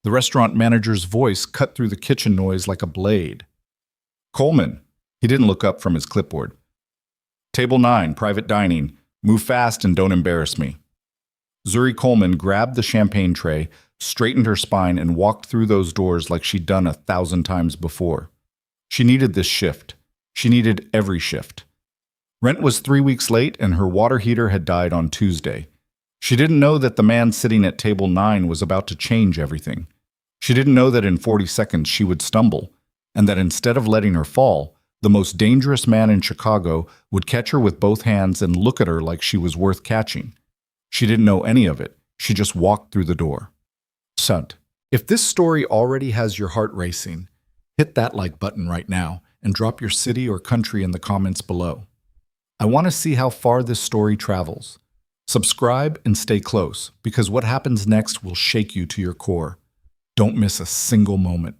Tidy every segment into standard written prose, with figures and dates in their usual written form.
The restaurant manager's voice cut through the kitchen noise like a blade. Coleman. He didn't look up from his clipboard. Table 9, private dining. Move fast and don't embarrass me. Zuri Coleman grabbed the champagne tray, straightened her spine, and walked through those doors like she'd done 1,000 times before. She needed this shift. She needed every shift. Rent was 3 weeks late, and her water heater had died on Tuesday. She didn't know that the man sitting at table 9 was about to change everything. She didn't know that in 40 seconds she would stumble, and that instead of letting her fall, the most dangerous man in Chicago would catch her with both hands and look at her like she was worth catching. She didn't know any of it. She just walked through the door. Sunt. If this story already has your heart racing, hit that like button right now and drop your city or country in the comments below. I want to see how far this story travels. Subscribe and stay close, because what happens next will shake you to your core. Don't miss a single moment.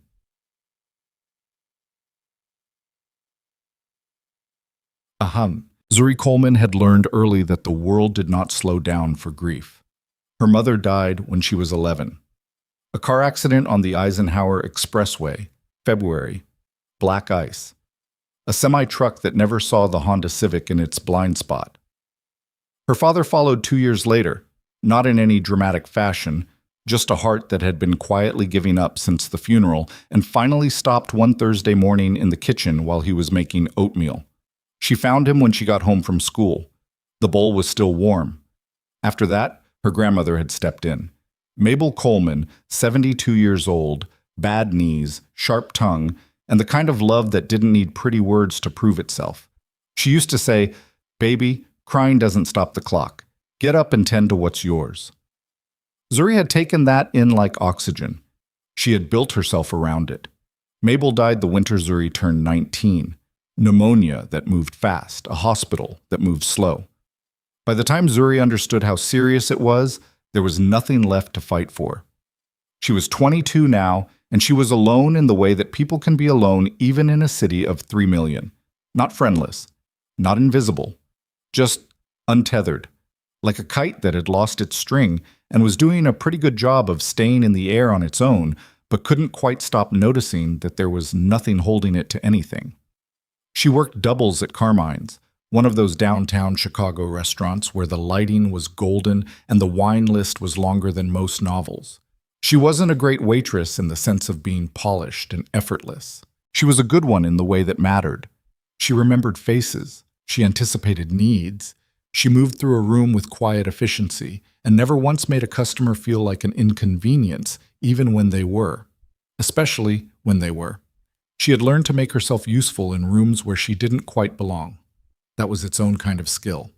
Zuri Coleman had learned early that the world did not slow down for grief. Her mother died when she was 11. A car accident on the Eisenhower Expressway, February, black ice. A semi-truck that never saw the Honda Civic in its blind spot. Her father followed 2 years later, not in any dramatic fashion, just a heart that had been quietly giving up since the funeral and finally stopped one Thursday morning in the kitchen while he was making oatmeal. She found him when she got home from school. The bowl was still warm. After that, her grandmother had stepped in. Mabel Coleman, 72 years old, bad knees, sharp tongue, and the kind of love that didn't need pretty words to prove itself. She used to say, "Baby, crying doesn't stop the clock. Get up and tend to what's yours." Zuri had taken that in like oxygen. She had built herself around it. Mabel died the winter Zuri turned 19. Pneumonia that moved fast, a hospital that moved slow. By the time Zuri understood how serious it was, there was nothing left to fight for. She was 22 now, and she was alone in the way that people can be alone even in a city of 3 million. Not friendless, not invisible, just untethered, like a kite that had lost its string and was doing a pretty good job of staying in the air on its own, but couldn't quite stop noticing that there was nothing holding it to anything. She worked doubles at Carmine's, one of those downtown Chicago restaurants where the lighting was golden and the wine list was longer than most novels. She wasn't a great waitress in the sense of being polished and effortless. She was a good one in the way that mattered. She remembered faces. She anticipated needs. She moved through a room with quiet efficiency and never once made a customer feel like an inconvenience, even when they were. Especially when they were. She had learned to make herself useful in rooms where she didn't quite belong. That was its own kind of skill.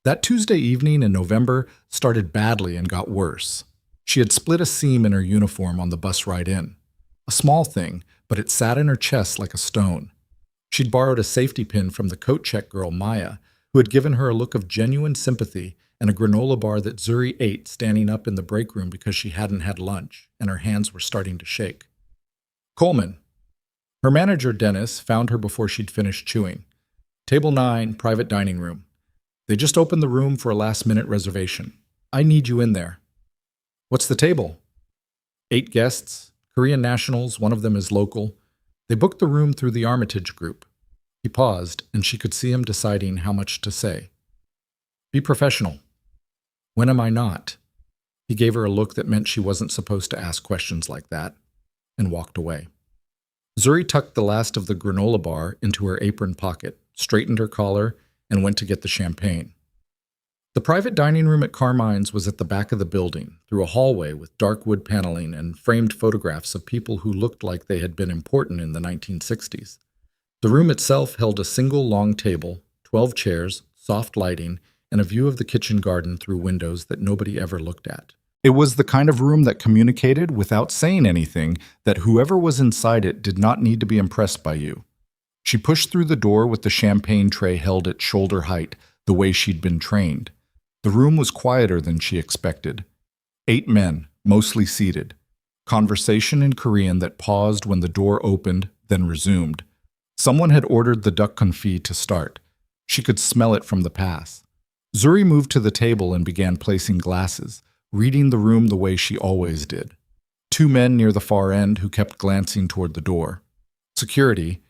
That Tuesday evening in November started badly and got worse. She had split a seam in her uniform on the bus ride in. A small thing, but it sat in her chest like a stone. She'd borrowed a safety pin from the coat check girl Maya, who had given her a look of genuine sympathy and a granola bar that Zuri ate standing up in the break room because she hadn't had lunch, and her hands were starting to shake. Coleman. Her manager, Dennis, found her before she'd finished chewing. Table 9, private dining room. They just opened the room for a last-minute reservation. I need you in there. What's the table? 8 guests, Korean nationals, one of them is local. They booked the room through the Armitage Group. He paused, and she could see him deciding how much to say. Be professional. When am I not? He gave her a look that meant she wasn't supposed to ask questions like that, and walked away. Zuri tucked the last of the granola bar into her apron pocket, straightened her collar, and went to get the champagne. The private dining room at Carmine's was at the back of the building, through a hallway with dark wood paneling and framed photographs of people who looked like they had been important in the 1960s. The room itself held a single long table, 12 chairs, soft lighting, and a view of the kitchen garden through windows that nobody ever looked at. It was the kind of room that communicated, without saying anything, that whoever was inside it did not need to be impressed by you. She pushed through the door with the champagne tray held at shoulder height, the way she'd been trained. The room was quieter than she expected. 8 men, mostly seated. Conversation in Korean that paused when the door opened, then resumed. Someone had ordered the duck confit to start. She could smell it from the pass. Zuri moved to the table and began placing glasses, reading the room the way she always did. two men near the far end who kept glancing toward the door. Security.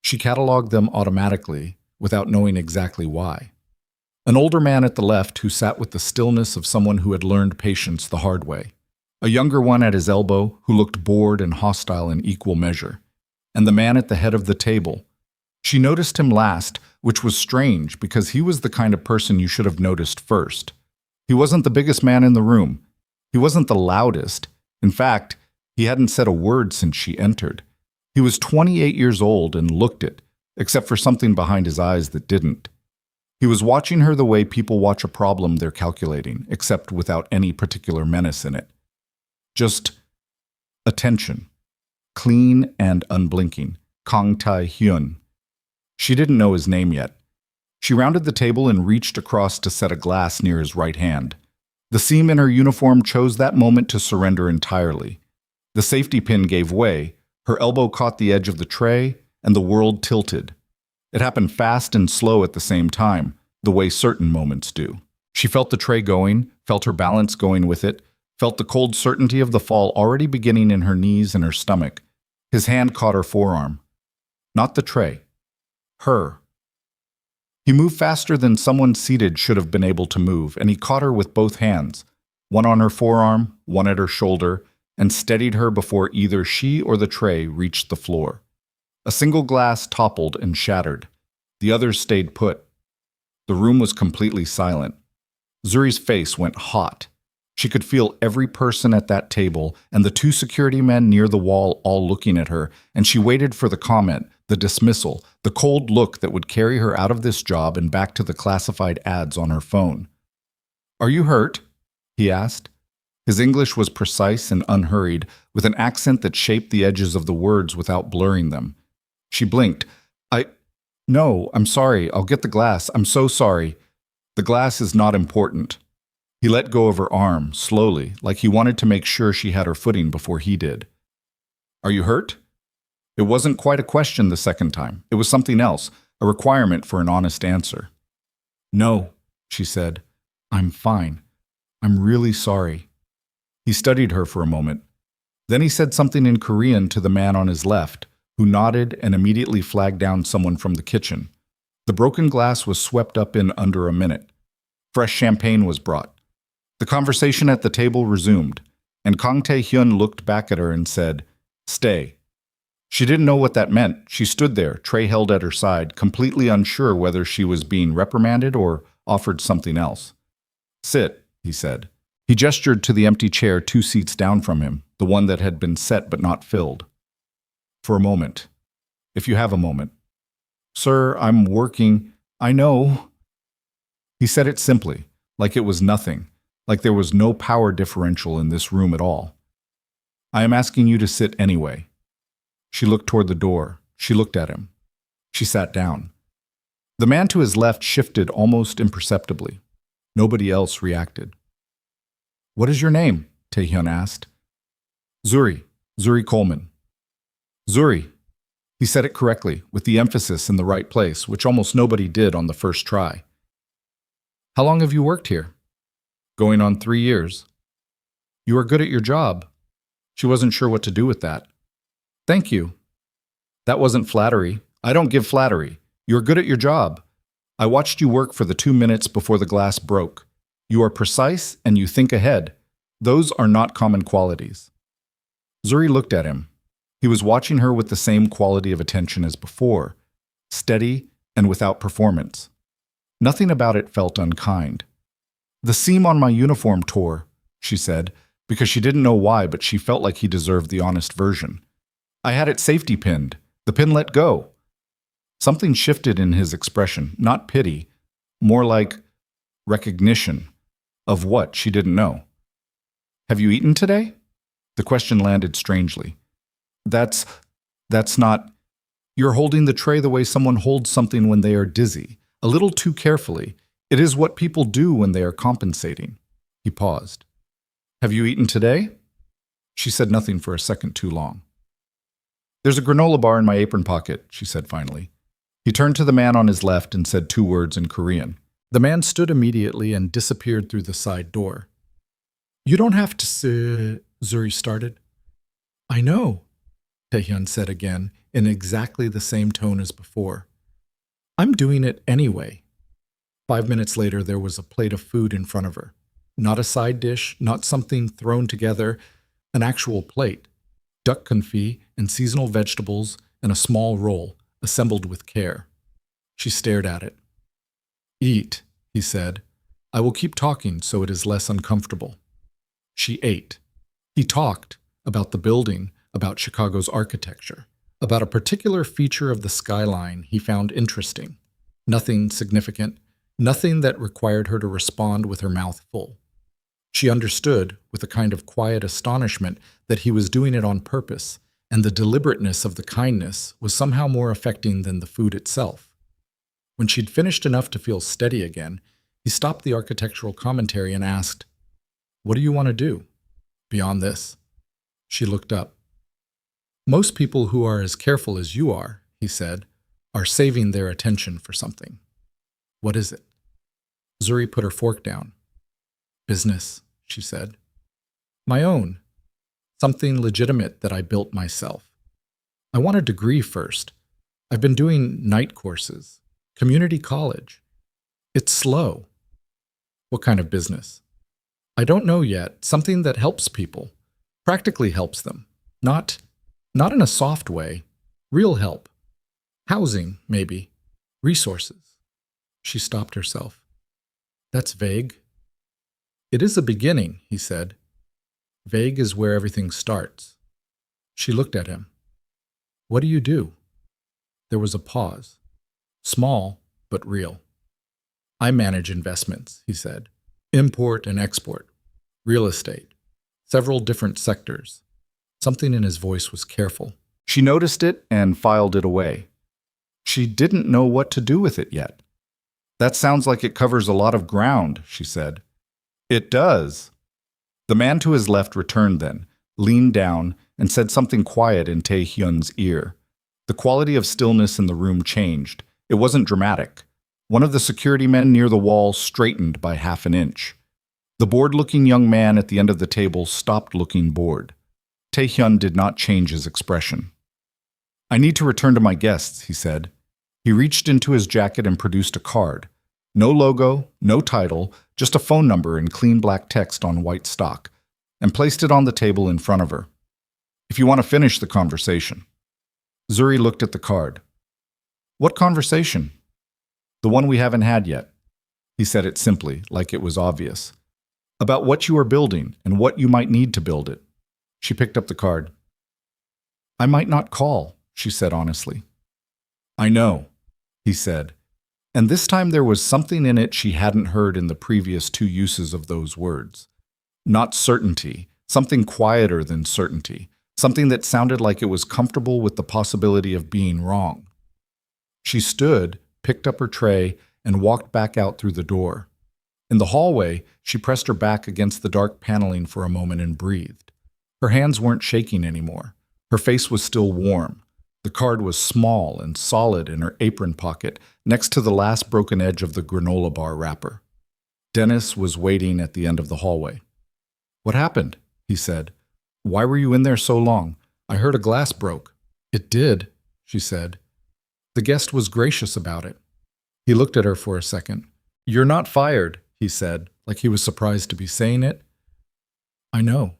She cataloged them automatically, without knowing exactly why. An older man at the left who sat with the stillness of someone who had learned patience the hard way. A younger one at his elbow who looked bored and hostile in equal measure. And the man at the head of the table. She noticed him last, which was strange because he was the kind of person you should have noticed first. He wasn't the biggest man in the room. He wasn't the loudest. In fact, he hadn't said a word since she entered. He was 28 years old and looked it, except for something behind his eyes that didn't. He was watching her the way people watch a problem they're calculating, except without any particular menace in it. Just attention. Clean and unblinking. Kang Tae-hyun. She didn't know his name yet. She rounded the table and reached across to set a glass near his right hand. The seam in her uniform chose that moment to surrender entirely. The safety pin gave way, her elbow caught the edge of the tray, and the world tilted. It happened fast and slow at the same time, the way certain moments do. She felt the tray going, felt her balance going with it, felt the cold certainty of the fall already beginning in her knees and her stomach. His hand caught her forearm. Not the tray. Her. He moved faster than someone seated should have been able to move, and he caught her with both hands, one on her forearm, one at her shoulder, and steadied her before either she or the tray reached the floor. A single glass toppled and shattered. The others stayed put. The room was completely silent. Zuri's face went hot. She could feel every person at that table and the two security men near the wall all looking at her, and she waited for the comment, the dismissal, the cold look that would carry her out of this job and back to the classified ads on her phone. "Are you hurt?" he asked. His English was precise and unhurried, with an accent that shaped the edges of the words without blurring them. She blinked. No, I'm sorry. I'll get the glass. I'm so sorry. The glass is not important." He let go of her arm, slowly, like he wanted to make sure she had her footing before he did. "Are you hurt?" It wasn't quite a question the second time. It was something else, a requirement for an honest answer. "No," she said. "I'm fine. I'm really sorry." He studied her for a moment. Then he said something in Korean to the man on his left, who nodded and immediately flagged down someone from the kitchen. The broken glass was swept up in under a minute. Fresh champagne was brought. The conversation at the table resumed, and Kang Tae-hyun looked back at her and said, "Stay." She didn't know what that meant. She stood there, tray held at her side, completely unsure whether she was being reprimanded or offered something else. "Sit," he said. He gestured to the empty chair 2 seats down from him, the one that had been set but not filled. "For a moment. If you have a moment." "Sir, I'm working. I know." He said it simply, like it was nothing, like there was no power differential in this room at all. "I am asking you to sit anyway." She looked toward the door. She looked at him. She sat down. The man to his left shifted almost imperceptibly. Nobody else reacted. "What is your name?" Tae-hyun asked. Zuri Coleman." "Zuri." He said it correctly, with the emphasis in the right place, which almost nobody did on the first try. "How long have you worked here?" "Going on 3 years." "You are good at your job." She wasn't sure what to do with that. "Thank you." "That wasn't flattery. I don't give flattery. You're good at your job. I watched you work for the 2 minutes before the glass broke. You are precise and you think ahead. Those are not common qualities." Zuri looked at him. He was watching her with the same quality of attention as before, steady and without performance. Nothing about it felt unkind. "The seam on my uniform tore," she said, because she didn't know why, but she felt like he deserved the honest version. "I had it safety pinned. The pin let go." Something shifted in his expression, not pity, more like recognition. Of what, she didn't know. "Have you eaten today?" The question landed strangely. That's not... You're holding the tray the way someone holds something when they are dizzy, a little too carefully. It is what people do when they are compensating." He paused. "Have you eaten today?" She said nothing for a second too long. "There's a granola bar in my apron pocket," she said finally. He turned to the man on his left and said 2 words in Korean. The man stood immediately and disappeared through the side door. "You don't have to sit," Zuri started. I know, Taehyun said again, in exactly the same tone as before. I'm doing it anyway. 5 minutes later, there was a plate of food in front of her. Not a side dish, not something thrown together, an actual plate. Duck confit and seasonal vegetables and a small roll, assembled with care. She stared at it. Eat, he said. I will keep talking so it is less uncomfortable. She ate. He talked about the building, about Chicago's architecture, about a particular feature of the skyline he found interesting. Nothing significant, nothing that required her to respond with her mouth full. She understood, with a kind of quiet astonishment, that he was doing it on purpose, and the deliberateness of the kindness was somehow more affecting than the food itself. When she'd finished enough to feel steady again, he stopped the architectural commentary and asked, "What do you want to do? Beyond this?" She looked up. "Most people who are as careful as you are," he said, "are saving their attention for something." "What is it?" Zuri put her fork down. "Business," she said. "My own. Something legitimate that I built myself. I want a degree first. I've been doing night courses. Community college. It's slow." "What kind of business?" "I don't know yet. Something that helps people. Practically helps them. Not in a soft way. Real help. Housing, maybe. Resources." She stopped herself. "That's vague." "It is a beginning," he said. "Vague is where everything starts." She looked at him. "What do you do?" There was a pause. Small, but real. "I manage investments," he said. "Import and export. Real estate. Several different sectors." Something in his voice was careful. She noticed it and filed it away. She didn't know what to do with it yet. "That sounds like it covers a lot of ground," she said. "It does." The man to his left returned then, leaned down, and said something quiet in Tae-hyun's ear. The quality of stillness in the room changed. It wasn't dramatic. One of the security men near the wall straightened by half an inch. The bored-looking young man at the end of the table stopped looking bored. Tae-hyun did not change his expression. "I need to return to my guests," he said. He reached into his jacket and produced a card. No logo, no title, just a phone number in clean black text on white stock, and placed it on the table in front of her. "If you want to finish the conversation." Zuri looked at the card. "What conversation?" "The one we haven't had yet." He said it simply, like it was obvious. "About what you are building and what you might need to build it." She picked up the card. "I might not call," she said honestly. "I know," he said. And this time there was something in it she hadn't heard in the previous two uses of those words. Not certainty, something quieter than certainty, something that sounded like it was comfortable with the possibility of being wrong. She stood, picked up her tray, and walked back out through the door. In the hallway, she pressed her back against the dark paneling for a moment and breathed. Her hands weren't shaking anymore. Her face was still warm. The card was small and solid in her apron pocket, next to the last broken edge of the granola bar wrapper. Dennis was waiting at the end of the hallway. "What happened?" he said. "Why were you in there so long? I heard a glass broke." "It did," she said. The guest was gracious about it. He looked at her for a second. "You're not fired," he said, like he was surprised to be saying it. "I know."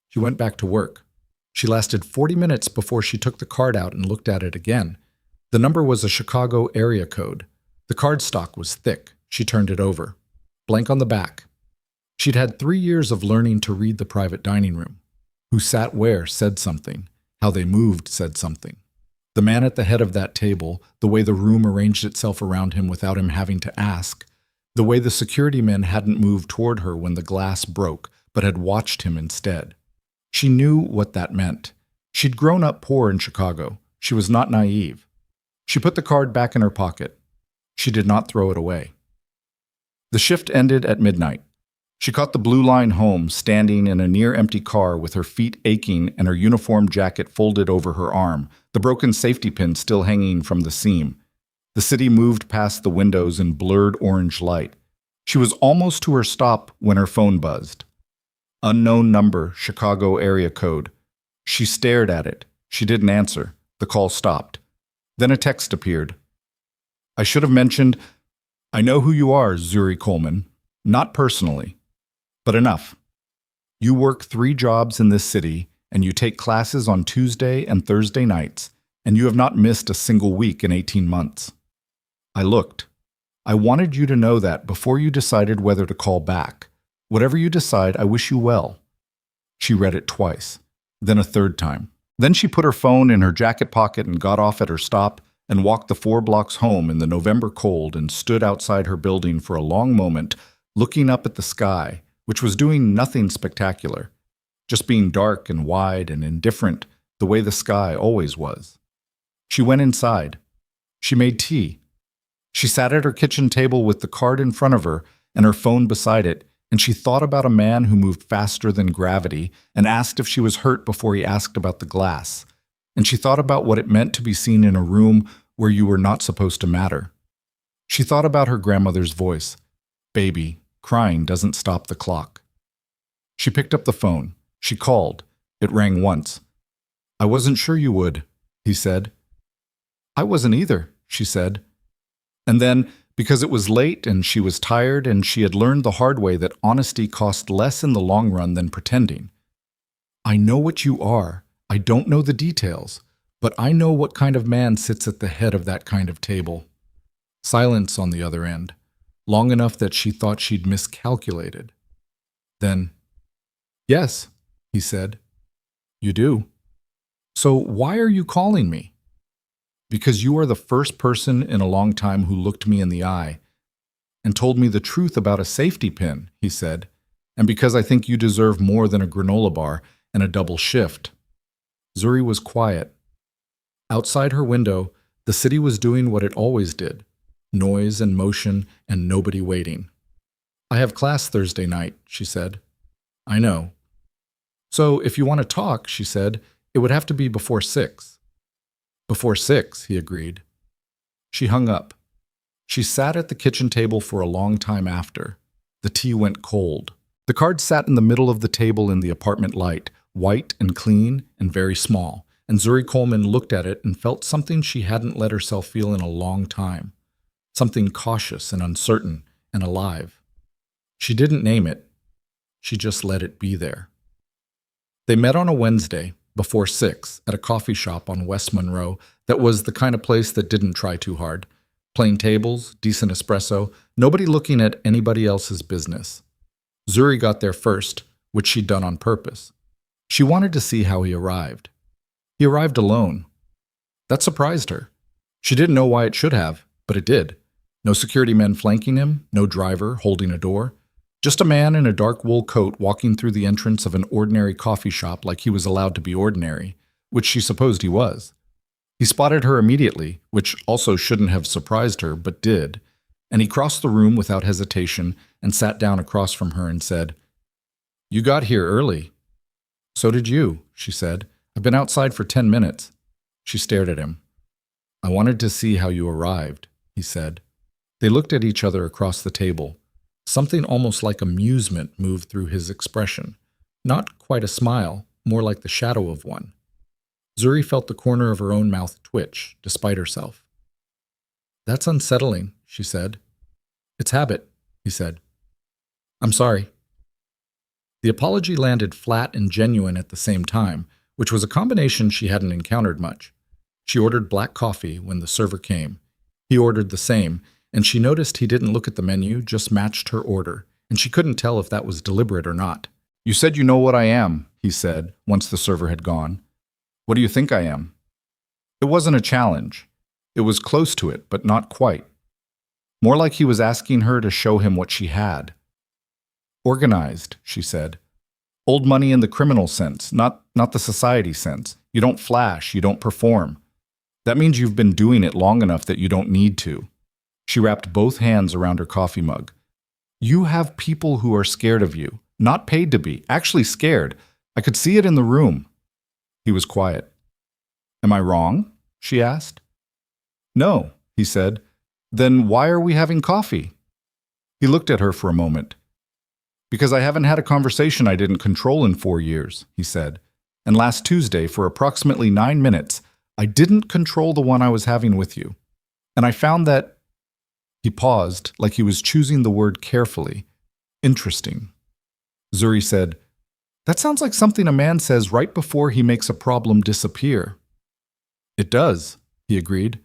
She went back to work. She lasted 40 minutes before she took the card out and looked at it again. The number was a Chicago area code. The cardstock was thick. She turned it over. Blank on the back. She'd had 3 years of learning to read the private dining room. Who sat where said something. How they moved said something. The man at the head of that table, the way the room arranged itself around him without him having to ask, the way the security men hadn't moved toward her when the glass broke, but had watched him instead. She knew what that meant. She'd grown up poor in Chicago. She was not naive. She put the card back in her pocket. She did not throw it away. The shift ended at midnight. She caught the blue line home, standing in a near-empty car with her feet aching and her uniform jacket folded over her arm, the broken safety pin still hanging from the seam. The city moved past the windows in blurred orange light. She was almost to her stop when her phone buzzed. Unknown number, Chicago area code. She stared at it. She didn't answer. The call stopped. Then a text appeared. I should have mentioned, I know who you are, Zuri Coleman. Not personally, but enough. You work 3 jobs in this city, and you take classes on Tuesday and Thursday nights, and you have not missed a single week in 18 months. I looked. I wanted you to know that before you decided whether to call back. Whatever you decide, I wish you well. She read it twice, then a third time. Then she put her phone in her jacket pocket and got off at her stop and walked the 4 blocks home in the November cold and stood outside her building for a long moment, looking up at the sky, which was doing nothing spectacular, just being dark and wide and indifferent the way the sky always was. She went inside. She made tea. She sat at her kitchen table with the card in front of her and her phone beside it, and she thought about a man who moved faster than gravity and asked if she was hurt before he asked about the glass. And she thought about what it meant to be seen in a room where you were not supposed to matter. She thought about her grandmother's voice. Baby, crying doesn't stop the clock. She picked up the phone. She called. It rang once. I wasn't sure you would, he said. I wasn't either, she said. And then, because it was late and she was tired and she had learned the hard way that honesty cost less in the long run than pretending. I know what you are. I don't know the details, but I know what kind of man sits at the head of that kind of table. Silence on the other end, long enough that she thought she'd miscalculated. Then, yes, he said. You do. So why are you calling me? Because you are the first person in a long time who looked me in the eye and told me the truth about a safety pin, he said, and because I think you deserve more than a granola bar and a double shift. Zuri was quiet. Outside her window, the city was doing what it always did, noise and motion and nobody waiting. I have class Thursday night, she said. I know. So if you want to talk, she said, it would have to be before 6. Before 6, he agreed. She hung up. She sat at the kitchen table for a long time after. The tea went cold. The card sat in the middle of the table in the apartment light, white and clean and very small, and Zuri Coleman looked at it and felt something she hadn't let herself feel in a long time, something cautious and uncertain and alive. She didn't name it. She just let it be there. They met on a Wednesday, before 6, at a coffee shop on West Monroe that was the kind of place that didn't try too hard. Plain tables, decent espresso, nobody looking at anybody else's business. Zuri got there first, which she'd done on purpose. She wanted to see how he arrived. He arrived alone. That surprised her. She didn't know why it should have, but it did. No security men flanking him, no driver holding a door. Just a man in a dark wool coat walking through the entrance of an ordinary coffee shop like he was allowed to be ordinary, which she supposed he was. He spotted her immediately, which also shouldn't have surprised her, but did, and he crossed the room without hesitation and sat down across from her and said, You got here early. So did you, she said. I've been outside for 10 minutes. She stared at him. I wanted to see how you arrived, he said. They looked at each other across the table. Something almost like amusement moved through his expression. Not quite a smile, more like the shadow of one. Zuri felt the corner of her own mouth twitch, despite herself. That's unsettling, she said. It's habit, he said. I'm sorry. The apology landed flat and genuine at the same time, which was a combination she hadn't encountered much. She ordered black coffee when the server came. He ordered the same, and she noticed he didn't look at the menu, just matched her order, and she couldn't tell if that was deliberate or not. You said you know what I am, he said, once the server had gone. What do you think I am? It wasn't a challenge. It was close to it, but not quite. More like he was asking her to show him what she had. Organized, she said. Old money in the criminal sense, not the society sense. You don't flash, you don't perform. That means you've been doing it long enough that you don't need to. She wrapped both hands around her coffee mug. You have people who are scared of you, not paid to be, actually scared. I could see it in the room. He was quiet. Am I wrong? She asked. No, he said. Then why are we having coffee? He looked at her for a moment. Because I haven't had a conversation I didn't control in 4 years, he said. And last Tuesday, for approximately 9 minutes, I didn't control the one I was having with you. And I found that—" He paused, like he was choosing the word carefully. "Interesting." Zuri said, "That sounds like something a man says right before he makes a problem disappear." "It does," he agreed.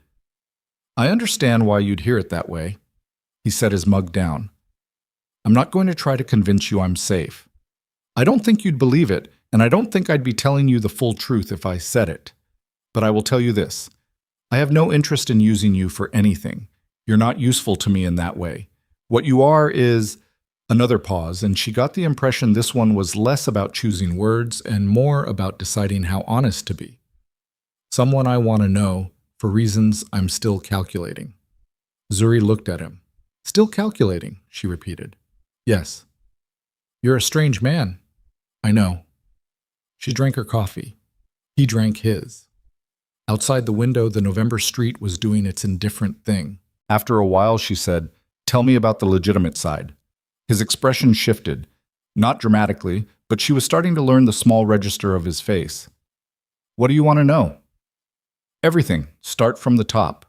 "I understand why you'd hear it that way." He set his mug down. "I'm not going to try to convince you I'm safe. I don't think you'd believe it, and I don't think I'd be telling you the full truth if I said it. But I will tell you this. I have no interest in using you for anything. You're not useful to me in that way. What you are is—" Another pause, and she got the impression this one was less about choosing words and more about deciding how honest to be. "Someone I want to know, for reasons I'm still calculating." Zuri looked at him. "Still calculating," she repeated. "Yes." "You're a strange man." "I know." She drank her coffee. He drank his. Outside the window, the November street was doing its indifferent thing. After a while, she said, "Tell me about the legitimate side." His expression shifted, not dramatically, but she was starting to learn the small register of his face. "What do you want to know?" "Everything. Start from the top."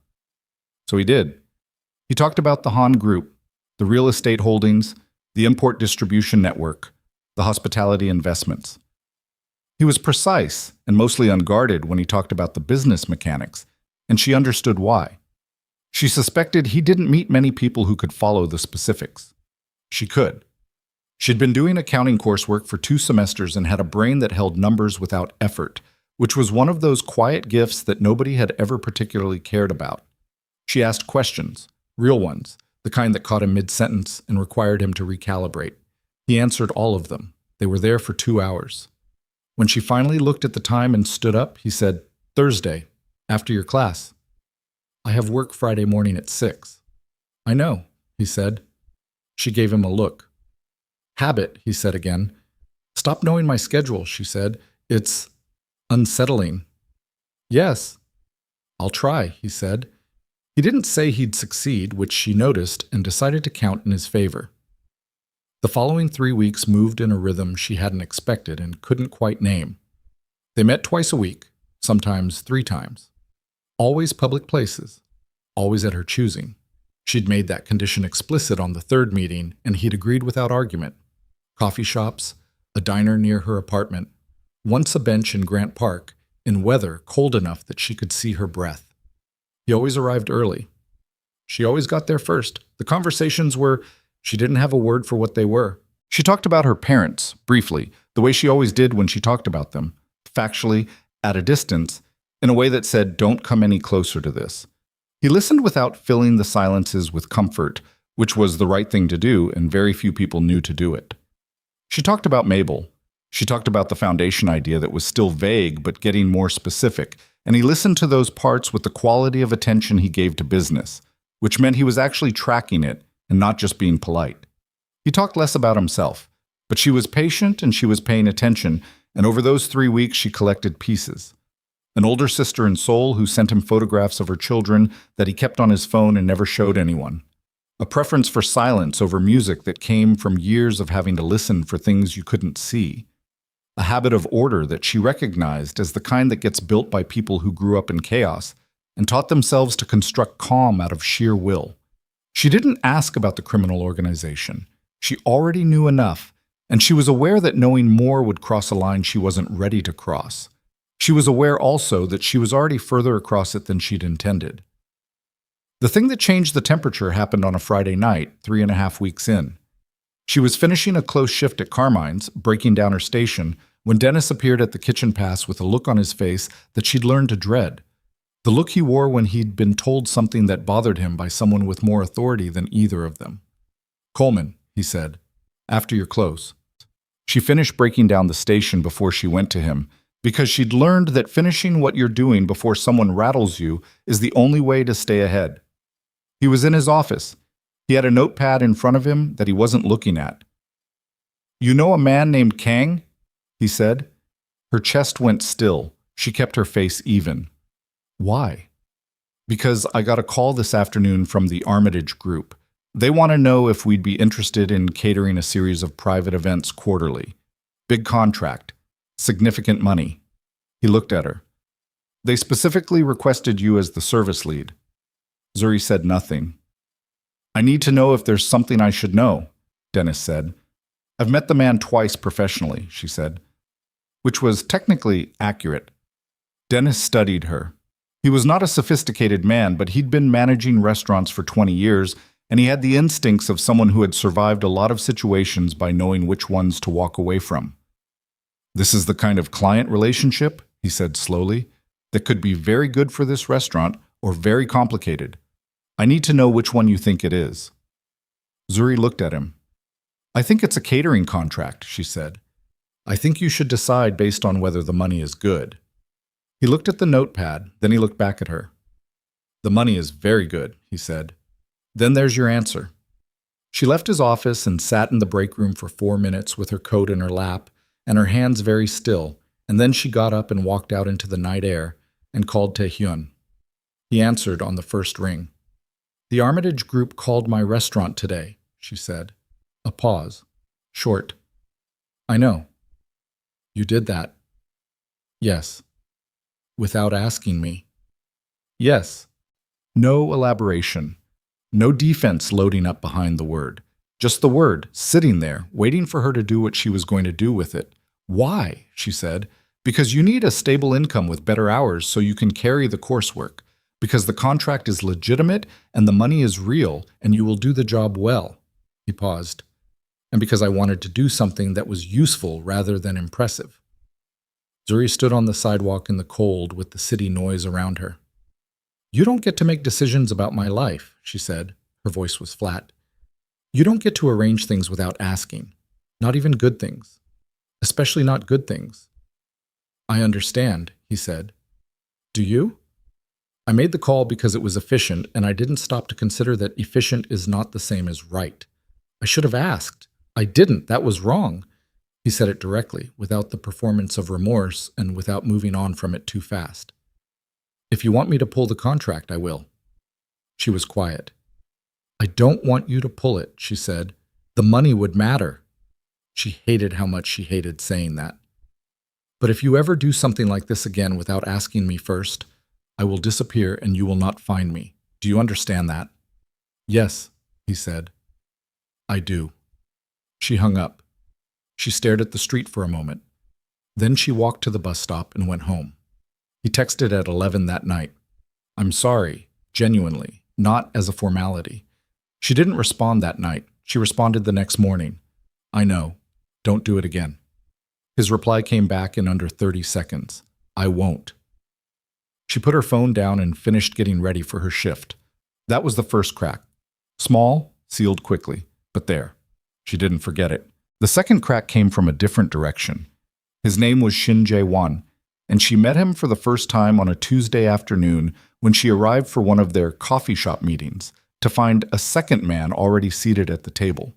So he did. He talked about the Han Group, the real estate holdings, the import distribution network, the hospitality investments. He was precise and mostly unguarded when he talked about the business mechanics, and she understood why. She suspected he didn't meet many people who could follow the specifics. She could. She'd been doing accounting coursework for 2 semesters and had a brain that held numbers without effort, which was one of those quiet gifts that nobody had ever particularly cared about. She asked questions, real ones, the kind that caught him mid-sentence and required him to recalibrate. He answered all of them. They were there for 2 hours. When she finally looked at the time and stood up, he said, "Thursday, after your class." "I have work Friday morning at 6. "I know," he said. She gave him a look. "Habit," he said again. "Stop knowing my schedule," she said. "It's unsettling." "Yes." "I'll try," he said. He didn't say he'd succeed, which she noticed and decided to count in his favor. The following 3 weeks moved in a rhythm she hadn't expected and couldn't quite name. They met twice a week, sometimes 3 times. Always public places, always at her choosing. She'd made that condition explicit on the 3rd meeting, and he'd agreed without argument. Coffee shops, a diner near her apartment, once a bench in Grant Park, in weather cold enough that she could see her breath. He always arrived early. She always got there first. The conversations she didn't have a word for what they were. She talked about her parents, briefly, the way she always did when she talked about them, factually, at a distance, in a way that said, "Don't come any closer to this." He listened without filling the silences with comfort, which was the right thing to do, and very few people knew to do it. She talked about Mabel. She talked about the foundation idea that was still vague but getting more specific, and he listened to those parts with the quality of attention he gave to business, which meant he was actually tracking it and not just being polite. He talked less about himself, but she was patient and she was paying attention, and over those 3 weeks she collected pieces. An older sister in Seoul who sent him photographs of her children that he kept on his phone and never showed anyone. A preference for silence over music that came from years of having to listen for things you couldn't see. A habit of order that she recognized as the kind that gets built by people who grew up in chaos and taught themselves to construct calm out of sheer will. She didn't ask about the criminal organization. She already knew enough, and she was aware that knowing more would cross a line she wasn't ready to cross. She was aware also that she was already further across it than she'd intended. The thing that changed the temperature happened on a Friday night, 3.5 weeks in. She was finishing a close shift at Carmine's, breaking down her station, when Dennis appeared at the kitchen pass with a look on his face that she'd learned to dread. The look he wore when he'd been told something that bothered him by someone with more authority than either of them. "Coleman," he said, "after you're close." She finished breaking down the station before she went to him, because she'd learned that finishing what you're doing before someone rattles you is the only way to stay ahead. He was in his office. He had a notepad in front of him that he wasn't looking at. "You know a man named Kang?" he said. Her chest went still. She kept her face even. "Why?" "Because I got a call this afternoon from the Armitage Group. They want to know if we'd be interested in catering a series of private events quarterly. Big contract. Significant money. He looked at her. They specifically requested you as the service lead. Zuri said nothing. I need to know if there's something I should know, Dennis said. I've met the man twice professionally, she said, which was technically accurate. Dennis studied her. He was not a sophisticated man, but he'd been managing restaurants for 20 years, and he had the instincts of someone who had survived a lot of situations by knowing which ones to walk away from. This is the kind of client relationship, he said slowly, that could be very good for this restaurant or very complicated. I need to know which one you think it is. Zuri looked at him. I think it's a catering contract, she said. I think you should decide based on whether the money is good. He looked at the notepad, then he looked back at her. The money is very good, he said. Then there's your answer. She left his office and sat in the break room for 4 minutes with her coat in her lap and her hands very still, and then she got up and walked out into the night air and called Tae-hyun. He answered on the first ring. The Armitage Group called my restaurant today, she said. A pause. Short. I know. You did that. Yes. Without asking me. Yes. No elaboration. No defense loading up behind the word. Just the word, sitting there, waiting for her to do what she was going to do with it. Why? She said. Because you need a stable income with better hours so you can carry the coursework. Because the contract is legitimate and the money is real and you will do the job well. He paused. And because I wanted to do something that was useful rather than impressive. Zuri stood on the sidewalk in the cold with the city noise around her. You don't get to make decisions about my life, she said. Her voice was flat. You don't get to arrange things without asking. Not even good things. Especially not good things. I understand, he said. Do you? I made the call because it was efficient, and I didn't stop to consider that efficient is not the same as right. I should have asked. I didn't. That was wrong. He said it directly, without the performance of remorse and without moving on from it too fast. If you want me to pull the contract, I will. She was quiet. I don't want you to pull it, she said. The money would matter. She hated how much she hated saying that. But if you ever do something like this again without asking me first, I will disappear and you will not find me. Do you understand that? Yes, he said. I do. She hung up. She stared at the street for a moment. Then she walked to the bus stop and went home. He texted at 11 that night. I'm sorry, genuinely, not as a formality. She didn't respond that night. She responded the next morning. I know. Don't do it again. His reply came back in under 30 seconds. I won't. She put her phone down and finished getting ready for her shift. That was the first crack. Small, sealed quickly, but there. She didn't forget it. The second crack came from a different direction. His name was Shin Jae-won, and she met him for the first time on a Tuesday afternoon when she arrived for one of their coffee shop meetings to find a second man already seated at the table.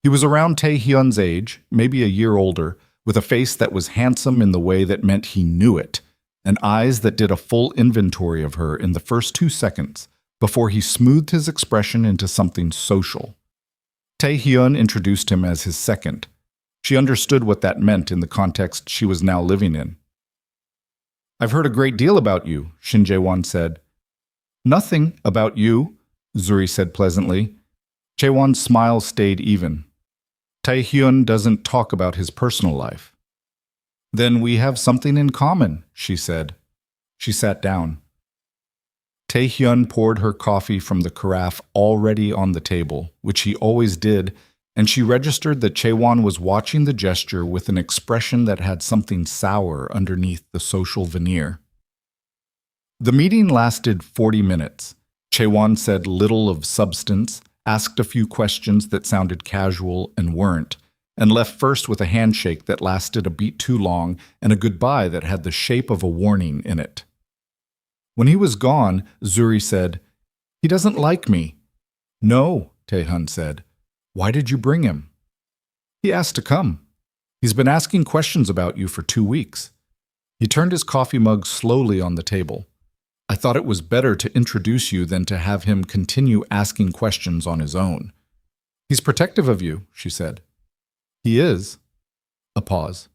He was around Tae-hyun's age, maybe a year older, with a face that was handsome in the way that meant he knew it, and eyes that did a full inventory of her in the first 2 seconds before he smoothed his expression into something social. Tae-hyun introduced him as his second. She understood what that meant in the context she was now living in. I've heard a great deal about you, Shin Jae-won said. Nothing about you, Zuri said pleasantly. Jae-won's smile stayed even. Tae-hyun doesn't talk about his personal life. Then we have something in common, she said. She sat down. Tae-hyun poured her coffee from the carafe already on the table, which he always did, and she registered that Jae-won was watching the gesture with an expression that had something sour underneath the social veneer. The meeting lasted 40 minutes. Jae-won said little of substance, asked a few questions that sounded casual and weren't, and left first with a handshake that lasted a beat too long and a goodbye that had the shape of a warning in it. When he was gone, Zuri said, He doesn't like me. No, Tae-hyun said. Why did you bring him? He asked to come. He's been asking questions about you for 2 weeks. He turned his coffee mug slowly on the table. I thought it was better to introduce you than to have him continue asking questions on his own. He's protective of you, she said. He is. A pause.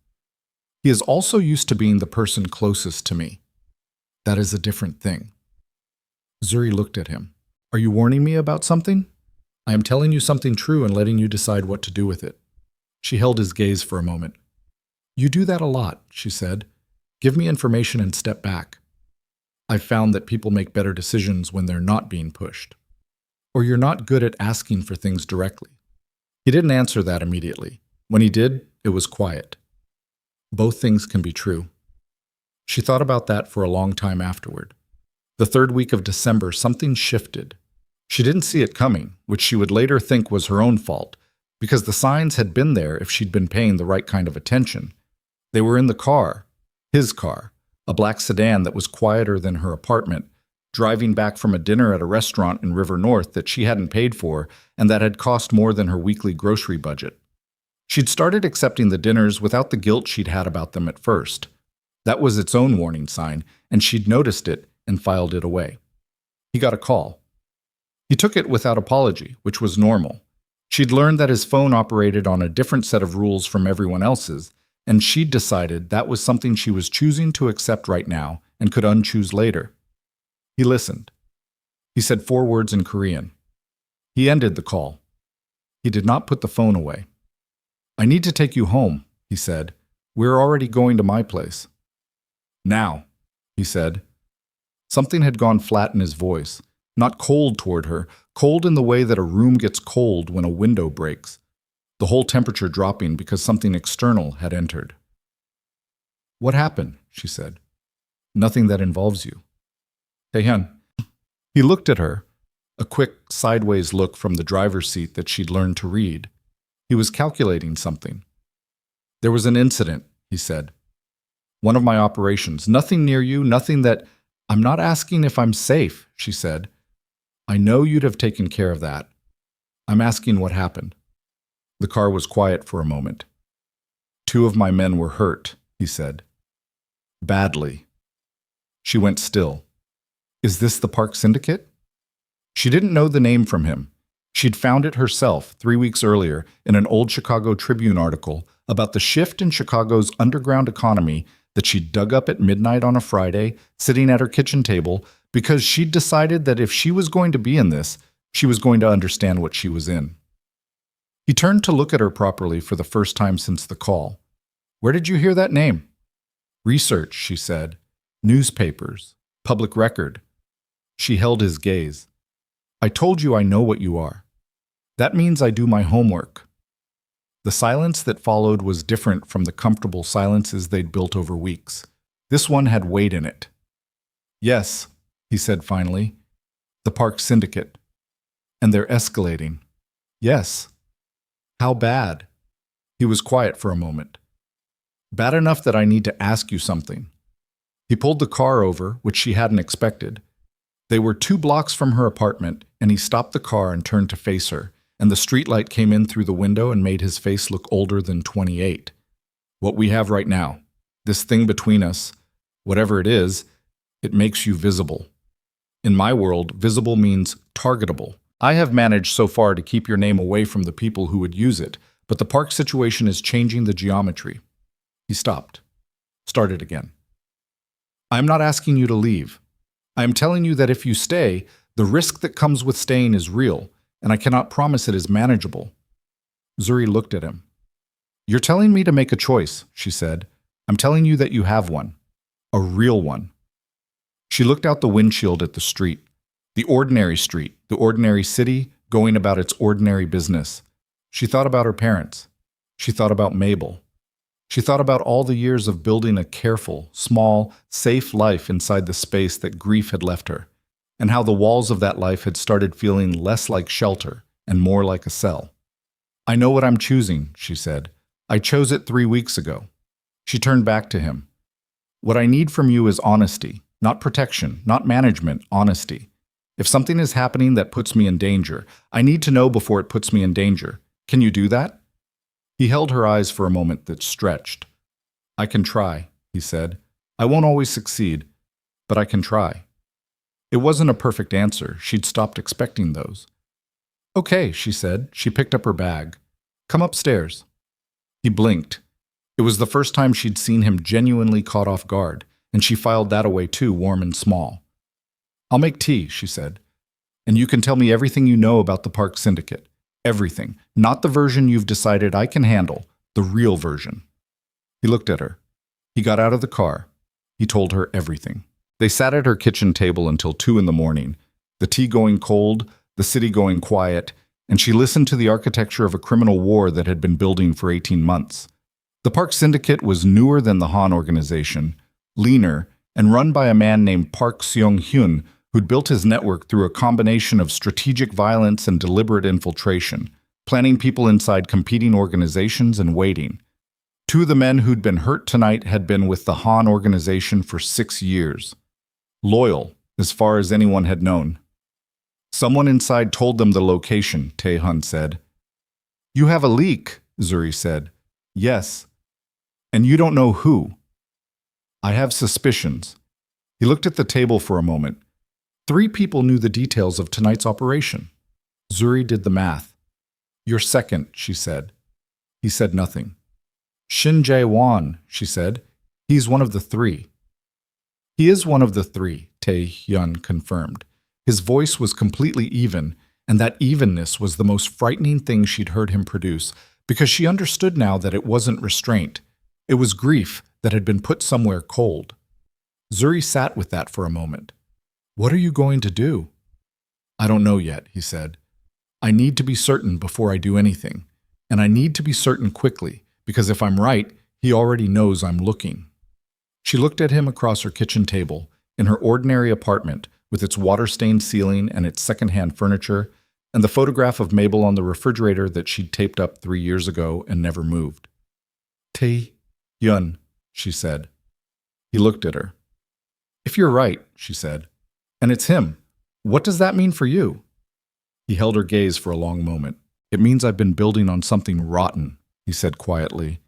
He is also used to being the person closest to me. That is a different thing. Zuri looked at him. Are you warning me about something? I am telling you something true and letting you decide what to do with it. She held his gaze for a moment. You do that a lot, she said. Give me information and step back. I've found that people make better decisions when they're not being pushed. Or you're not good at asking for things directly. He didn't answer that immediately. When he did, it was quiet. Both things can be true. She thought about that for a long time afterward. The third week of December, something shifted. She didn't see it coming, which she would later think was her own fault, because the signs had been there if she'd been paying the right kind of attention. They were in the car, his car, a black sedan that was quieter than her apartment, driving back from a dinner at a restaurant in River North that she hadn't paid for and that had cost more than her weekly grocery budget. She'd started accepting the dinners without the guilt she'd had about them at first. That was its own warning sign, and she'd noticed it and filed it away. He got a call. He took it without apology, which was normal. She'd learned that his phone operated on a different set of rules from everyone else's, and she'd decided that was something she was choosing to accept right now and could unchoose later. He listened. He said 4 words in Korean. He ended the call. He did not put the phone away. I need to take you home, he said. We're already going to my place. Now, he said. Something had gone flat in his voice, not cold toward her, cold in the way that a room gets cold when a window breaks, the whole temperature dropping because something external had entered. What happened? She said. Nothing that involves you. Taehyun. He looked at her, a quick sideways look from the driver's seat that she'd learned to read. He was calculating something. There was an incident, he said. One of my operations. Nothing near you, nothing that... I'm not asking if I'm safe, she said. I know you'd have taken care of that. I'm asking what happened. The car was quiet for a moment. 2 of my men were hurt, he said. Badly. She went still. Is this the Park Syndicate? She didn't know the name from him. She'd found it herself 3 weeks earlier in an old Chicago Tribune article about the shift in Chicago's underground economy that she'd dug up at midnight on a Friday, sitting at her kitchen table, because she'd decided that if she was going to be in this, she was going to understand what she was in. He turned to look at her properly for the first time since the call. Where did you hear that name? Research, she said. Newspapers. Public record. She held his gaze. I told you I know what you are. That means I do my homework. The silence that followed was different from the comfortable silences they'd built over weeks. This one had weight in it. Yes, he said finally. The Park Syndicate. And they're escalating. Yes. How bad? He was quiet for a moment. Bad enough that I need to ask you something. He pulled the car over, which she hadn't expected. They were 2 blocks from her apartment, and he stopped the car and turned to face her, and the streetlight came in through the window and made his face look older than 28. What we have right now, this thing between us, whatever it is, it makes you visible. In my world, visible means targetable. I have managed so far to keep your name away from the people who would use it, but the park situation is changing the geometry. He stopped. Started again. I am not asking you to leave. I am telling you that if you stay, the risk that comes with staying is real, and I cannot promise it is manageable. Zuri looked at him. You're telling me to make a choice, she said. I'm telling you that you have one. A real one. She looked out the windshield at the street. The ordinary street, the ordinary city, going about its ordinary business. She thought about her parents. She thought about Mabel. She thought about all the years of building a careful, small, safe life inside the space that grief had left her, and how the walls of that life had started feeling less like shelter and more like a cell. I know what I'm choosing, she said. I chose it 3 weeks ago. She turned back to him. What I need from you is honesty, not protection, not management, honesty. If something is happening that puts me in danger, I need to know before it puts me in danger. Can you do that? He held her eyes for a moment that stretched. I can try, he said. I won't always succeed, but I can try. It wasn't a perfect answer. She'd stopped expecting those. Okay, she said. She picked up her bag. Come upstairs. He blinked. It was the first time she'd seen him genuinely caught off guard, and she filed that away too, warm and small. "I'll make tea," she said, "and you can tell me everything you know about the Park Syndicate. Everything. Not the version you've decided I can handle, the real version." He looked at her. He got out of the car. He told her everything. They sat at her kitchen table until 2 in the morning, the tea going cold, the city going quiet, and she listened to the architecture of a criminal war that had been building for 18 months. The Park Syndicate was newer than the Han organization, leaner, and run by a man named Park Seong-hyun, who'd built his network through a combination of strategic violence and deliberate infiltration, planning people inside competing organizations and waiting. 2 of the men who'd been hurt tonight had been with the Han organization for 6 years. Loyal, as far as anyone had known. "Someone inside told them the location," Tae-hun said. "You have a leak," Zuri said. "Yes. And you don't know who." "I have suspicions." He looked at the table for a moment. 3 people knew the details of tonight's operation. Zuri did the math. "You're second," she said. He said nothing. "Shin Jae-won," she said. "He's one of the 3. "He is one of the 3, Tae-hyun confirmed. His voice was completely even, and that evenness was the most frightening thing she'd heard him produce, because she understood now that it wasn't restraint. It was grief that had been put somewhere cold. Zuri sat with that for a moment. "What are you going to do?" "I don't know yet," he said. "I need to be certain before I do anything, and I need to be certain quickly, because if I'm right, he already knows I'm looking." She looked at him across her kitchen table, in her ordinary apartment, with its water-stained ceiling and its second-hand furniture, and the photograph of Mabel on the refrigerator that she'd taped up 3 years ago and never moved. "Tae-hyun," she said. He looked at her. "If you're right," she said, "and it's him, what does that mean for you?" He held her gaze for a long moment. "It means I've been building on something rotten," he said quietly,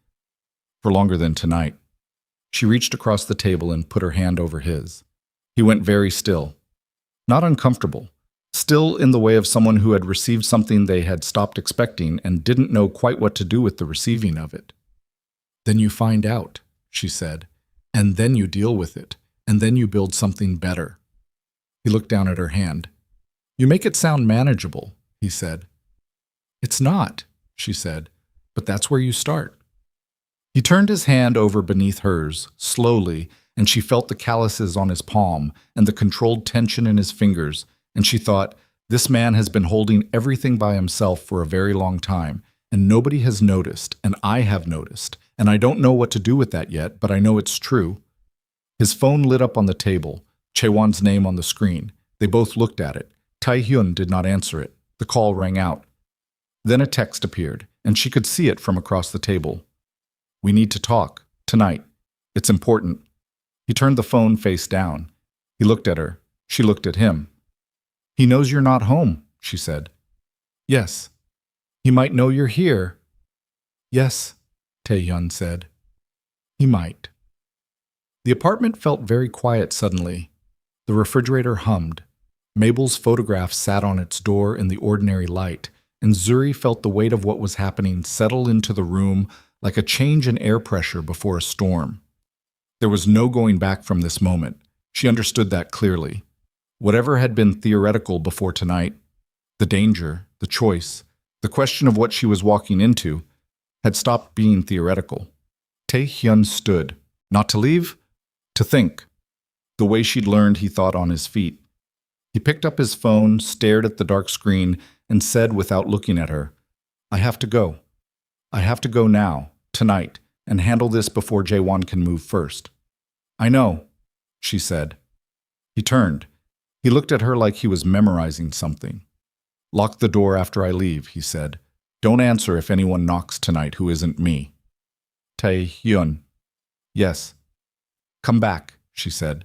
"for longer than tonight." She reached across the table and put her hand over his. He went very still. Not uncomfortable. Still in the way of someone who had received something they had stopped expecting and didn't know quite what to do with the receiving of it. "Then you find out," she said, "and then you deal with it, and then you build something better." He looked down at her hand. "You make it sound manageable," he said. "It's not," she said, "but that's where you start." He turned his hand over beneath hers, slowly, and she felt the calluses on his palm and the controlled tension in his fingers, and she thought, this man has been holding everything by himself for a very long time, and nobody has noticed, and I have noticed, and I don't know what to do with that yet, but I know it's true. His phone lit up on the table, Chaewon's name on the screen. They both looked at it. Tae-hyun did not answer it. The call rang out. Then a text appeared, and she could see it from across the table. "We need to talk. Tonight. It's important." He turned the phone face down. He looked at her. She looked at him. "He knows you're not home," she said. "Yes." "He might know you're here." "Yes," Tae-hyun said. "He might." The apartment felt very quiet suddenly. The refrigerator hummed. Mabel's photograph sat on its door in the ordinary light, and Zuri felt the weight of what was happening settle into the room like a change in air pressure before a storm. There was no going back from this moment. She understood that clearly. Whatever had been theoretical before tonight, the danger, the choice, the question of what she was walking into, had stopped being theoretical. Tae-hyun stood, not to leave, to think. The way she'd learned he thought on his feet. He picked up his phone, stared at the dark screen, and said without looking at her, "I have to go. I have to go now, tonight, and handle this before Jae-won can move first." "I know," she said. He turned. He looked at her like he was memorizing something. "Lock the door after I leave," he said. "Don't answer if anyone knocks tonight who isn't me." Tae-hyun. "Yes." "Come back," she said.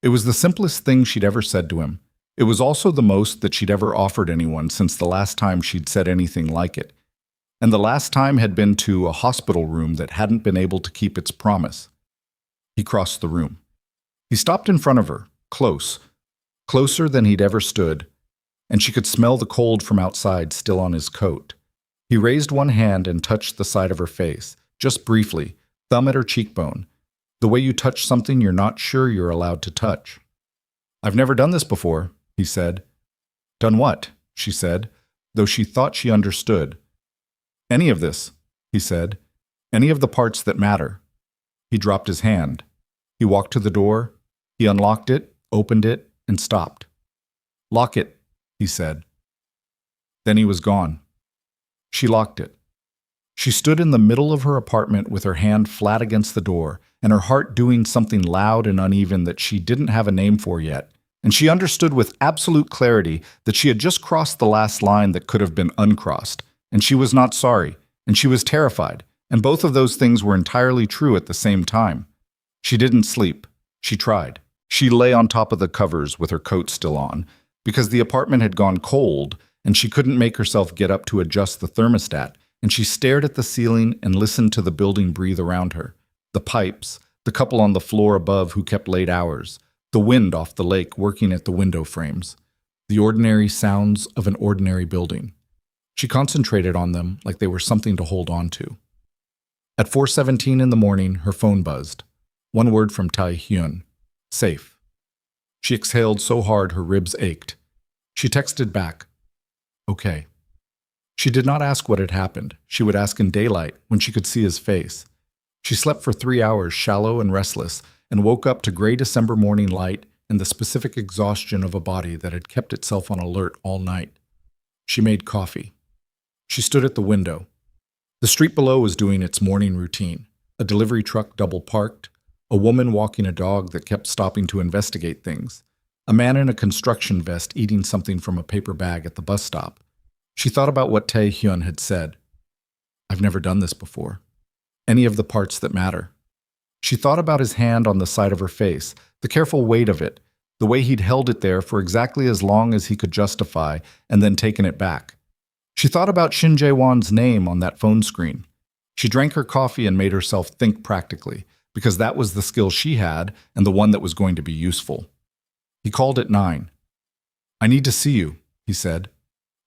It was the simplest thing she'd ever said to him. It was also the most that she'd ever offered anyone since the last time she'd said anything like it. And the last time had been to a hospital room that hadn't been able to keep its promise. He crossed the room. He stopped in front of her, close, closer than he'd ever stood, and she could smell the cold from outside still on his coat. He raised one hand and touched the side of her face, Just briefly, thumb at her cheekbone. The way you touch something you're not sure you're allowed to touch. I've never done this before, he said. Done what? She said, though she thought she understood. Any of this, he said. Any of the parts that matter. He dropped his hand. He walked to the door. He unlocked it, opened it, and stopped. Lock it, he said. Then he was gone. She locked it. She stood in the middle of her apartment with her hand flat against the door, and her heart doing something loud and uneven that she didn't have a name for yet. And she understood with absolute clarity that she had just crossed the last line that could have been uncrossed, and she was not sorry, and she was terrified, and both of those things were entirely true at the same time. She didn't sleep. She tried. She lay on top of the covers with her coat still on, because the apartment had gone cold, and she couldn't make herself get up to adjust the thermostat, and she stared at the ceiling and listened to the building breathe around her. The pipes, the couple on the floor above who kept late hours, the wind off the lake working at the window frames, the ordinary sounds of an ordinary building. She concentrated on them like they were something to hold on to. At 4:17 in the morning, her phone buzzed. One word from Tae-hyun. Safe. She exhaled so hard her ribs ached. She texted back. Okay. She did not ask what had happened. She would ask in daylight, when she could see his face. She slept for 3 hours, shallow and restless, and woke up to gray December morning light and the specific exhaustion of a body that had kept itself on alert all night. She made coffee. She stood at the window. The street below was doing its morning routine. A delivery truck double parked, a woman walking a dog that kept stopping to investigate things, a man in a construction vest eating something from a paper bag at the bus stop. She thought about what Tae-hyun had said. I've never done this before. Any of the parts that matter. She thought about his hand on the side of her face, the careful weight of it, the way he'd held it there for exactly as long as he could justify and then taken it back. She thought about Shin Jae-won's name on that phone screen. She drank her coffee and made herself think practically, because that was the skill she had and the one that was going to be useful. He called at 9. I need to see you, he said.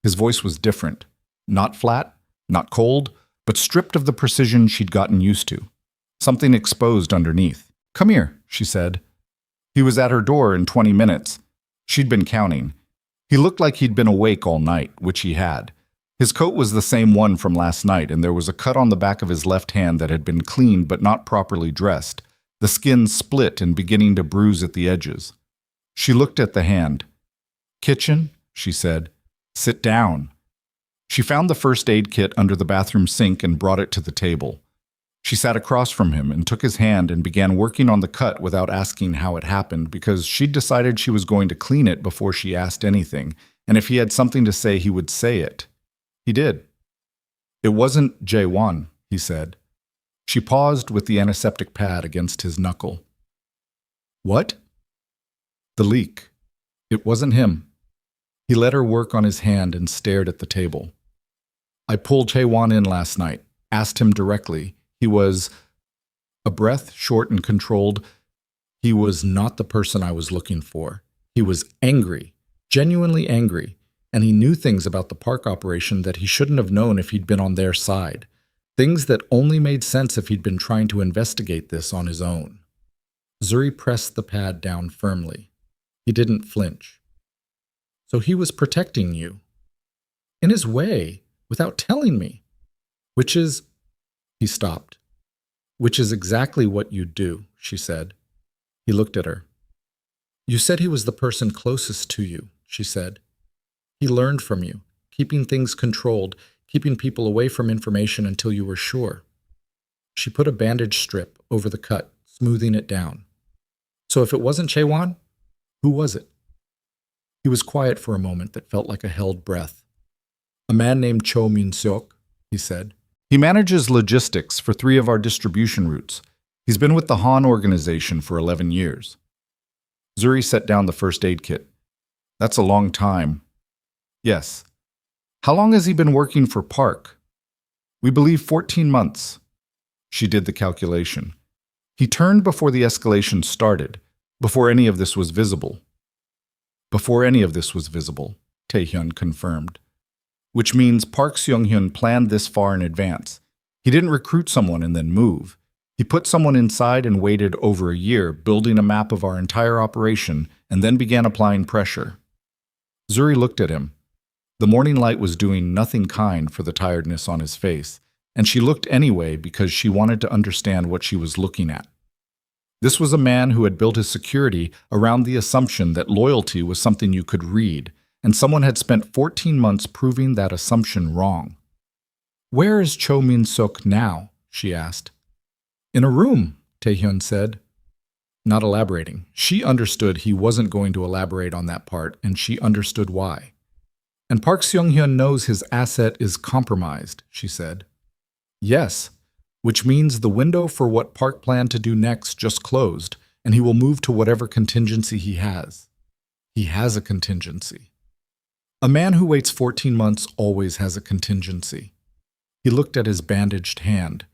His voice was different. Not flat, not cold, but stripped of the precision she'd gotten used to. Something exposed underneath. Come here, she said. He was at her door in 20 minutes. She'd been counting. He looked like he'd been awake all night, which he had. His coat was the same one from last night, and there was a cut on the back of his left hand that had been cleaned but not properly dressed, the skin split and beginning to bruise at the edges. She looked at the hand. Kitchen, she said. Sit down. She found the first aid kit under the bathroom sink and brought it to the table. She sat across from him and took his hand and began working on the cut without asking how it happened because she'd decided she was going to clean it before she asked anything, and if he had something to say, he would say it. He did. It wasn't Jae-won, he said. She paused with the antiseptic pad against his knuckle. What? The leak. It wasn't him. He let her work on his hand and stared at the table. I pulled Jae-won in last night, asked him directly. He was, a breath short and controlled, he was not the person I was looking for. He was angry, genuinely angry, and he knew things about the park operation that he shouldn't have known if he'd been on their side. Things that only made sense if he'd been trying to investigate this on his own. Zuri pressed the pad down firmly. He didn't flinch. So he was protecting you. In his way, without telling me. Which is... He stopped. Which is exactly what you'd do, she said. He looked at her. You said he was the person closest to you, she said. He learned from you, keeping things controlled, keeping people away from information until you were sure. She put a bandage strip over the cut, smoothing it down. So if it wasn't Jae-won, who was it? He was quiet for a moment that felt like a held breath. A man named Cho Min-seok, he said. He manages logistics for 3 of our distribution routes. He's been with the Han organization for 11 years. Zuri set down the first aid kit. That's a long time. Yes. How long has he been working for Park? We believe 14 months. She did the calculation. He turned before the escalation started, before any of this was visible. Before any of this was visible, Tae-hyun confirmed. Which means Park Seung-hyun planned this far in advance. He didn't recruit someone and then move. He put someone inside and waited over a year, building a map of our entire operation, and then began applying pressure. Zuri looked at him. The morning light was doing nothing kind for the tiredness on his face, and she looked anyway because she wanted to understand what she was looking at. This was a man who had built his security around the assumption that loyalty was something you could read, and someone had spent 14 months proving that assumption wrong. "Where is Cho Min-suk now?" she asked. "In a room," Taehyun said. Not elaborating. She understood he wasn't going to elaborate on that part, and she understood why. "And Park Seung-hyun knows his asset is compromised," she said. "Yes, which means the window for what Park planned to do next just closed, and he will move to whatever contingency he has. He has a contingency. A man who waits 14 months always has a contingency." He looked at his bandaged hand.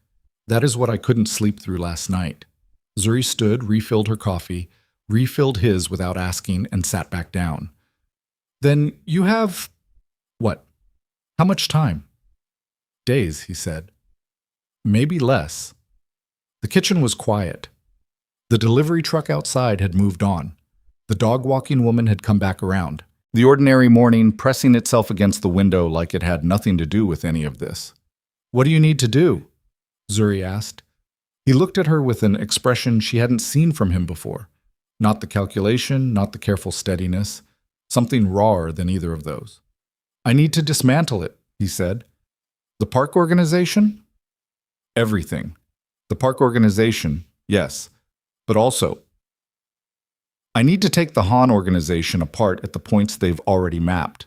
"That is what I couldn't sleep through last night." Zuri stood, refilled her coffee, refilled his without asking, and sat back down. "Then you have... what? How much time?" "Days," he said. "Maybe less." The kitchen was quiet. The delivery truck outside had moved on. The dog-walking woman had come back around. The ordinary morning pressing itself against the window like it had nothing to do with any of this. "What do you need to do?" Zuri asked. He looked at her with an expression she hadn't seen from him before. Not the calculation, not the careful steadiness. Something rawer than either of those. "I need to dismantle it," he said. "The park organization?" "Everything. The park organization, yes. But also, I need to take the Han organization apart at the points they've already mapped.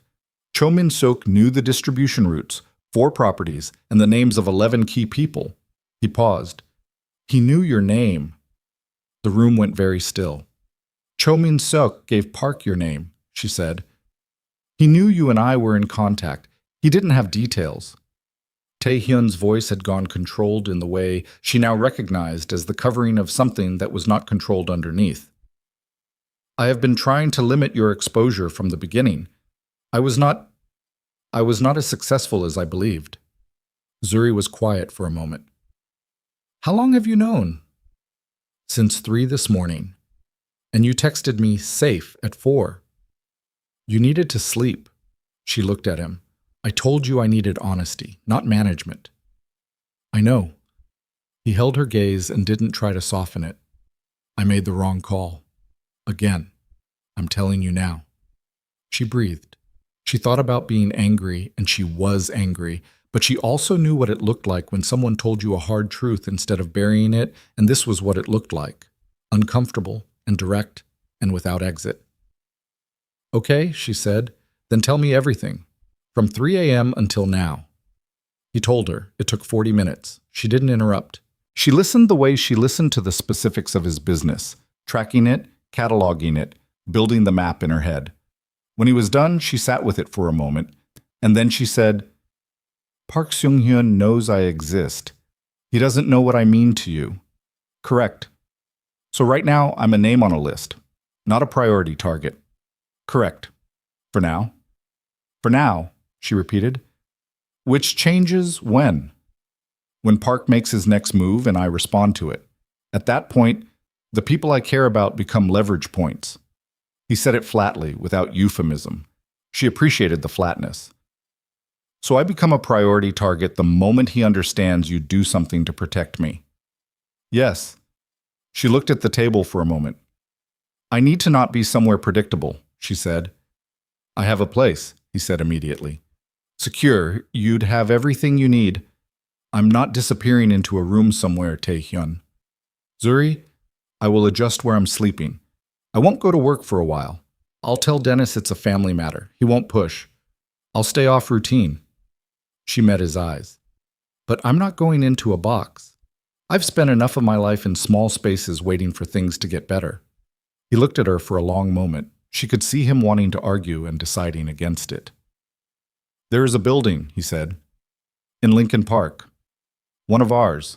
Cho Min-suk knew the distribution routes, 4 properties, and the names of 11 key people." He paused. "He knew your name." The room went very still. "Cho Min-suk gave Park your name," she said. "He knew you and I were in contact. He didn't have details." Taehyun's voice had gone controlled in the way she now recognized as the covering of something that was not controlled underneath. "I have been trying to limit your exposure from the beginning. I was not as successful as I believed." Zuri was quiet for a moment. "How long have you known?" "Since 3 this morning. And you texted me safe at 4. You needed to sleep." She looked at him. "I told you I needed honesty, not management." "I know." He held her gaze and didn't try to soften it. "I made the wrong call. Again. I'm telling you now." She breathed. She thought about being angry, and she was angry, but she also knew what it looked like when someone told you a hard truth instead of burying it, and this was what it looked like. Uncomfortable and direct and without exit. "Okay," she said, "then tell me everything. From 3 a.m. until now." He told her. It took 40 minutes. She didn't interrupt. She listened the way she listened to the specifics of his business, tracking it, cataloging it, building the map in her head. When he was done, she sat with it for a moment, and then she said, "Park Seung-hyun knows I exist. He doesn't know what I mean to you." "Correct. So right now, I'm a name on a list, not a priority target." "Correct. For now." "For now," she repeated. "Which changes when?" "When Park makes his next move and I respond to it. At that point, the people I care about become leverage points." He said it flatly, without euphemism. She appreciated the flatness. "So I become a priority target the moment he understands you do something to protect me." "Yes." She looked at the table for a moment. "I need to not be somewhere predictable," she said. "I have a place," he said immediately. "Secure, you'd have everything you need." "I'm not disappearing into a room somewhere, Taehyun." "Zuri, I will adjust where I'm sleeping. I won't go to work for a while. I'll tell Dennis it's a family matter. He won't push. I'll stay off routine." She met his eyes. "But I'm not going into a box. I've spent enough of my life in small spaces waiting for things to get better." He looked at her for a long moment. She could see him wanting to argue and deciding against it. "There is a building," he said, "in Lincoln Park. One of ours.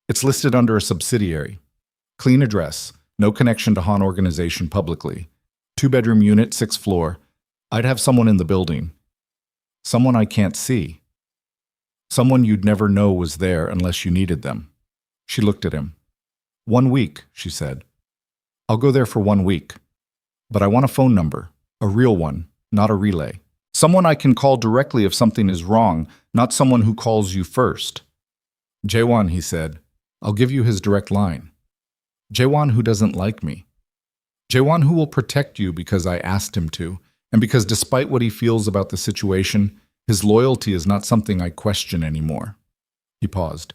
It's listed under a subsidiary. Clean address, no connection to Han organization publicly. 2-bedroom unit, 6th floor. I'd have someone in the building. Someone I can't see." Someone you'd never know was there unless you needed them. She looked at him. 1 week, she said. I'll go there for 1 week. But I want a phone number, a real one, not a relay. Someone I can call directly if something is wrong, not someone who calls you first. Jaewon, he said. I'll give you his direct line. Jaewon who doesn't like me. Jaewon who will protect you because I asked him to, and because despite what he feels about the situation, his loyalty is not something I question anymore. He paused.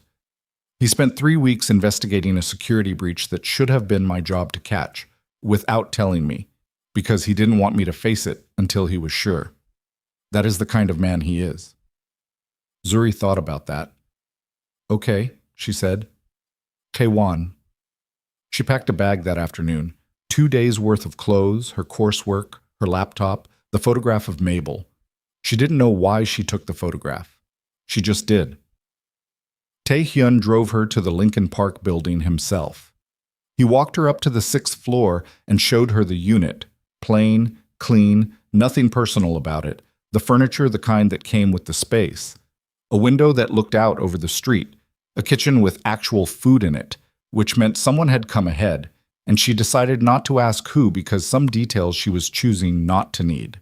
He spent 3 weeks investigating a security breach that should have been my job to catch, without telling me, because he didn't want me to face it until he was sure. That is the kind of man he is. Zuri thought about that. Okay, she said. Taewon. She packed a bag that afternoon. 2 days' worth of clothes, her coursework, her laptop, the photograph of Mabel. She didn't know why she took the photograph. She just did. Taehyun drove her to the Lincoln Park building himself. He walked her up to the 6th floor and showed her the unit. Plain, clean, nothing personal about it. The furniture the kind that came with the space. A window that looked out over the street. A kitchen with actual food in it, which meant someone had come ahead, and she decided not to ask who because some details she was choosing not to need.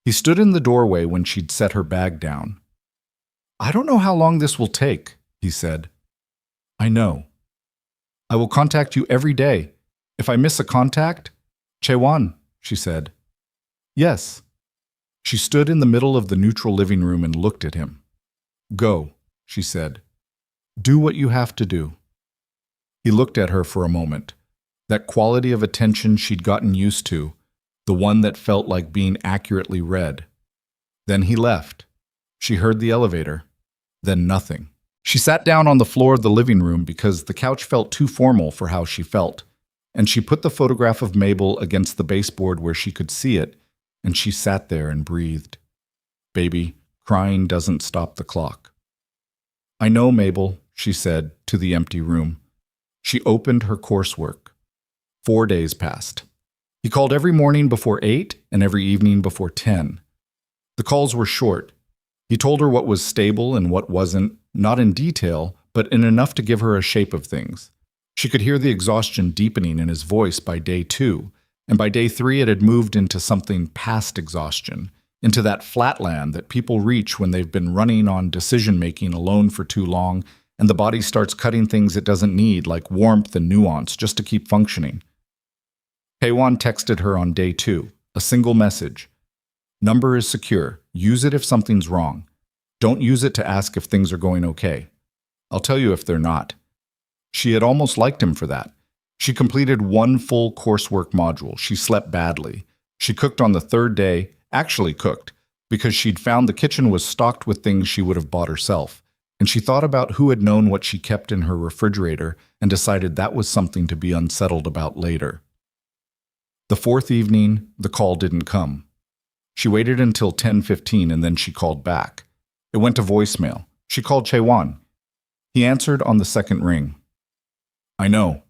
He stood in the doorway when she'd set her bag down. I don't know how long this will take, he said. I know. I will contact you every day. If I miss a contact, Chaewon, she said. Yes. She stood in the middle of the neutral living room and looked at him. Go, she said. Do what you have to do. He looked at her for a moment. That quality of attention she'd gotten used to, the one that felt like being accurately read. Then he left. She heard the elevator. Then nothing. She sat down on the floor of the living room because the couch felt too formal for how she felt, and she put the photograph of Mabel against the baseboard where she could see it, and she sat there and breathed. Baby, crying doesn't stop the clock. I know, Mabel, she said to the empty room. She opened her coursework. 4 days passed. He called every morning before 8 and every evening before 10. The calls were short. He told her what was stable and what wasn't, not in detail, but in enough to give her a shape of things. She could hear the exhaustion deepening in his voice by day 2, and by day 3 it had moved into something past exhaustion, into that flatland that people reach when they've been running on decision-making alone for too long, and the body starts cutting things it doesn't need, like warmth and nuance, just to keep functioning. Haewon texted her on day 2, a single message. Number is secure. Use it if something's wrong. Don't use it to ask if things are going okay. I'll tell you if they're not. She had almost liked him for that. She completed 1 full coursework module. She slept badly. She cooked on the 3rd day, actually cooked, because she'd found the kitchen was stocked with things she would have bought herself. And she thought about who had known what she kept in her refrigerator and decided that was something to be unsettled about later. The 4th evening, the call didn't come. She waited until 10:15 and then she called back. It went to voicemail. She called Chaewon. He answered on the 2nd ring. I know,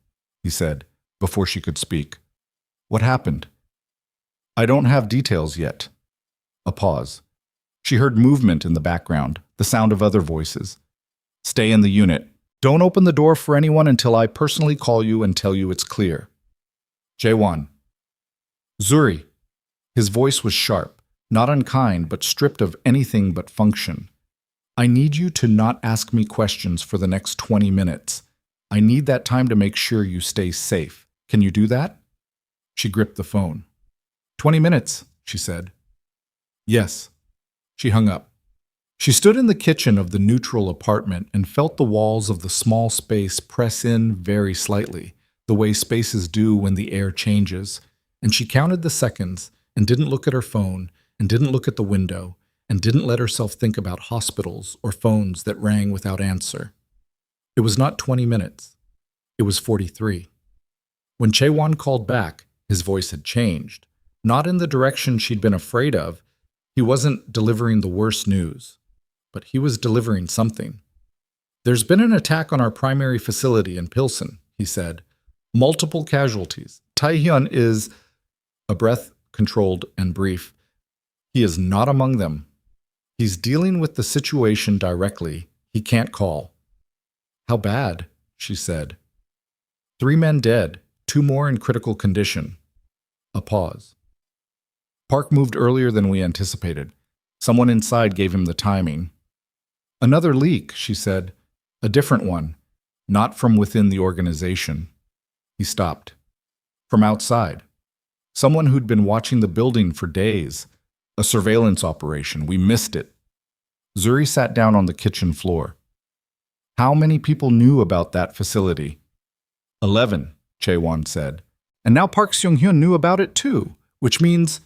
he said, before she could speak. What happened? I don't have details yet. A pause. She heard movement in the background, the sound of other voices. Stay in the unit. Don't open the door for anyone until I personally call you and tell you it's clear. Jaewon. Zuri. His voice was sharp, not unkind, but stripped of anything but function. I need you to not ask me questions for the next 20 minutes. I need that time to make sure you stay safe. Can you do that? She gripped the phone. 20 minutes, she said. Yes. She hung up. She stood in the kitchen of the neutral apartment and felt the walls of the small space press in very slightly, the way spaces do when the air changes, and she counted the seconds and didn't look at her phone and didn't look at the window and didn't let herself think about hospitals or phones that rang without answer. It was not 20 minutes. It was 43. When Chaewon called back, his voice had changed, not in the direction she'd been afraid of. He wasn't delivering the worst news, but he was delivering something. There's been an attack on our primary facility in Pilsen, he said. Multiple casualties. Taehyun is... A breath controlled and brief. He is not among them. He's dealing with the situation directly. He can't call. How bad? She said. 3 men dead, 2 more in critical condition. A pause. Park moved earlier than we anticipated. Someone inside gave him the timing. Another leak, she said. A different one. Not from within the organization. He stopped. From outside. Someone who'd been watching the building for days. A surveillance operation. We missed it. Zuri sat down on the kitchen floor. How many people knew about that facility? 11, Chae-won said. And now Park Seung-hyun knew about it too, which means...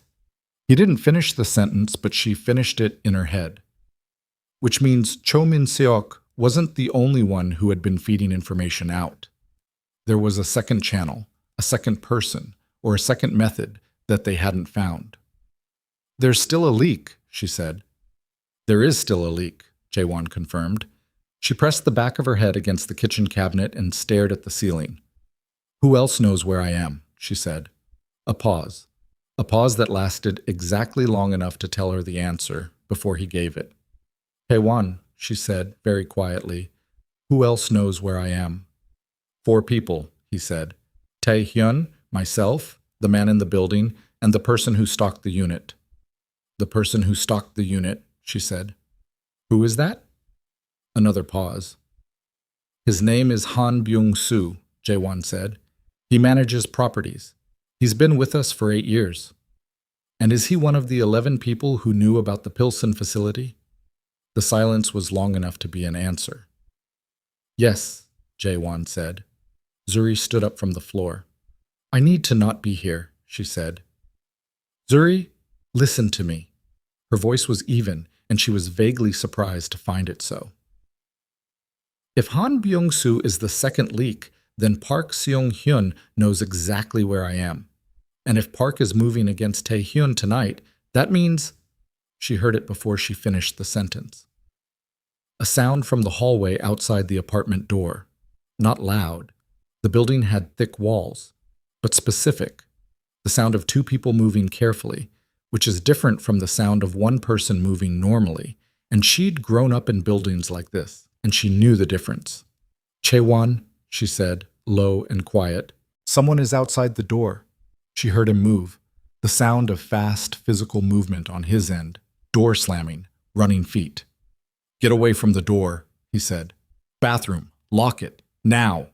He didn't finish the sentence, but she finished it in her head. Which means Cho Min-seok wasn't the only one who had been feeding information out. There was a second channel, a second person, or a second method that they hadn't found. There's still a leak, she said. There is still a leak, Jae-won confirmed. She pressed the back of her head against the kitchen cabinet and stared at the ceiling. Who else knows where I am? She said. A pause. A pause that lasted exactly long enough to tell her the answer before he gave it. Jae-won, she said very quietly. Who else knows where I am? 4 people, he said. Tae-hyun, myself, the man in the building, and the person who stalked the unit. The person who stalked the unit, she said. Who is that? Another pause. His name is Han Byung-soo, Jae-won said. He manages properties. He's been with us for 8 years. And is he one of the 11 people who knew about the Pilsen facility? The silence was long enough to be an answer. Yes, Jae-won said. Zuri stood up from the floor. I need to not be here, she said. Zuri, listen to me. Her voice was even, and she was vaguely surprised to find it so. If Han Byung-soo is the second leak, then Park Seung-hyun knows exactly where I am. And if Park is moving against Tae-hyun tonight, that means... She heard it before she finished the sentence. A sound from the hallway outside the apartment door. Not loud. The building had thick walls, but specific. The sound of 2 people moving carefully, which is different from the sound of 1 person moving normally, and she'd grown up in buildings like this, and she knew the difference. Chae-won, she said, low and quiet. Someone is outside the door. She heard him move, the sound of fast physical movement on his end, door slamming, running feet. Get away from the door, he said. Bathroom, lock it, now.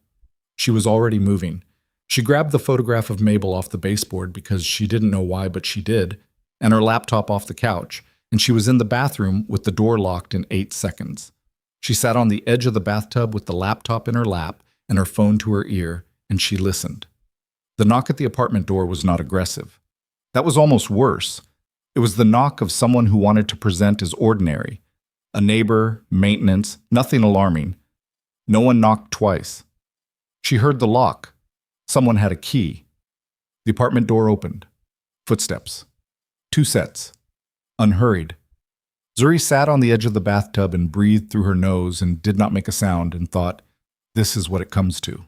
She was already moving. She grabbed the photograph of Mabel off the baseboard because she didn't know why, but she did, and her laptop off the couch, and she was in the bathroom with the door locked in 8 seconds. She sat on the edge of the bathtub with the laptop in her lap and her phone to her ear, and she listened. The knock at the apartment door was not aggressive. That was almost worse. It was the knock of someone who wanted to present as ordinary. A neighbor, maintenance, nothing alarming. No one knocked twice. She heard the lock. Someone had a key. The apartment door opened. Footsteps. 2 sets. Unhurried. Zuri sat on the edge of the bathtub and breathed through her nose and did not make a sound and thought, this is what it comes to.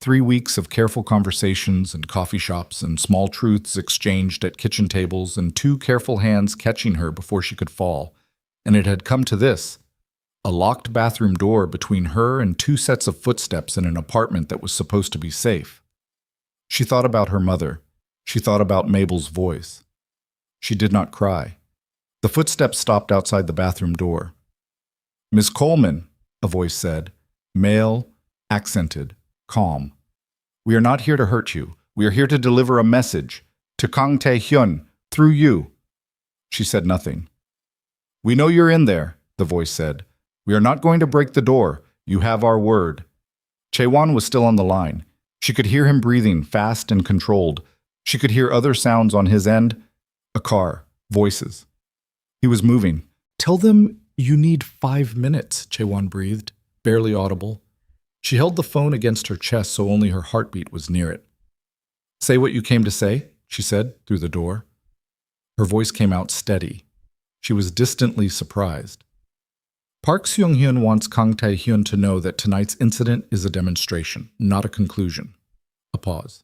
3 weeks of careful conversations and coffee shops and small truths exchanged at kitchen tables and 2 careful hands catching her before she could fall. And it had come to this, a locked bathroom door between her and 2 sets of footsteps in an apartment that was supposed to be safe. She thought about her mother. She thought about Mabel's voice. She did not cry. The footsteps stopped outside the bathroom door. Miss Coleman, a voice said, male, accented, calm. We are not here to hurt you. We are here to deliver a message. To Kang Tae-hyun, through you. She said nothing. We know you're in there, the voice said. We are not going to break the door. You have our word. Chae-won was still on the line. She could hear him breathing, fast and controlled. She could hear other sounds on his end. A car, voices. He was moving. Tell them you need 5 minutes, Chae-won breathed, barely audible. She held the phone against her chest so only her heartbeat was near it. Say what you came to say, she said, through the door. Her voice came out steady. She was distantly surprised. Park Seung-hyun wants Kang Tae-hyun to know that tonight's incident is a demonstration, not a conclusion. A pause.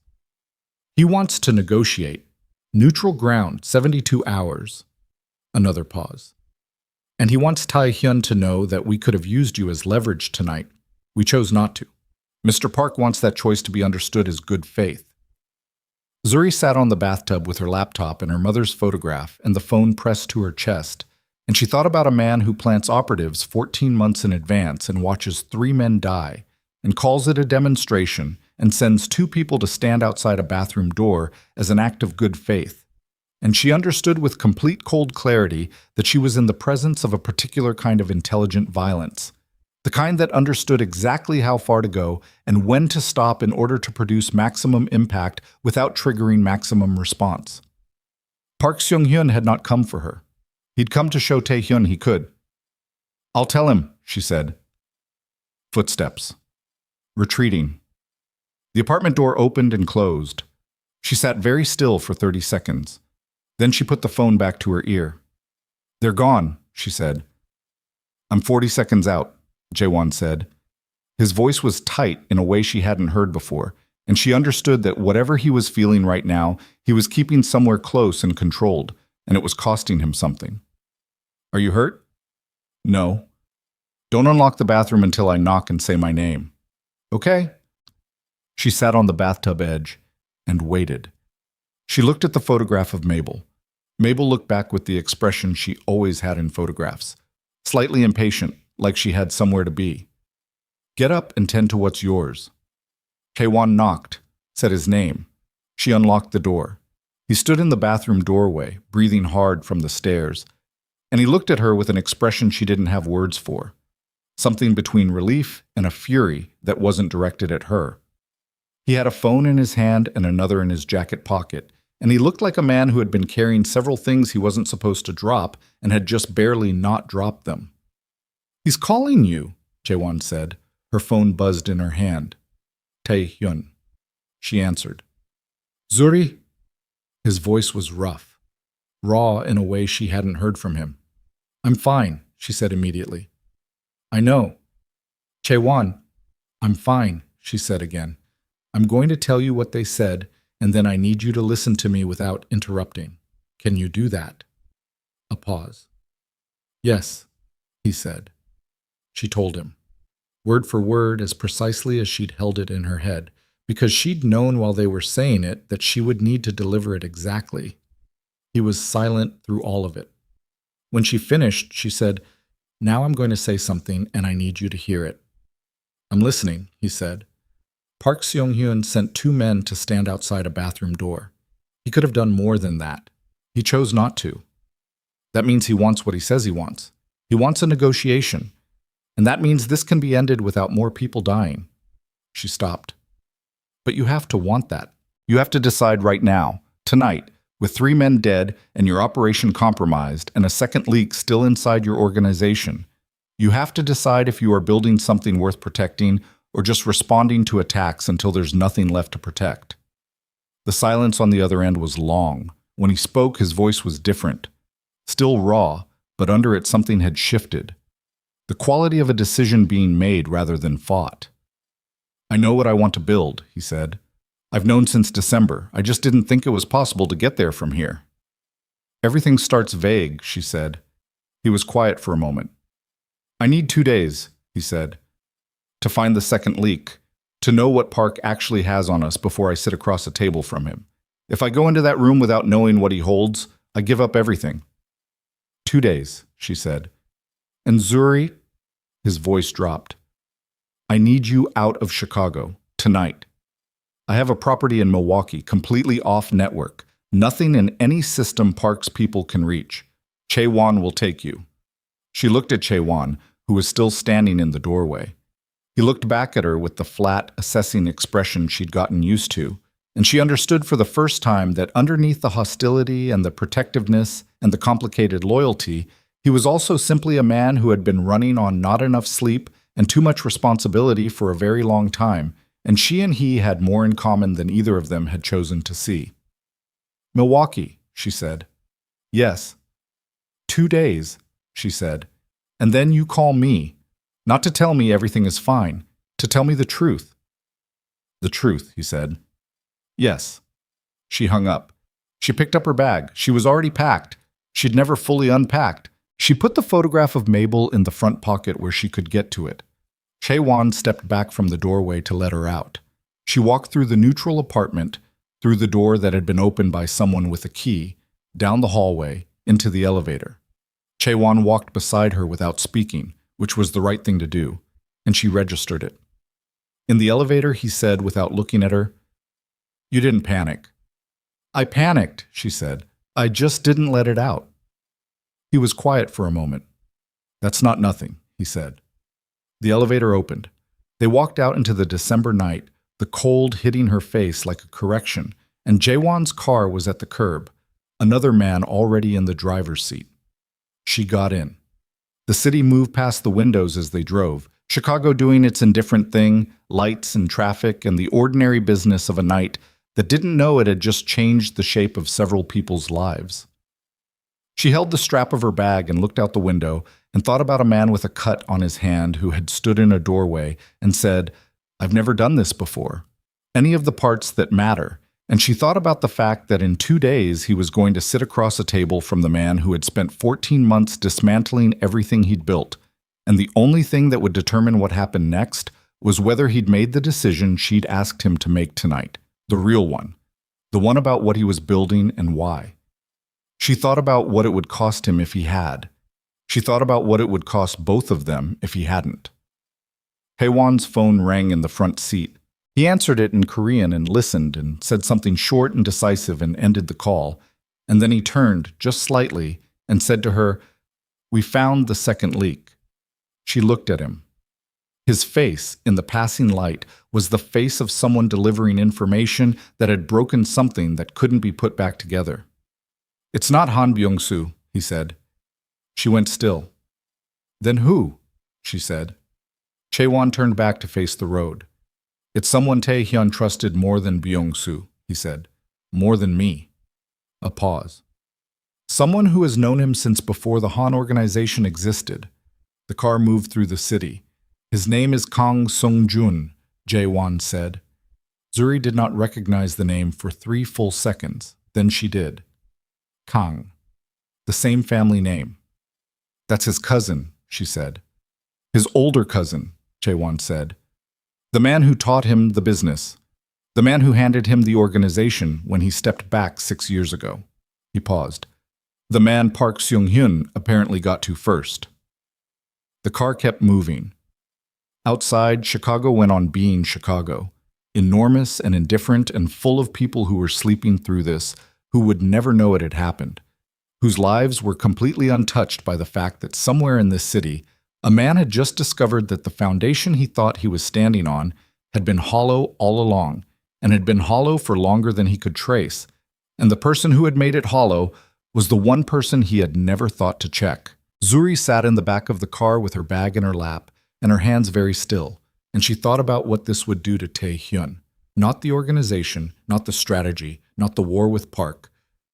He wants to negotiate. Neutral ground, 72 hours. Another pause. And he wants Tae-hyun to know that we could have used you as leverage tonight. We chose not to. Mr. Park wants that choice to be understood as good faith. Zuri sat on the bathtub with her laptop and her mother's photograph and the phone pressed to her chest, and she thought about a man who plants operatives 14 months in advance and watches 3 men die, and calls it a demonstration and sends 2 people to stand outside a bathroom door as an act of good faith. And she understood with complete cold clarity that she was in the presence of a particular kind of intelligent violence, the kind that understood exactly how far to go and when to stop in order to produce maximum impact without triggering maximum response. Park Seung-hyun had not come for her. He'd come to show Tae-hyun he could. "I'll tell him," she said. Footsteps. Retreating. The apartment door opened and closed. She sat very still for 30 seconds. Then she put the phone back to her ear. "They're gone," she said. "I'm 40 seconds out," Jae-won said. His voice was tight in a way she hadn't heard before, and she understood that whatever he was feeling right now, he was keeping somewhere close and controlled, and it was costing him something. "Are you hurt?" "No." "Don't unlock the bathroom until I knock and say my name." "Okay." She sat on the bathtub edge and waited. She looked at the photograph of Mabel. Mabel looked back with the expression she always had in photographs, slightly impatient, like she had somewhere to be. "Get up and tend to what's yours." Tae-won knocked, said his name. She unlocked the door. He stood in the bathroom doorway, breathing hard from the stairs, and he looked at her with an expression she didn't have words for, something between relief and a fury that wasn't directed at her. He had a phone in his hand and another in his jacket pocket, and he looked like a man who had been carrying several things he wasn't supposed to drop and had just barely not dropped them. "He's calling you," Jae-won said. Her phone buzzed in her hand. "Tae-hyun," she answered. "Zuri?" His voice was rough, raw in a way she hadn't heard from him. "I'm fine," she said immediately. "I know." "Jae-won." "I'm fine," she said again. "I'm going to tell you what they said, and then I need you to listen to me without interrupting. Can you do that?" A pause. "Yes," he said. She told him, word for word, as precisely as she'd held it in her head, because she'd known while they were saying it that she would need to deliver it exactly. He was silent through all of it. When she finished, she said, "Now I'm going to say something, and I need you to hear it." "I'm listening," he said. Park Seung-hyun sent 2 men to stand outside a bathroom door. He could have done more than that. He chose not to. That means he wants what he says he wants. He wants a negotiation. And that means this can be ended without more people dying. She stopped. "But you have to want that. You have to decide right now, tonight, with 3 men dead and your operation compromised and a second leak still inside your organization. You have to decide if you are building something worth protecting or just responding to attacks until there's nothing left to protect." The silence on the other end was long. When he spoke, his voice was different. Still raw, but under it something had shifted. The quality of a decision being made rather than fought. "I know what I want to build," he said. "I've known since December. I just didn't think it was possible to get there from here." "Everything starts vague," she said. He was quiet for a moment. "I need 2 days," he said, "to find the second leak, to know what Park actually has on us before I sit across a table from him. If I go into that room without knowing what he holds, I give up everything." 2 days, she said. "And Zuri," his voice dropped, "I need you out of Chicago, tonight. I have a property in Milwaukee, completely off network. Nothing in any system Park's people can reach. Chae-won will take you." She looked at Chae-won, who was still standing in the doorway. He looked back at her with the flat, assessing expression she'd gotten used to, and she understood for the first time that underneath the hostility and the protectiveness and the complicated loyalty, he was also simply a man who had been running on not enough sleep and too much responsibility for a very long time, and she and he had more in common than either of them had chosen to see. "Milwaukee," she said. "Yes." 2 days, she said. "And then you call me, not to tell me everything is fine, to tell me the truth." "The truth," he said. "Yes." She hung up. She picked up her bag. She was already packed. She'd never fully unpacked. She put the photograph of Mabel in the front pocket where she could get to it. Chae-won stepped back from the doorway to let her out. She walked through the neutral apartment, through the door that had been opened by someone with a key, down the hallway, into the elevator. Chae-won walked beside her without speaking, which was the right thing to do, and she registered it. In the elevator, he said without looking at her, "You didn't panic." "I panicked," she said. "I just didn't let it out." He was quiet for a moment. "That's not nothing," he said. The elevator opened. They walked out into the December night, the cold hitting her face like a correction, and Jaewon's car was at the curb, another man already in the driver's seat. She got in. The city moved past the windows as they drove, Chicago doing its indifferent thing, lights and traffic and the ordinary business of a night that didn't know it had just changed the shape of several people's lives. She held the strap of her bag and looked out the window and thought about a man with a cut on his hand who had stood in a doorway and said, "I've never done this before." Any of the parts that matter. And she thought about the fact that in 2 days he was going to sit across a table from the man who had spent 14 months dismantling everything he'd built, and the only thing that would determine what happened next was whether he'd made the decision she'd asked him to make tonight, the real one, the one about what he was building and why. She thought about what it would cost him if he had. She thought about what it would cost both of them if he hadn't. Haewon's phone rang in the front seat. He answered it in Korean and listened and said something short and decisive and ended the call, and then he turned, just slightly, and said to her, "We found the second leak." She looked at him. His face, in the passing light, was the face of someone delivering information that had broken something that couldn't be put back together. "It's not Han Byung-soo," he said. She went still. "Then who?" she said. Chae-won turned back to face the road. "It's someone Tae-hyun trusted more than Byung-soo," he said. "More than me." A pause. "Someone who has known him since before the Han organization existed." The car moved through the city. "His name is Kang Sung-jun," Jae-won said. Zuri did not recognize the name for 3 full seconds. Then she did. Kang. The same family name. "That's his cousin," she said. "His older cousin," Jae-won said. "The man who taught him the business. The man who handed him the organization when he stepped back 6 years ago." He paused. "The man Park Seung-hyun apparently got to first." The car kept moving. Outside, Chicago went on being Chicago, enormous and indifferent and full of people who were sleeping through this, who would never know it had happened, whose lives were completely untouched by the fact that somewhere in this city, a man had just discovered that the foundation he thought he was standing on had been hollow all along, and had been hollow for longer than he could trace, and the person who had made it hollow was the one person he had never thought to check. Zuri sat in the back of the car with her bag in her lap, and her hands very still, and she thought about what this would do to Tae-hyun. Not the organization, not the strategy, not the war with Park,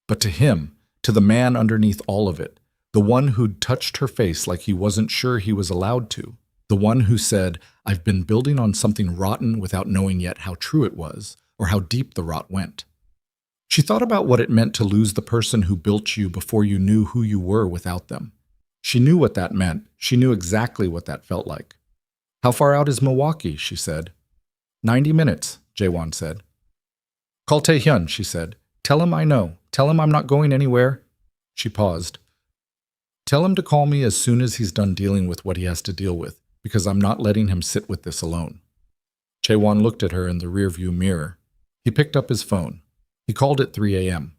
but to him, to the man underneath all of it, the one who'd touched her face like he wasn't sure he was allowed to, the one who said, "I've been building on something rotten without knowing yet how true it was, or how deep the rot went." She thought about what it meant to lose the person who built you before you knew who you were without them. She knew what that meant. She knew exactly what that felt like. "How far out is Milwaukee?" she said. 90 minutes, Jae-won said. "Call Tae-hyun," she said. "Tell him I know. Tell him I'm not going anywhere." She paused. "Tell him to call me as soon as he's done dealing with what he has to deal with, because I'm not letting him sit with this alone." Chae-won looked at her in the rearview mirror. He picked up his phone. He called at 3 a.m.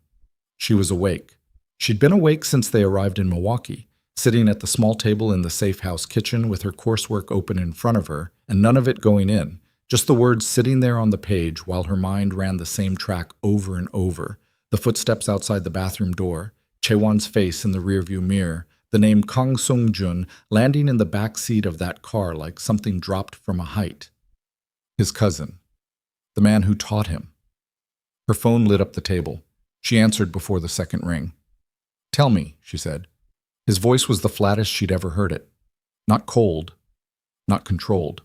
She was awake. She'd been awake since they arrived in Milwaukee, sitting at the small table in the safe house kitchen with her coursework open in front of her, and none of it going in, just the words sitting there on the page while her mind ran the same track over and over, the footsteps outside the bathroom door, Chae-won's face in the rearview mirror, the name Kang Sung-jun landing in the back seat of that car like something dropped from a height. His cousin. The man who taught him. Her phone lit up the table. She answered before the second ring. "Tell me," she said. His voice was the flattest she'd ever heard it. Not cold, not controlled,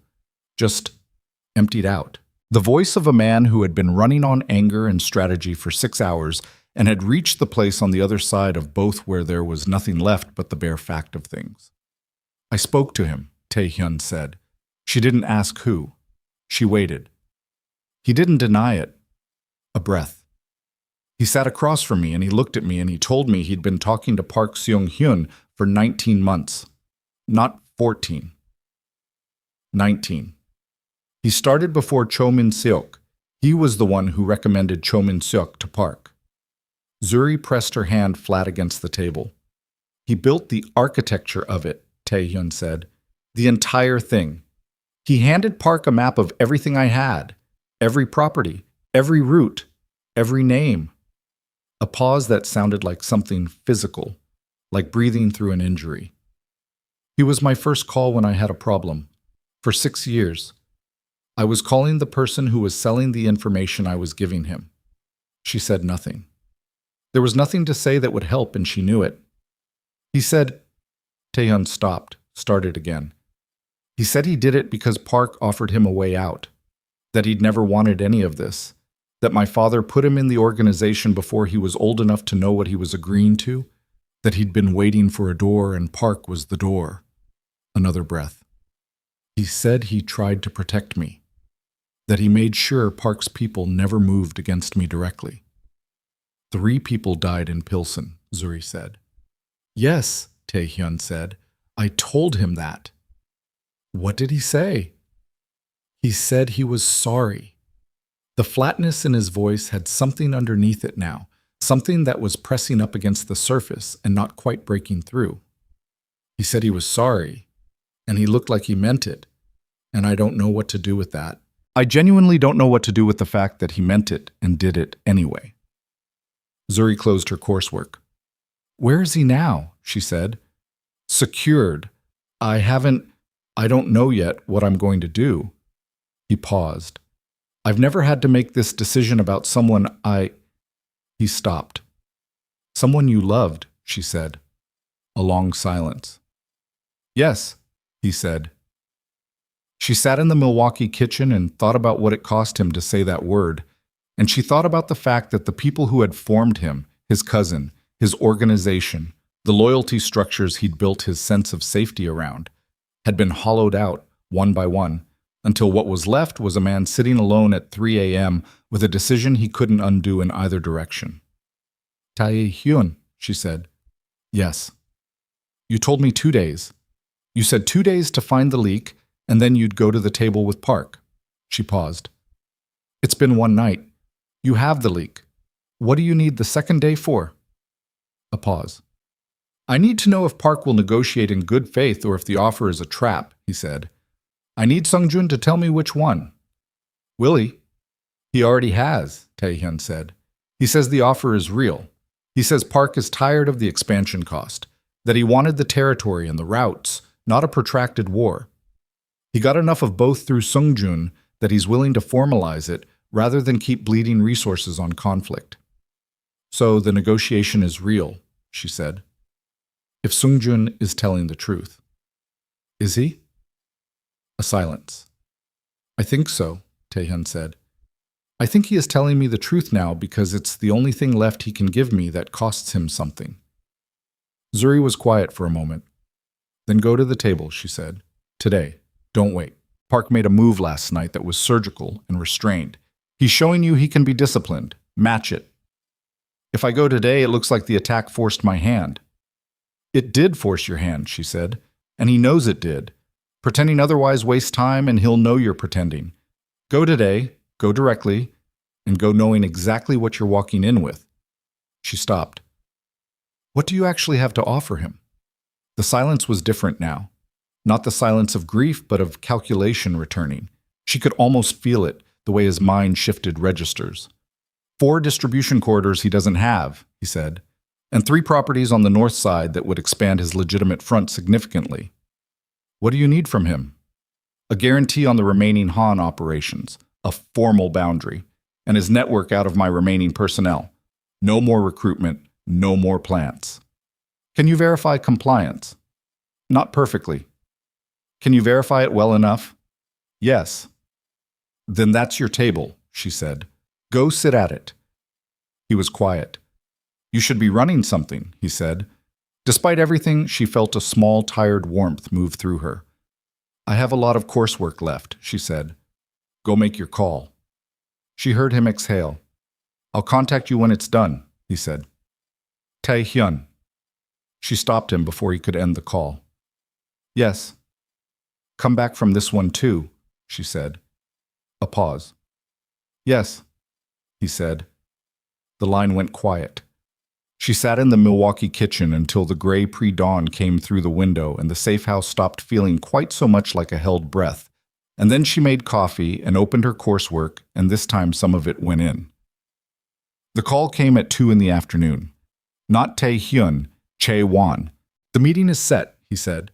just emptied out. The voice of a man who had been running on anger and strategy for 6 hours and had reached the place on the other side of both where there was nothing left but the bare fact of things. I spoke to him, Tae-hyun said. She didn't ask who. She waited. He didn't deny it. A breath. He sat across from me and he looked at me and he told me he'd been talking to Park Seung-hyun for 19 months. Not 14. 19. He started before Cho Min-seok. He was the one who recommended Cho Min-seok to Park. Zuri pressed her hand flat against the table. He built the architecture of it, Tae-hyun said. The entire thing. He handed Park a map of everything I had. Every property, every route, every name. A pause that sounded like something physical, like breathing through an injury. He was my first call when I had a problem. For 6 years. I was calling the person who was selling the information I was giving him. She said nothing. There was nothing to say that would help, and she knew it. He said, Tae-hyun stopped, started again. He said he did it because Park offered him a way out, that he'd never wanted any of this, that my father put him in the organization before he was old enough to know what he was agreeing to, that he'd been waiting for a door and Park was the door. Another breath. He said he tried to protect me, that he made sure Park's people never moved against me directly. 3 people died in Pilsen, Zuri said. Yes, Tae-hyun said. I told him that. What did he say? He said he was sorry. The flatness in his voice had something underneath it now, something that was pressing up against the surface and not quite breaking through. He said he was sorry, and he looked like he meant it, and I don't know what to do with that. I genuinely don't know what to do with the fact that he meant it and did it anyway. Zuri closed her coursework. Where is he now? She said. Secured. I don't know yet what I'm going to do. He paused. I've never had to make this decision about someone He stopped. Someone you loved, she said. A long silence. Yes, he said. She sat in the Milwaukee kitchen and thought about what it cost him to say that word, and she thought about the fact that the people who had formed him, his cousin, his organization, the loyalty structures he'd built his sense of safety around, had been hollowed out, one by one, until what was left was a man sitting alone at 3 a.m. with a decision he couldn't undo in either direction. Tae-hyun, she said. Yes. You told me 2 days. You said 2 days to find the leak, and then you'd go to the table with Park. She paused. It's been 1 night. You have the leak. What do you need the second day for? A pause. I need to know if Park will negotiate in good faith or if the offer is a trap, he said. I need Seung-jun to tell me which one. Will he? He already has, Tae-hyun said. He says the offer is real. He says Park is tired of the expansion cost, that he wanted the territory and the routes, not a protracted war. He got enough of both through Seung-jun that he's willing to formalize it rather than keep bleeding resources on conflict. So the negotiation is real, she said. If Seung-jun is telling the truth. Is he? A silence. I think so, Tae-hyun said. I think he is telling me the truth now because it's the only thing left he can give me that costs him something. Zuri was quiet for a moment. Then go to the table, she said. Today. Don't wait. Park made a move last night that was surgical and restrained. He's showing you he can be disciplined. Match it. If I go today, it looks like the attack forced my hand. It did force your hand, she said, and he knows it did. Pretending otherwise wastes time, and he'll know you're pretending. Go today, go directly, and go knowing exactly what you're walking in with. She stopped. What do you actually have to offer him? The silence was different now. Not the silence of grief, but of calculation returning. She could almost feel it, the way his mind shifted registers. 4 distribution corridors he doesn't have, he said, and 3 properties on the north side that would expand his legitimate front significantly. What do you need from him? A guarantee on the remaining Han operations, a formal boundary, and his network out of my remaining personnel. No more recruitment, no more plants. Can you verify compliance? Not perfectly. Can you verify it well enough? Yes. Then that's your table, she said. Go sit at it. He was quiet. You should be running something, he said. Despite everything, she felt a small, tired warmth move through her. I have a lot of coursework left, she said. Go make your call. She heard him exhale. I'll contact you when it's done, he said. Tae-hyun. She stopped him before he could end the call. Yes. Come back from this one too, she said. A pause. Yes, he said. The line went quiet. She sat in the Milwaukee kitchen until the gray pre-dawn came through the window and the safe house stopped feeling quite so much like a held breath. And then she made coffee and opened her coursework, and this time some of it went in. The call came at 2 in the afternoon. Not Tae-hyun, Chae-won. The meeting is set, he said.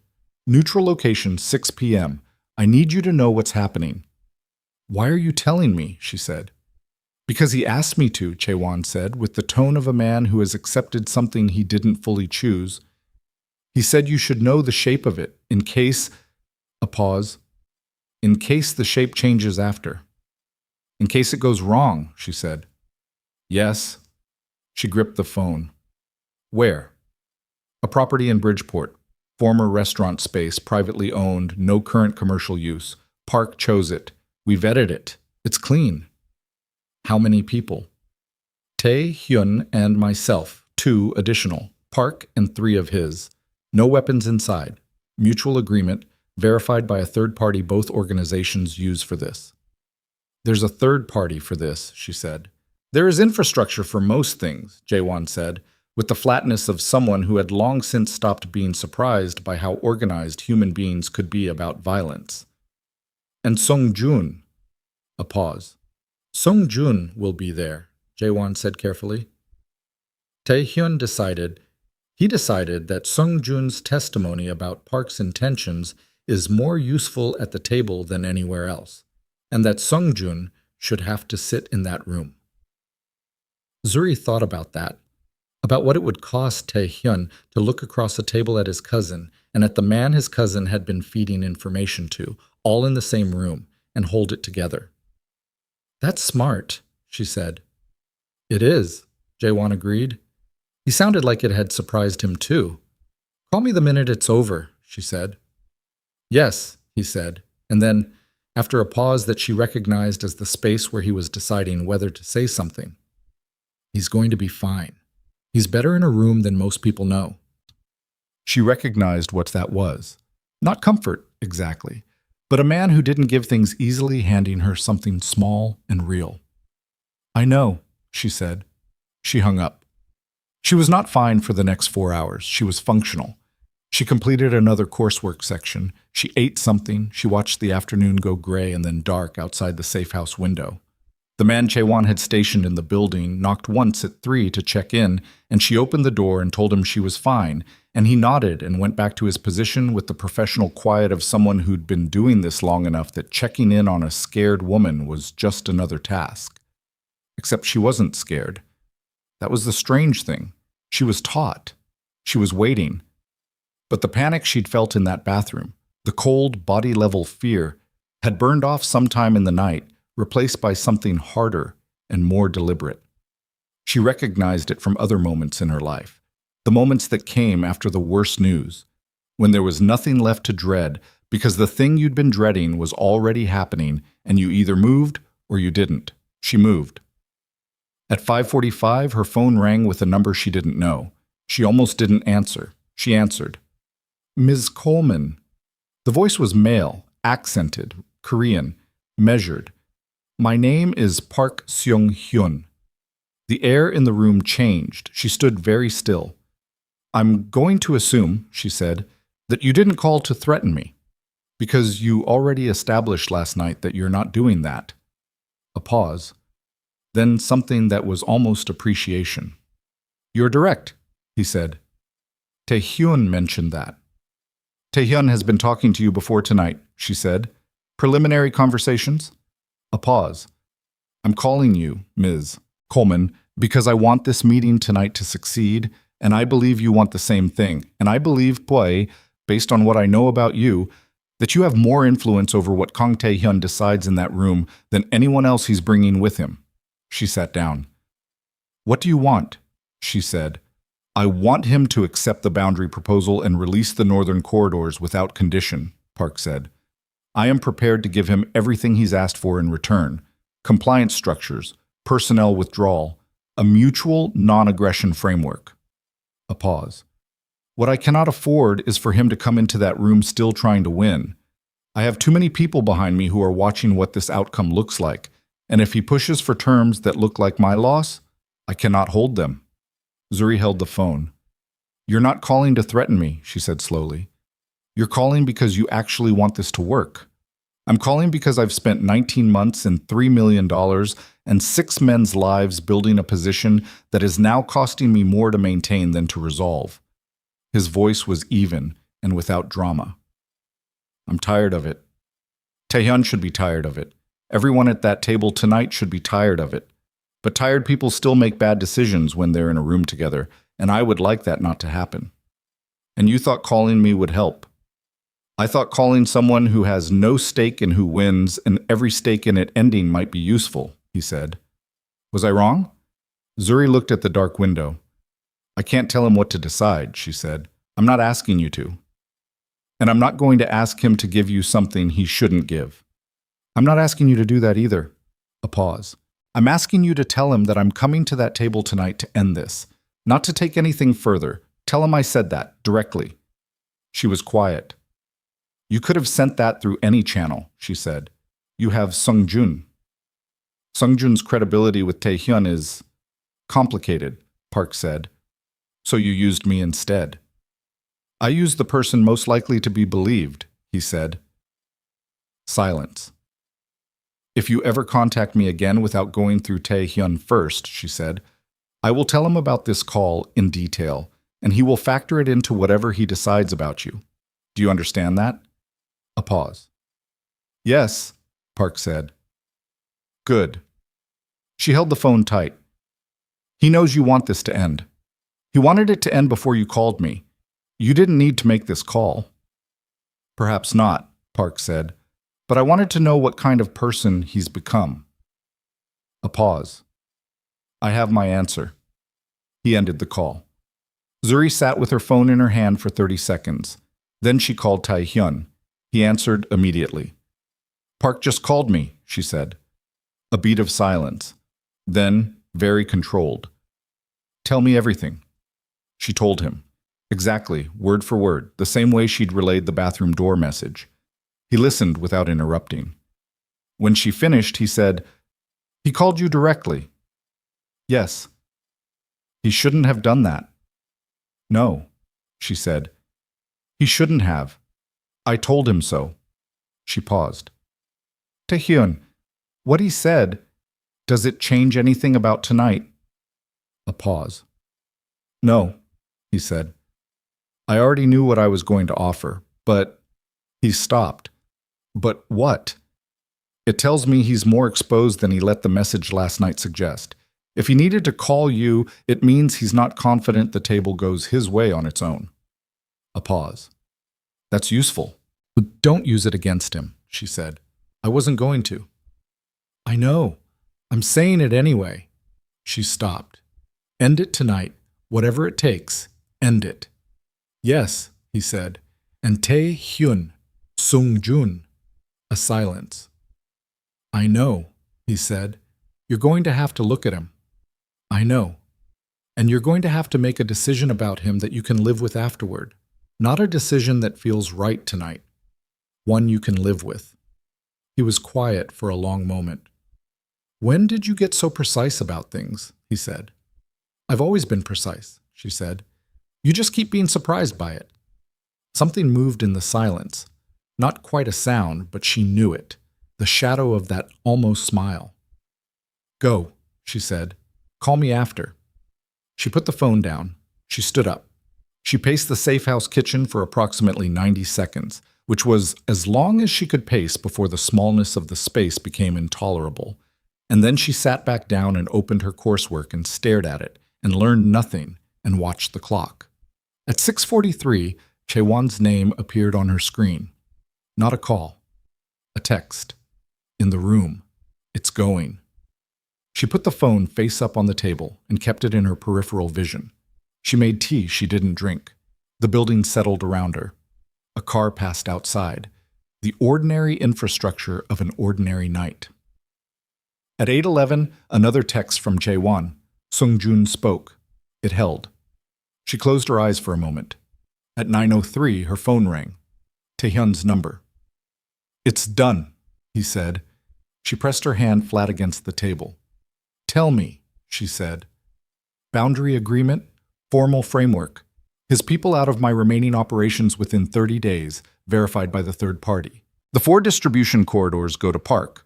Neutral location, 6 p.m. I need you to know what's happening. Why are you telling me? She said. Because he asked me to, Chae-won said, with the tone of a man who has accepted something he didn't fully choose. He said you should know the shape of it, in case… A pause. In case the shape changes after. In case it goes wrong, she said. Yes. She gripped the phone. Where? A property in Bridgeport. Former restaurant space, privately owned, no current commercial use. Park chose it. We vetted it. It's clean. How many people? Tae-hyun and myself, 2 additional. Park and 3 of his. No weapons inside. Mutual agreement, verified by a third party both organizations use for this. There's a third party for this, she said. There is infrastructure for most things, Jae-won said, with the flatness of someone who had long since stopped being surprised by how organized human beings could be about violence. And Sung-jun. A pause. Sung-jun will be there, Jae-won said carefully. Tae-hyun decided that Sung-jun's testimony about Park's intentions is more useful at the table than anywhere else, and that Sung-jun should have to sit in that room. Zuri thought about that, about what it would cost Tae-hyun to look across a table at his cousin and at the man his cousin had been feeding information to, all in the same room, and hold it together. That's smart, she said. It is, Jae-won agreed. He sounded like it had surprised him too. Call me the minute it's over, she said. Yes, he said, and then, after a pause that she recognized as the space where he was deciding whether to say something, he's going to be fine. He's better in a room than most people know. She recognized what that was. Not comfort, exactly, but a man who didn't give things easily, handing her something small and real. I know, she said. She hung up. She was not fine for the next 4 hours. She was functional. She completed another coursework section. She ate something. She watched the afternoon go gray and then dark outside the safe house window. The man Chae-won had stationed in the building knocked once at 3 to check in, and she opened the door and told him she was fine, and he nodded and went back to his position with the professional quiet of someone who'd been doing this long enough that checking in on a scared woman was just another task. Except she wasn't scared. That was the strange thing. She was taut. She was waiting. But the panic she'd felt in that bathroom, the cold, body-level fear, had burned off sometime in the night, replaced by something harder and more deliberate. She recognized it from other moments in her life, the moments that came after the worst news, when there was nothing left to dread because the thing you'd been dreading was already happening and you either moved or you didn't. She moved. At 5:45, her phone rang with a number she didn't know. She almost didn't answer. She answered. Ms. Coleman. The voice was male, accented, Korean, measured. My name is Park Seung-hyun. The air in the room changed. She stood very still. I'm going to assume, she said, that you didn't call to threaten me, because you already established last night that you're not doing that. A pause. Then something that was almost appreciation. You're direct, he said. Tae-hyun mentioned that. Tae-hyun has been talking to you before tonight, she said. Preliminary conversations? A pause. I'm calling you, Ms. Coleman, because I want this meeting tonight to succeed, and I believe you want the same thing. And I believe, Pui, based on what I know about you, that you have more influence over what Kang Tae-hyun decides in that room than anyone else he's bringing with him. She sat down. What do you want? she said. I want him to accept the boundary proposal and release the northern corridors without condition, Park said. I am prepared to give him everything he's asked for in return: compliance structures, personnel withdrawal, a mutual non-aggression framework. A pause. What I cannot afford is for him to come into that room still trying to win. I have too many people behind me who are watching what this outcome looks like, and if he pushes for terms that look like my loss, I cannot hold them. Zuri held the phone. You're not calling to threaten me, she said slowly. You're calling because you actually want this to work. I'm calling because I've spent 19 months and $3 million and 6 men's lives building a position that is now costing me more to maintain than to resolve. His voice was even and without drama. I'm tired of it. Taehyun should be tired of it. Everyone at that table tonight should be tired of it. But tired people still make bad decisions when they're in a room together, and I would like that not to happen. And you thought calling me would help. I thought calling someone who has no stake in who wins and every stake in it ending might be useful, he said. Was I wrong? Zuri looked at the dark window. I can't tell him what to decide, she said. I'm not asking you to. And I'm not going to ask him to give you something he shouldn't give. I'm not asking you to do that either. A pause. I'm asking you to tell him that I'm coming to that table tonight to end this, not to take anything further. Tell him I said that, directly. She was quiet. You could have sent that through any channel, she said. You have Sungjun. Sungjun's credibility with Taehyun is complicated, Park said. So you used me instead. I used the person most likely to be believed, he said. Silence. If you ever contact me again without going through Taehyun first, she said, I will tell him about this call in detail, and he will factor it into whatever he decides about you. Do you understand that? A pause. Yes, Park said. Good. She held the phone tight. He knows you want this to end. He wanted it to end before you called me. You didn't need to make this call. Perhaps not, Park said, but I wanted to know what kind of person he's become. A pause. I have my answer. He ended the call. Zuri sat with her phone in her hand for 30 seconds. Then she called Taehyun. He answered immediately. Park just called me, she said. A beat of silence. Then, very controlled. Tell me everything. She told him. Exactly, word for word, the same way she'd relayed the bathroom door message. He listened without interrupting. When she finished, he said, He called you directly. Yes. He shouldn't have done that. No, she said. He shouldn't have. I told him so. She paused. Taehyun, what he said, does it change anything about tonight? A pause. No, he said. I already knew what I was going to offer, but he stopped. But what? It tells me he's more exposed than he let the message last night suggest. If he needed to call you, it means he's not confident the table goes his way on its own. A pause. That's useful. But don't use it against him, she said. I wasn't going to. I know. I'm saying it anyway. She stopped. End it tonight. Whatever it takes, end it. Yes, he said. And Taehyun, Sungjun. A silence. I know, he said. You're going to have to look at him. I know. And you're going to have to make a decision about him that you can live with afterward. Not a decision that feels right tonight. One you can live with. He was quiet for a long moment. When did you get so precise about things? He said. I've always been precise, she said. You just keep being surprised by it. Something moved in the silence. Not quite a sound, but she knew it. The shadow of that almost smile. Go, she said. Call me after. She put the phone down. She stood up. She paced the safe house kitchen for approximately 90 seconds, which was as long as she could pace before the smallness of the space became intolerable. And then she sat back down and opened her coursework and stared at it and learned nothing and watched the clock. At 6:43, Chaewon's name appeared on her screen. Not a call. A text. In the room. It's going. She put the phone face up on the table and kept it in her peripheral vision. She made tea she didn't drink. The building settled around her. A car passed outside. The ordinary infrastructure of an ordinary night. At 8:11, another text from Jae-won. Sung-jun spoke. It held. She closed her eyes for a moment. At 9:03, her phone rang. Taehyun's number. "It's done," he said. She pressed her hand flat against the table. "Tell me," she said. "Boundary agreement, formal framework. His people out of my remaining operations within 30 days, verified by the third party. The 4 distribution corridors go to Park,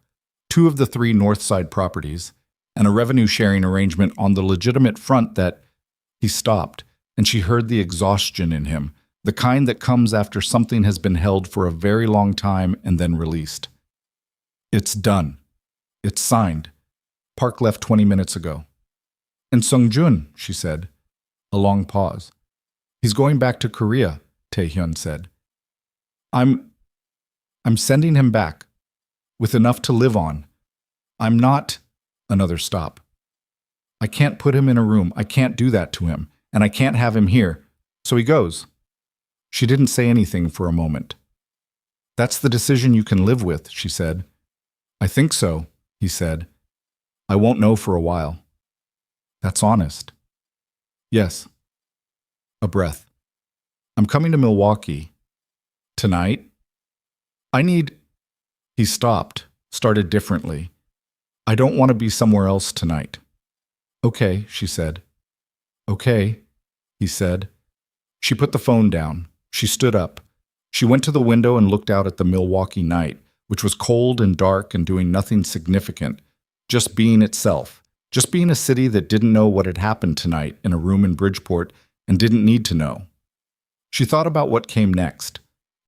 2 of the 3 north side properties, and a revenue-sharing arrangement on the legitimate front that—" He stopped, and she heard the exhaustion in him, the kind that comes after something has been held for a very long time and then released. "It's done. It's signed. Park left 20 minutes ago." "And Sung-jun," she said. A long pause. "He's going back to Korea," Taehyun said. I'm sending him back, with enough to live on. I'm not—" Another stop. "I can't put him in a room. I can't do that to him, and I can't have him here. So he goes." She didn't say anything for a moment. "That's the decision you can live with," she said. "I think so," he said. "I won't know for a while." "That's honest." "Yes." A breath. "I'm coming to Milwaukee." "Tonight?" "I need—" He stopped, started differently. "I don't want to be somewhere else tonight." "Okay," she said. "Okay," he said. She put the phone down. She stood up. She went to the window and looked out at the Milwaukee night, which was cold and dark and doing nothing significant, just being itself, just being a city that didn't know what had happened tonight in a room in Bridgeport and didn't need to know. She thought about what came next.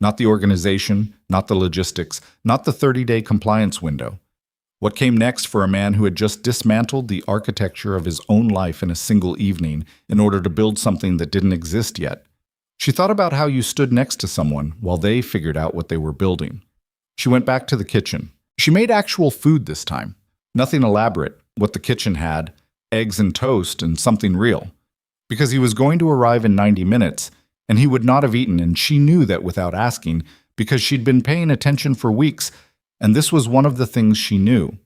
Not the organization, not the logistics, not the 30-day compliance window. What came next for a man who had just dismantled the architecture of his own life in a single evening in order to build something that didn't exist yet. She thought about how you stood next to someone while they figured out what they were building. She went back to the kitchen. She made actual food this time. Nothing elaborate, what the kitchen had, eggs and toast and something real. Because he was going to arrive in 90 minutes, and he would not have eaten, and she knew that without asking, because she'd been paying attention for weeks, and this was one of the things she knew.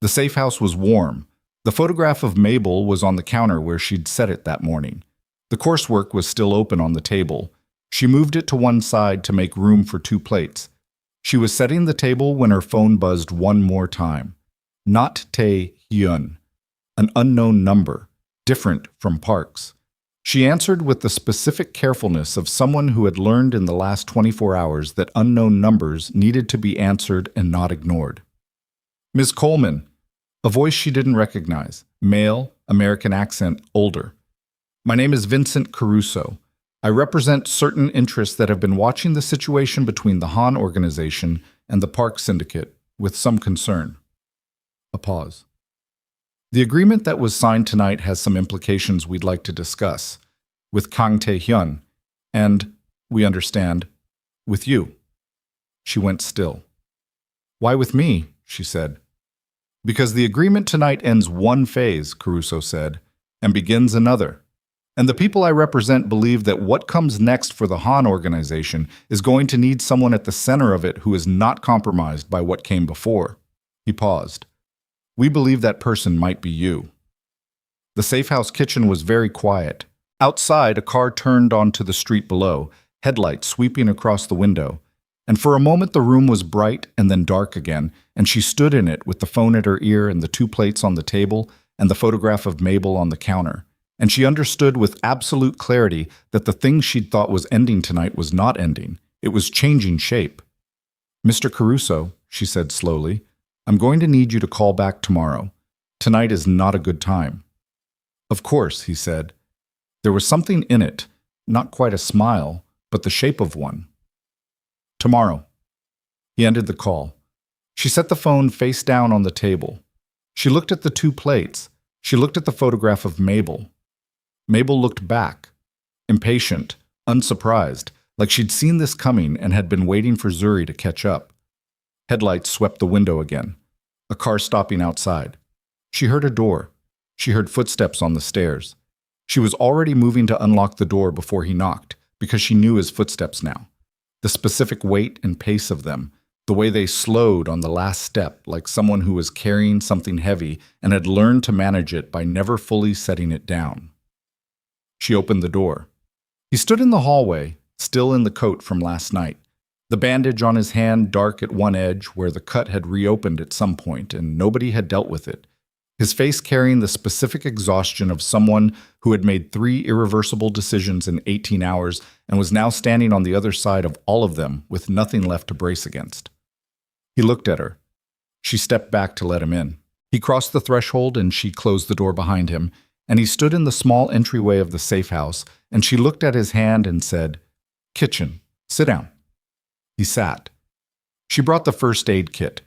The safe house was warm. The photograph of Mabel was on the counter where she'd set it that morning. The coursework was still open on the table. She moved it to one side to make room for 2 plates. She was setting the table when her phone buzzed one more time. Not Tae-hyun. An unknown number, different from Park's. She answered with the specific carefulness of someone who had learned in the last 24 hours that unknown numbers needed to be answered and not ignored. "Ms. Coleman," a voice she didn't recognize, male, American accent, older. "My name is Vincent Caruso. I represent certain interests that have been watching the situation between the Han organization and the Park Syndicate with some concern." A pause. "The agreement that was signed tonight has some implications we'd like to discuss, with Kang Tae-hyun, and, we understand, with you." She went still. "Why with me?" she said. "Because the agreement tonight ends one phase," Caruso said, "and begins another. And the people I represent believe that what comes next for the Han organization is going to need someone at the center of it who is not compromised by what came before." He paused. "We believe that person might be you." The safe house kitchen was very quiet. Outside, a car turned onto the street below, headlights sweeping across the window. And for a moment the room was bright and then dark again, and she stood in it with the phone at her ear and the 2 plates on the table and the photograph of Mabel on the counter. And she understood with absolute clarity that the thing she'd thought was ending tonight was not ending. It was changing shape. "Mr. Caruso," she said slowly, "I'm going to need you to call back tomorrow. Tonight is not a good time." "Of course," he said. There was something in it, not quite a smile, but the shape of one. "Tomorrow." He ended the call. She set the phone face down on the table. She looked at the 2 plates. She looked at the photograph of Mabel. Mabel looked back, impatient, unsurprised, like she'd seen this coming and had been waiting for Zuri to catch up. Headlights swept the window again. A car stopping outside. She heard a door. She heard footsteps on the stairs. She was already moving to unlock the door before he knocked, because she knew his footsteps now. The specific weight and pace of them, the way they slowed on the last step like someone who was carrying something heavy and had learned to manage it by never fully setting it down. She opened the door. He stood in the hallway, still in the coat from last night, the bandage on his hand dark at one edge where the cut had reopened at some point and nobody had dealt with it, his face carrying the specific exhaustion of someone who had made 3 irreversible decisions in 18 hours and was now standing on the other side of all of them with nothing left to brace against. He looked at her. She stepped back to let him in. He crossed the threshold and she closed the door behind him, and he stood in the small entryway of the safe house, and she looked at his hand and said, "Kitchen, sit down." He sat. She brought the first aid kit.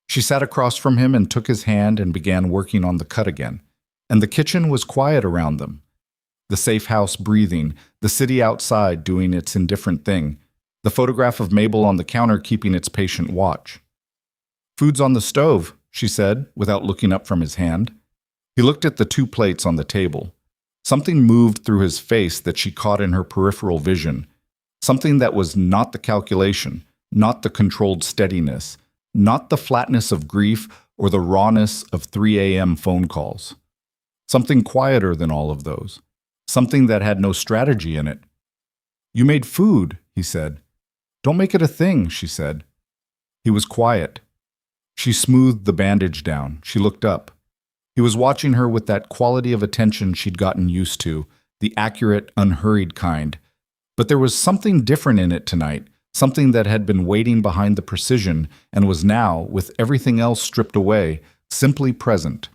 She sat across from him and took his hand and began working on the cut again. And the kitchen was quiet around them. The safe house breathing, the city outside doing its indifferent thing, the photograph of Mabel on the counter keeping its patient watch. "Food's on the stove," she said, without looking up from his hand. He looked at the 2 plates on the table. Something moved through his face that she caught in her peripheral vision. Something that was not the calculation, not the controlled steadiness, not the flatness of grief or the rawness of 3 a.m. phone calls. Something quieter than all of those. Something that had no strategy in it. "You made food," he said. "Don't make it a thing," she said. He was quiet. She smoothed the bandage down. She looked up. He was watching her with that quality of attention she'd gotten used to, the accurate, unhurried kind. But there was something different in it tonight, something that had been waiting behind the precision and was now, with everything else stripped away, simply present.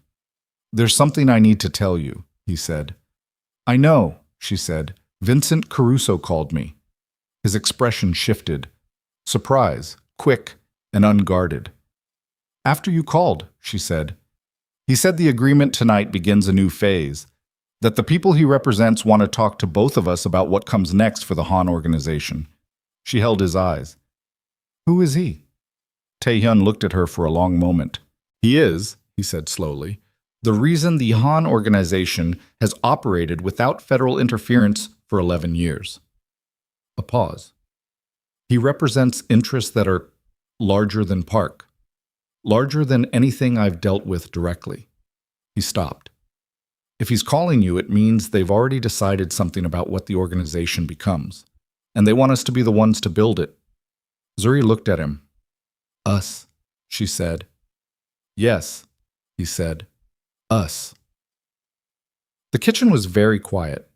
"There's something I need to tell you," he said. "I know," she said. "Vincent Caruso called me." His expression shifted. Surprise, quick and unguarded. "After you called," she said. "He said the agreement tonight begins a new phase, that the people he represents want to talk to both of us about what comes next for the Han organization." She held his eyes. "Who is he?" Taehyun looked at her for a long moment. "He is," he said slowly, "the reason the Han organization has operated without federal interference for 11 years. A pause. "He represents interests that are larger than Park. Larger than anything I've dealt with directly." He stopped. "If he's calling you, it means they've already decided something about what the organization becomes, and they want us to be the ones to build it." Zuri looked at him. "Us," she said. "Yes," he said. "Us." The kitchen was very quiet.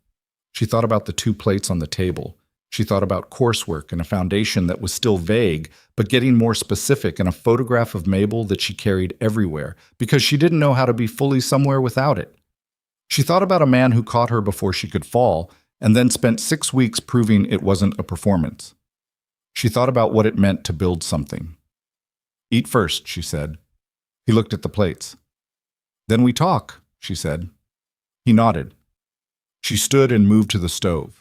She thought about the 2 plates on the table. She thought about coursework and a foundation that was still vague, but getting more specific, and a photograph of Mabel that she carried everywhere, because she didn't know how to be fully somewhere without it. She thought about a man who caught her before she could fall, and then spent 6 weeks proving it wasn't a performance. She thought about what it meant to build something. "Eat first," she said. He looked at the plates. "Then we talk," she said. He nodded. She stood and moved to the stove.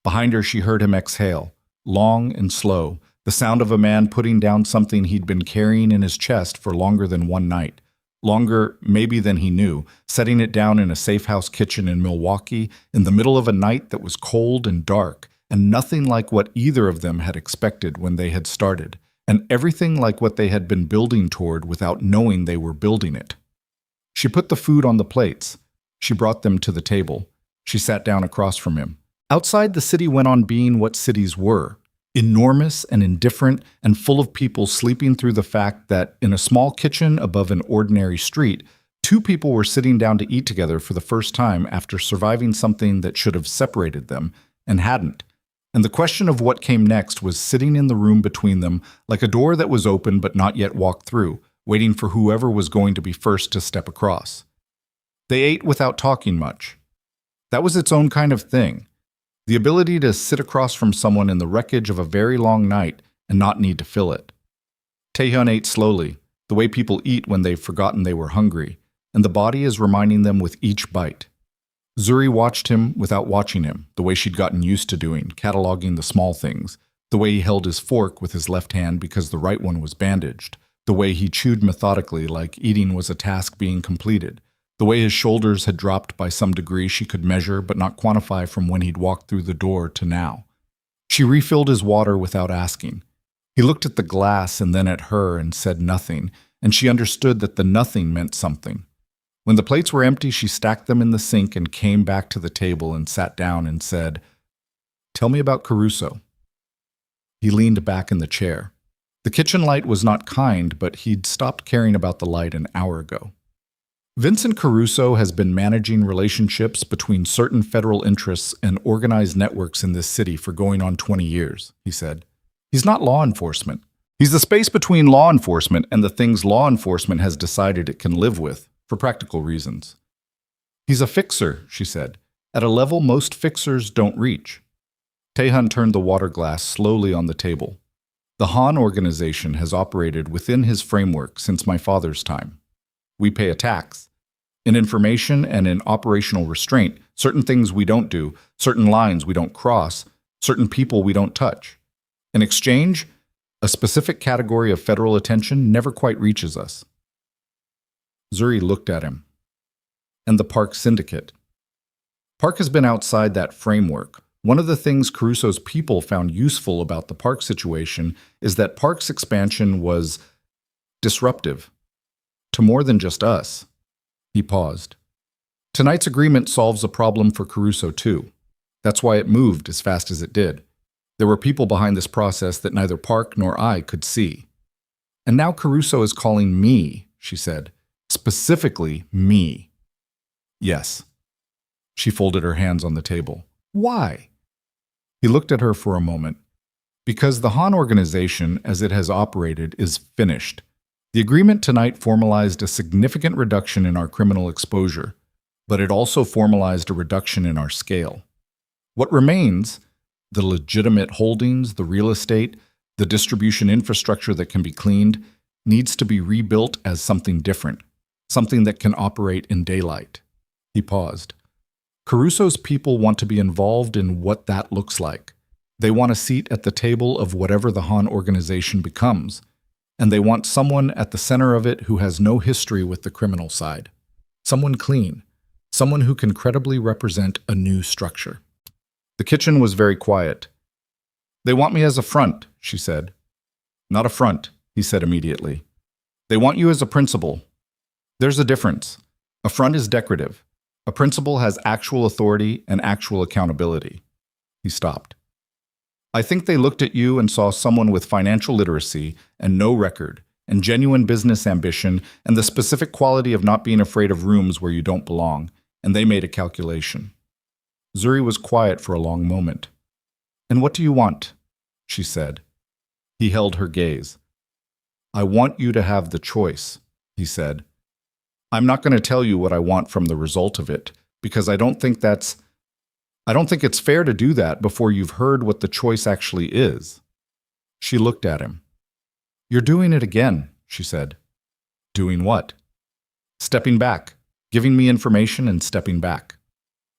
Behind her, she heard him exhale, long and slow, the sound of a man putting down something he'd been carrying in his chest for longer than one night. Longer, maybe, than he knew, setting it down in a safe house kitchen in Milwaukee in the middle of a night that was cold and dark, and nothing like what either of them had expected when they had started, and everything like what they had been building toward without knowing they were building it. She put the food on the plates. She brought them to the table. She sat down across from him. Outside, the city went on being what cities were, enormous and indifferent and full of people sleeping through the fact that in a small kitchen above an ordinary street, 2 people were sitting down to eat together for the first time after surviving something that should have separated them and hadn't. And the question of what came next was sitting in the room between them like a door that was open but not yet walked through, waiting for whoever was going to be first to step across. They ate without talking much. That was its own kind of thing. The ability to sit across from someone in the wreckage of a very long night and not need to fill it. Taehyun ate slowly, the way people eat when they've forgotten they were hungry, and the body is reminding them with each bite. Zuri watched him without watching him, the way she'd gotten used to doing, cataloging the small things, the way he held his fork with his left hand because the right one was bandaged, the way he chewed methodically like eating was a task being completed, The way his shoulders had dropped by some degree she could measure but not quantify from when he'd walked through the door to now. She refilled his water without asking. He looked at the glass and then at her and said nothing, and she understood that the nothing meant something. When the plates were empty, she stacked them in the sink and came back to the table and sat down and said, "Tell me about Caruso." He leaned back in the chair. The kitchen light was not kind, but he'd stopped caring about the light an hour ago. Vincent Caruso has been managing relationships between certain federal interests and organized networks in this city for going on 20 years, he said. He's not law enforcement. He's the space between law enforcement and the things law enforcement has decided it can live with, for practical reasons. He's a fixer, she said, at a level most fixers don't reach. Tehan turned the water glass slowly on the table. The Han organization has operated within his framework since my father's time. We pay a tax. In information and in operational restraint, certain things we don't do, certain lines we don't cross, certain people we don't touch. In exchange, a specific category of federal attention never quite reaches us. Zuri looked at him. And the Park Syndicate. Park has been outside that framework. One of the things Caruso's people found useful about the Park situation is that Park's expansion was disruptive. To more than just us. He paused. Tonight's agreement solves a problem for Caruso too. That's why it moved as fast as it did. There were people behind this process that neither Park nor I could see. And now Caruso is calling me, she said. Specifically me. Yes. She folded her hands on the table. Why? He looked at her for a moment. Because the Han organization, as it has operated, is finished. The agreement tonight formalized a significant reduction in our criminal exposure, but it also formalized a reduction in our scale. What remains, the legitimate holdings, the real estate, the distribution infrastructure that can be cleaned, needs to be rebuilt as something different, something that can operate in daylight. He paused. Caruso's people want to be involved in what that looks like. They want a seat at the table of whatever the Han organization becomes. And they want someone at the center of it who has no history with the criminal side. Someone clean. Someone who can credibly represent a new structure. The kitchen was very quiet. They want me as a front, she said. Not a front, he said immediately. They want you as a principal. There's a difference. A front is decorative. A principal has actual authority and actual accountability. He stopped. I think they looked at you and saw someone with financial literacy and no record, and genuine business ambition, and the specific quality of not being afraid of rooms where you don't belong, and they made a calculation. Zuri was quiet for a long moment. And what do you want? She said. He held her gaze. I want you to have the choice, he said. I'm not going to tell you what I want from the result of it, because I don't think it's fair to do that before you've heard what the choice actually is. She looked at him. You're doing it again, she said. Doing what? Stepping back, giving me information and stepping back.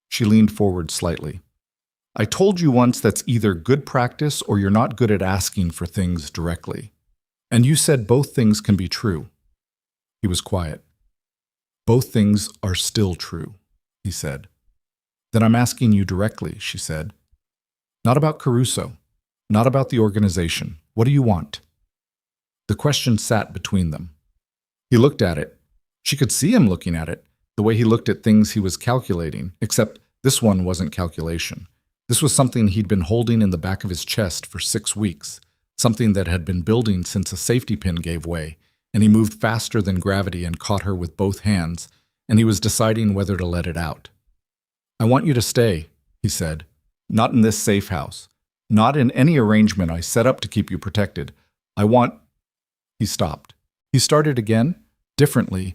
She leaned forward slightly. I told you once that's either good practice or you're not good at asking for things directly. And you said both things can be true. He was quiet. Both things are still true, he said. Then I'm asking you directly, she said. Not about Caruso, not about the organization. What do you want? The question sat between them. He looked at it. She could see him looking at it, the way he looked at things he was calculating, except this one wasn't calculation. This was something he'd been holding in the back of his chest for 6 weeks, something that had been building since a safety pin gave way, and he moved faster than gravity and caught her with both hands, and he was deciding whether to let it out. I want you to stay, he said. Not in this safe house. Not in any arrangement I set up to keep you protected. I want... He stopped. He started again, differently,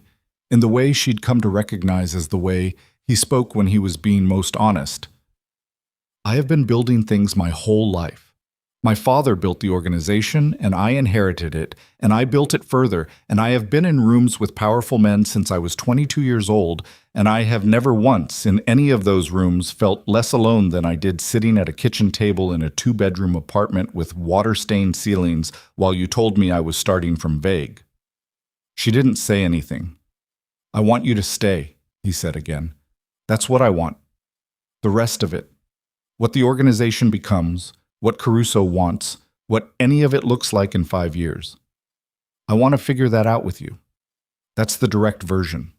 in the way she'd come to recognize as the way he spoke when he was being most honest. I have been building things my whole life. My father built the organization, and I inherited it, and I built it further, and I have been in rooms with powerful men since I was 22 years old, and I have never once in any of those rooms felt less alone than I did sitting at a kitchen table in a 2-bedroom apartment with water-stained ceilings while you told me I was starting from vague. She didn't say anything. I want you to stay, he said again. That's what I want. The rest of it. What the organization becomes, what Caruso wants, what any of it looks like in 5 years. I want to figure that out with you. That's the direct version.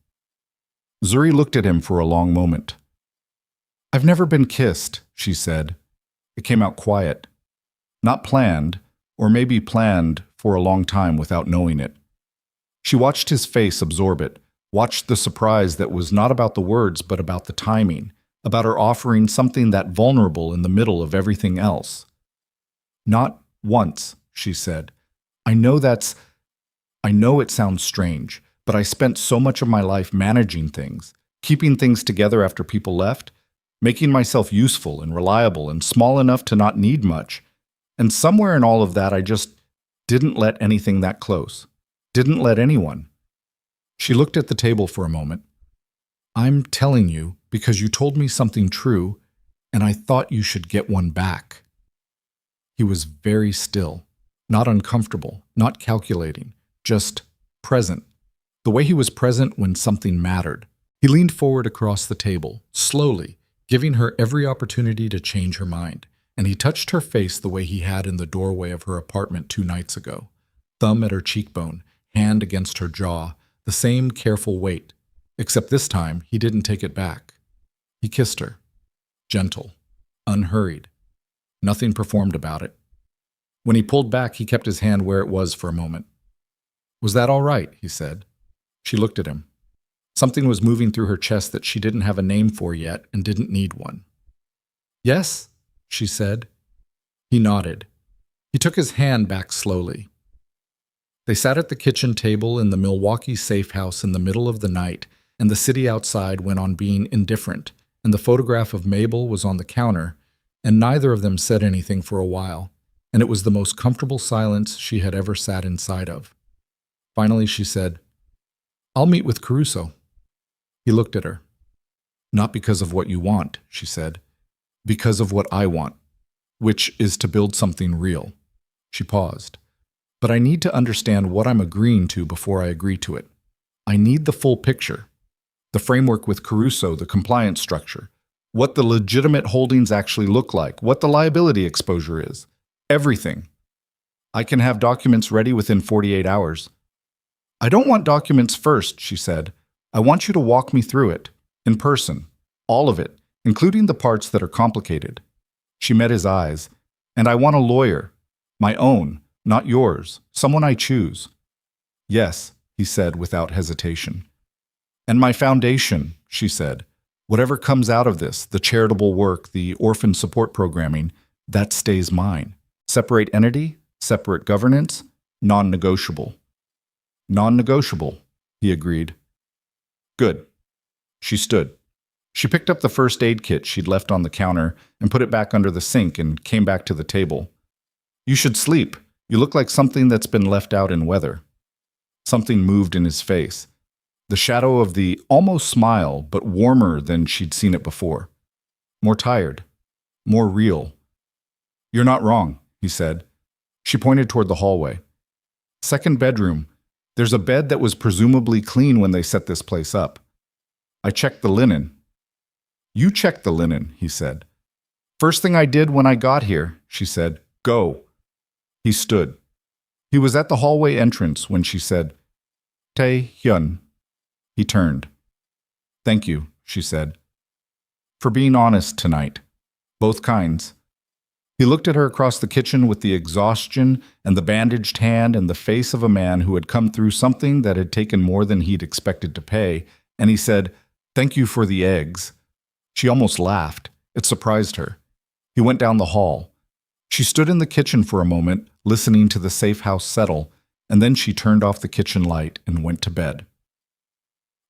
Zuri looked at him for a long moment. I've never been kissed, she said. It came out quiet. Not planned, or maybe planned for a long time without knowing it. She watched his face absorb it, watched the surprise that was not about the words but about the timing, about her offering something that vulnerable in the middle of everything else. Not once, she said. I know it sounds strange, but I spent so much of my life managing things, keeping things together after people left, making myself useful and reliable and small enough to not need much. And somewhere in all of that, I just didn't let anything that close. Didn't let anyone. She looked at the table for a moment. I'm telling you because you told me something true, and I thought you should get one back. He was very still, not uncomfortable, not calculating, just present. The way he was present when something mattered. He leaned forward across the table, slowly, giving her every opportunity to change her mind, and he touched her face the way he had in the doorway of her apartment 2 nights ago. Thumb at her cheekbone, hand against her jaw, the same careful weight, except this time he didn't take it back. He kissed her, gentle, unhurried. Nothing performed about it. When he pulled back, he kept his hand where it was for a moment. Was that all right? He said. She looked at him. Something was moving through her chest that she didn't have a name for yet and didn't need one. Yes, she said. He nodded. He took his hand back slowly. They sat at the kitchen table in the Milwaukee safe house in the middle of the night, and the city outside went on being indifferent, and the photograph of Mabel was on the counter, and neither of them said anything for a while, and it was the most comfortable silence she had ever sat inside of. Finally, she said, I'll meet with Caruso. He looked at her. Not because of what you want, she said, because of what I want, which is to build something real. She paused. But I need to understand what I'm agreeing to before I agree to it. I need the full picture. The framework with Caruso, the compliance structure, what the legitimate holdings actually look like, what the liability exposure is, everything. I can have documents ready within 48 hours. I don't want documents first, she said. I want you to walk me through it, in person, all of it, including the parts that are complicated. She met his eyes. And I want a lawyer, my own, not yours, someone I choose. Yes, he said without hesitation. And my foundation, she said. Whatever comes out of this, the charitable work, the orphan support programming, that stays mine. Separate entity, separate governance, non-negotiable. Non-negotiable, he agreed. Good. She stood. She picked up the first aid kit she'd left on the counter and put it back under the sink and came back to the table. You should sleep. You look like something that's been left out in weather. Something moved in his face. The shadow of the almost smile, but warmer than she'd seen it before. More tired. More real. You're not wrong, he said. She pointed toward the hallway. Second bedroom. There's a bed that was presumably clean when they set this place up. I checked the linen. You checked the linen, he said. First thing I did when I got here, she said. Go. He stood. He was at the hallway entrance when she said, Tae-hyun. He turned. Thank you, she said. For being honest tonight. Both kinds. He looked at her across the kitchen with the exhaustion and the bandaged hand and the face of a man who had come through something that had taken more than he'd expected to pay, and he said, Thank you for the eggs. She almost laughed. It surprised her. He went down the hall. She stood in the kitchen for a moment, listening to the safe house settle, and then she turned off the kitchen light and went to bed.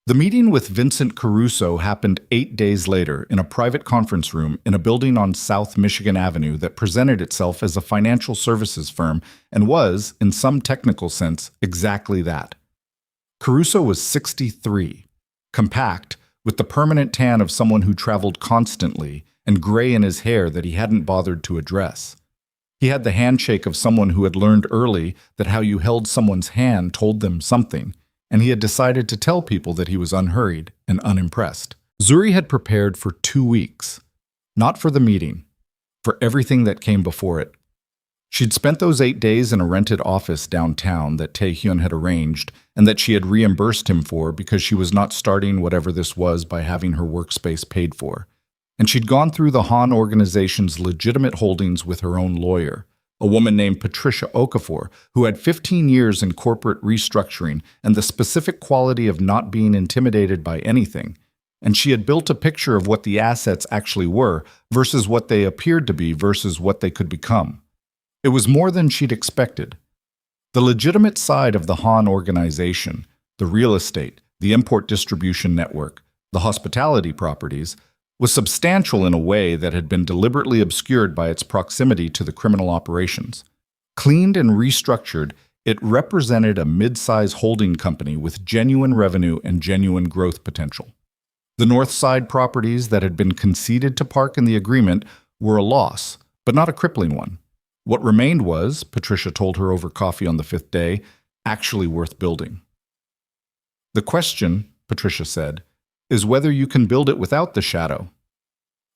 The meeting with Vincent Caruso happened 8 days later in a private conference room in a building on South Michigan Avenue that presented itself as a financial services firm and was, in some technical sense, exactly that. Caruso was 63, compact, with the permanent tan of someone who traveled constantly and gray in his hair that he hadn't bothered to address. He had the handshake of someone who had learned early that how you held someone's hand told them something, and he had decided to tell people that he was unhurried and unimpressed. Zuri had prepared for 2 weeks, not for the meeting, for everything that came before it. She'd spent those 8 days in a rented office downtown that Tae-hyun had arranged and that she had reimbursed him for because she was not starting whatever this was by having her workspace paid for. And she'd gone through the Han organization's legitimate holdings with her own lawyer, a woman named Patricia Okafor, who had 15 years in corporate restructuring and the specific quality of not being intimidated by anything. And she had built a picture of what the assets actually were versus what they appeared to be versus what they could become. It was more than she'd expected. The legitimate side of the Han organization, the real estate, the import distribution network, the hospitality properties, was substantial in a way that had been deliberately obscured by its proximity to the criminal operations. Cleaned and restructured, it represented a mid-size holding company with genuine revenue and genuine growth potential. The North Side properties that had been conceded to Park in the agreement were a loss, but not a crippling one. What remained was, Patricia told her over coffee on the 5th day, actually worth building. The question, Patricia said, is whether you can build it without the shadow.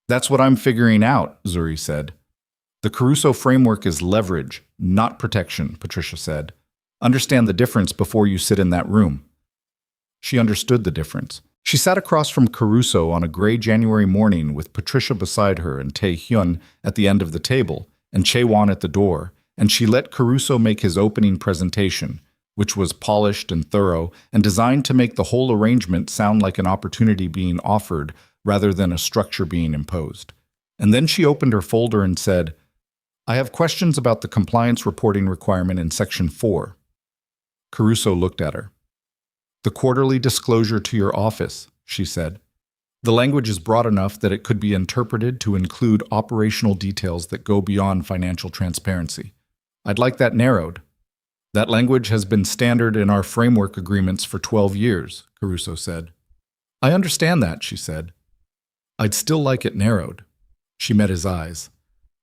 That's what I'm figuring out, Zuri said. The Caruso framework is leverage, not protection, Patricia said. Understand the difference before you sit in that room. She understood the difference. She sat across from Caruso on a gray January morning with Patricia beside her and Tae-hyun at the end of the table, and Chae-won at the door, and she let Caruso make his opening presentation, which was polished and thorough and designed to make the whole arrangement sound like an opportunity being offered rather than a structure being imposed. And then she opened her folder and said, I have questions about the compliance reporting requirement in Section 4. Caruso looked at her. The quarterly disclosure to your office, she said. The language is broad enough that it could be interpreted to include operational details that go beyond financial transparency. I'd like that narrowed. That language has been standard in our framework agreements for 12 years, Caruso said. I understand that, she said. I'd still like it narrowed. She met his eyes.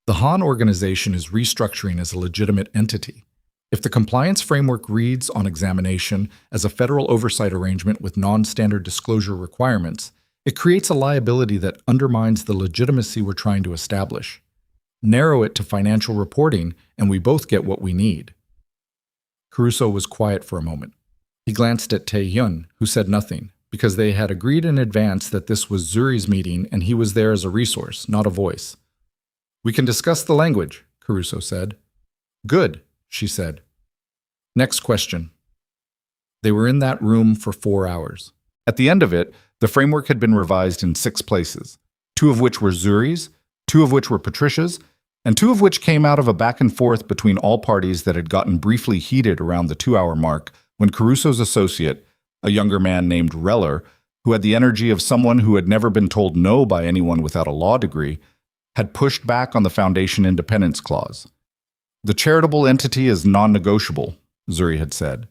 The Han organization is restructuring as a legitimate entity. If the compliance framework reads on examination as a federal oversight arrangement with non-standard disclosure requirements, it creates a liability that undermines the legitimacy we're trying to establish. Narrow it to financial reporting, and we both get what we need. Caruso was quiet for a moment. He glanced at Tae-hyun, who said nothing, because they had agreed in advance that this was Zuri's meeting and he was there as a resource, not a voice. We can discuss the language, Caruso said. Good, she said. Next question. They were in that room for 4 hours. At the end of it, the framework had been revised in 6 places, 2 of which were Zuri's, 2 of which were Patricia's, and 2 of which came out of a back and forth between all parties that had gotten briefly heated around the 2-hour mark when Caruso's associate, a younger man named Reller, who had the energy of someone who had never been told no by anyone without a law degree, had pushed back on the Foundation Independence Clause. The charitable entity is non-negotiable, Zuri had said.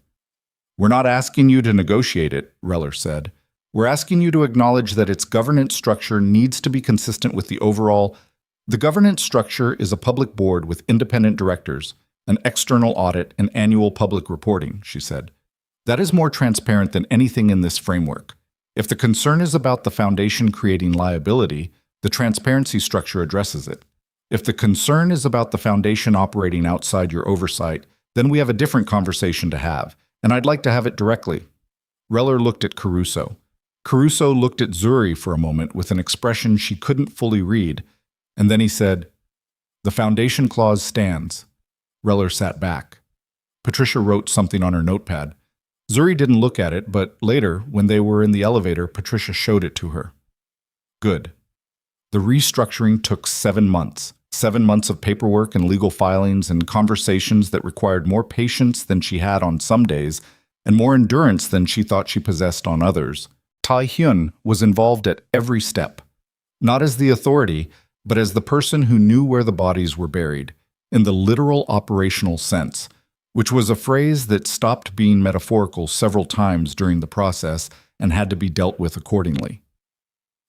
We're not asking you to negotiate it, Reller said. We're asking you to acknowledge that its governance structure needs to be consistent with the overall. The governance structure is a public board with independent directors, an external audit, and annual public reporting, she said. That is more transparent than anything in this framework. If the concern is about the foundation creating liability, the transparency structure addresses it. If the concern is about the foundation operating outside your oversight, then we have a different conversation to have, and I'd like to have it directly. Reller looked at Caruso. Caruso looked at Zuri for a moment with an expression she couldn't fully read, and then he said, The foundation clause stands. Reller sat back. Patricia wrote something on her notepad. Zuri didn't look at it, but later, when they were in the elevator, Patricia showed it to her. Good. The restructuring took 7 months. 7 months of paperwork and legal filings and conversations that required more patience than she had on some days and more endurance than she thought she possessed on others. Tae-hyun was involved at every step, not as the authority, but as the person who knew where the bodies were buried, in the literal operational sense, which was a phrase that stopped being metaphorical several times during the process and had to be dealt with accordingly.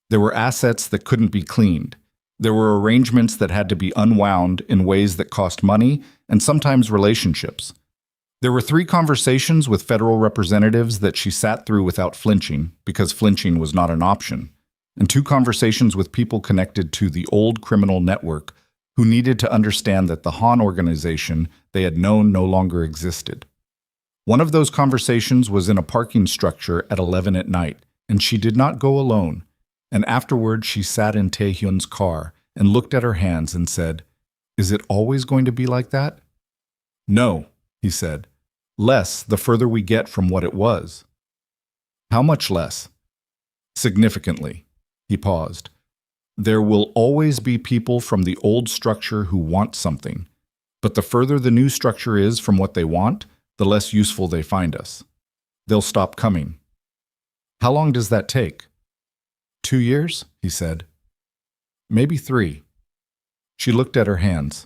There were assets that couldn't be cleaned. There were arrangements that had to be unwound in ways that cost money and sometimes relationships. There were 3 conversations with federal representatives that she sat through without flinching, because flinching was not an option, and 2 conversations with people connected to the old criminal network who needed to understand that the Han organization they had known no longer existed. One of those conversations was in a parking structure at 11 at night, and she did not go alone. And afterward, she sat in Taehyun's car and looked at her hands and said, "Is it always going to be like that?" "No," he said. "Less the further we get from what it was." "How much less?" "Significantly." He paused. "There will always be people from the old structure who want something, but the further the new structure is from what they want, the less useful they find us. They'll stop coming." "How long does that take?" 2 years, he said. "Maybe 3. She looked at her hands.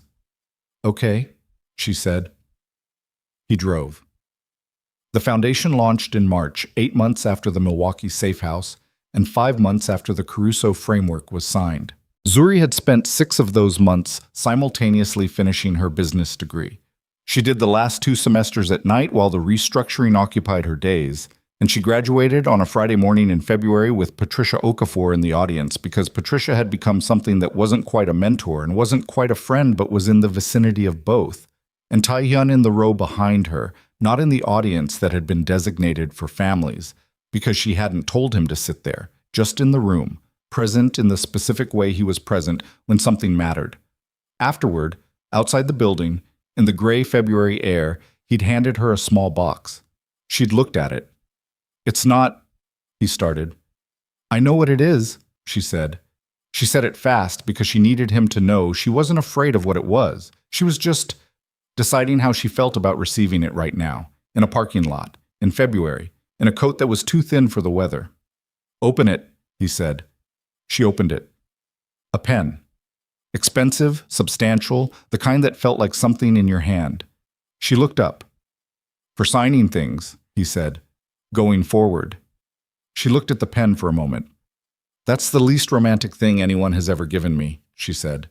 "Okay," she said. He drove. The foundation launched in March, 8 months after the Milwaukee Safe House, and 5 months after the Caruso framework was signed. Zuri had spent 6 of those months simultaneously finishing her business degree. She did the last 2 semesters at night while the restructuring occupied her days, and she graduated on a Friday morning in February with Patricia Okafor in the audience because Patricia had become something that wasn't quite a mentor and wasn't quite a friend but was in the vicinity of both, and Taehyun in the row behind her, not in the audience that had been designated for families, because she hadn't told him to sit there, just in the room, present in the specific way he was present when something mattered. Afterward, outside the building, in the gray February air, he'd handed her a small box. She'd looked at it. "It's not," he started. "I know what it is," she said. She said it fast because she needed him to know she wasn't afraid of what it was. She was just deciding how she felt about receiving it right now, in a parking lot, in February, in a coat that was too thin for the weather. "Open it," he said. She opened it. A pen. Expensive, substantial, the kind that felt like something in your hand. She looked up. "For signing things," he said. "Going forward." She looked at the pen for a moment. "That's the least romantic thing anyone has ever given me," she said.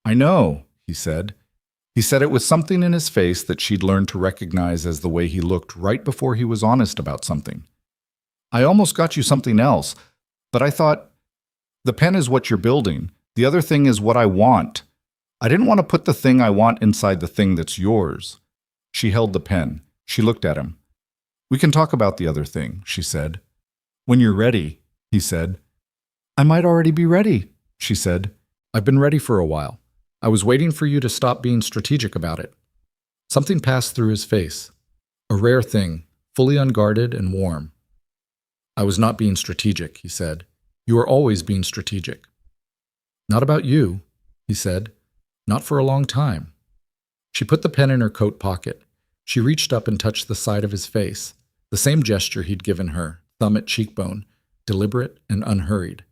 "I know," he said. He said it with something in his face that she'd learned to recognize as the way he looked right before he was honest about something. "I almost got you something else, but I thought, the pen is what you're building. The other thing is what I want. I didn't want to put the thing I want inside the thing that's yours." She held the pen. She looked at him. "We can talk about the other thing," she said. "When you're ready," he said. "I might already be ready," she said. "I've been ready for a while. I was waiting for you to stop being strategic about it." Something passed through his face. A rare thing, fully unguarded and warm. "I was not being strategic," he said. "You are always being strategic." "Not about you," he said. "Not for a long time." She put the pen in her coat pocket. She reached up and touched the side of his face, the same gesture he'd given her, thumb at cheekbone, deliberate and unhurried.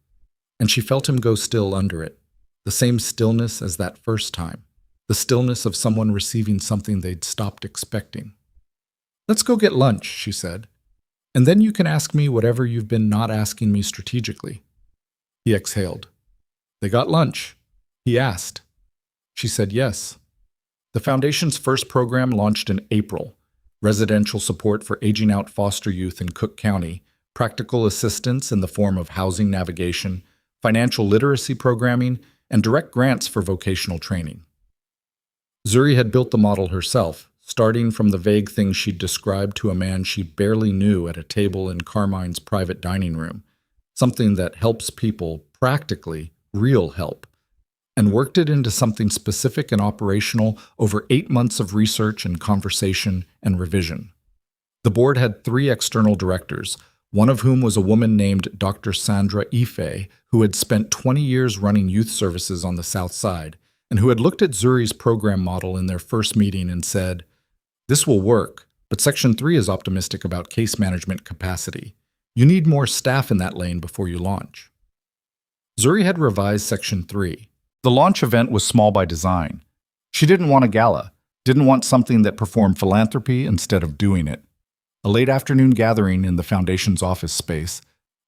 And she felt him go still under it, the same stillness as that first time, the stillness of someone receiving something they'd stopped expecting. "Let's go get lunch," she said. "And then you can ask me whatever you've been not asking me strategically." He exhaled. They got lunch. He asked. She said yes. The Foundation's first program launched in April. Residential support for aging out foster youth in Cook County, practical assistance in the form of housing navigation, financial literacy programming, and direct grants for vocational training. Zuri had built the model herself, starting from the vague things she'd described to a man she barely knew at a table in Carmine's private dining room, something that helps people, practically, real help, and worked it into something specific and operational over 8 months of research and conversation and revision. The board had 3 external directors, one of whom was a woman named Dr. Sandra Ife, who had spent 20 years running youth services on the South Side, and who had looked at Zuri's program model in their first meeting and said, "This will work, but Section 3 is optimistic about case management capacity. You need more staff in that lane before you launch." Zuri had revised Section 3. The launch event was small by design. She didn't want a gala, didn't want something that performed philanthropy instead of doing it. A late afternoon gathering in the Foundation's office space,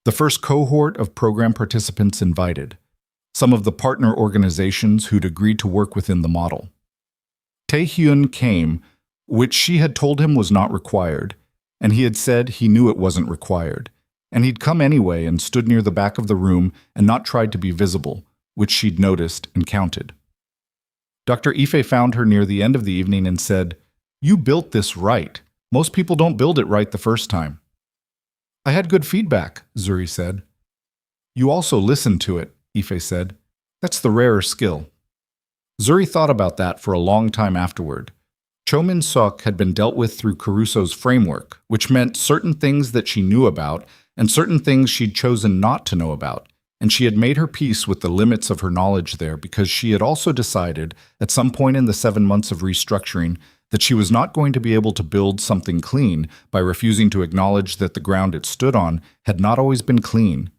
the first cohort of program participants invited, some of the partner organizations who'd agreed to work within the model. Taehyun came, which she had told him was not required, and he had said he knew it wasn't required. And he'd come anyway and stood near the back of the room and not tried to be visible, which she'd noticed and counted. Dr. Ife found her near the end of the evening and said, "You built this right. Most people don't build it right the first time." "I had good feedback," Zuri said. "You also listened to it," Ife said. "That's the rarer skill." Zuri thought about that for a long time afterward. Cho Min-suk had been dealt with through Caruso's framework, which meant certain things that she knew about and certain things she'd chosen not to know about, and she had made her peace with the limits of her knowledge there because she had also decided, at some point in the 7 months of restructuring, that she was not going to be able to build something clean by refusing to acknowledge that the ground it stood on had not always been clean.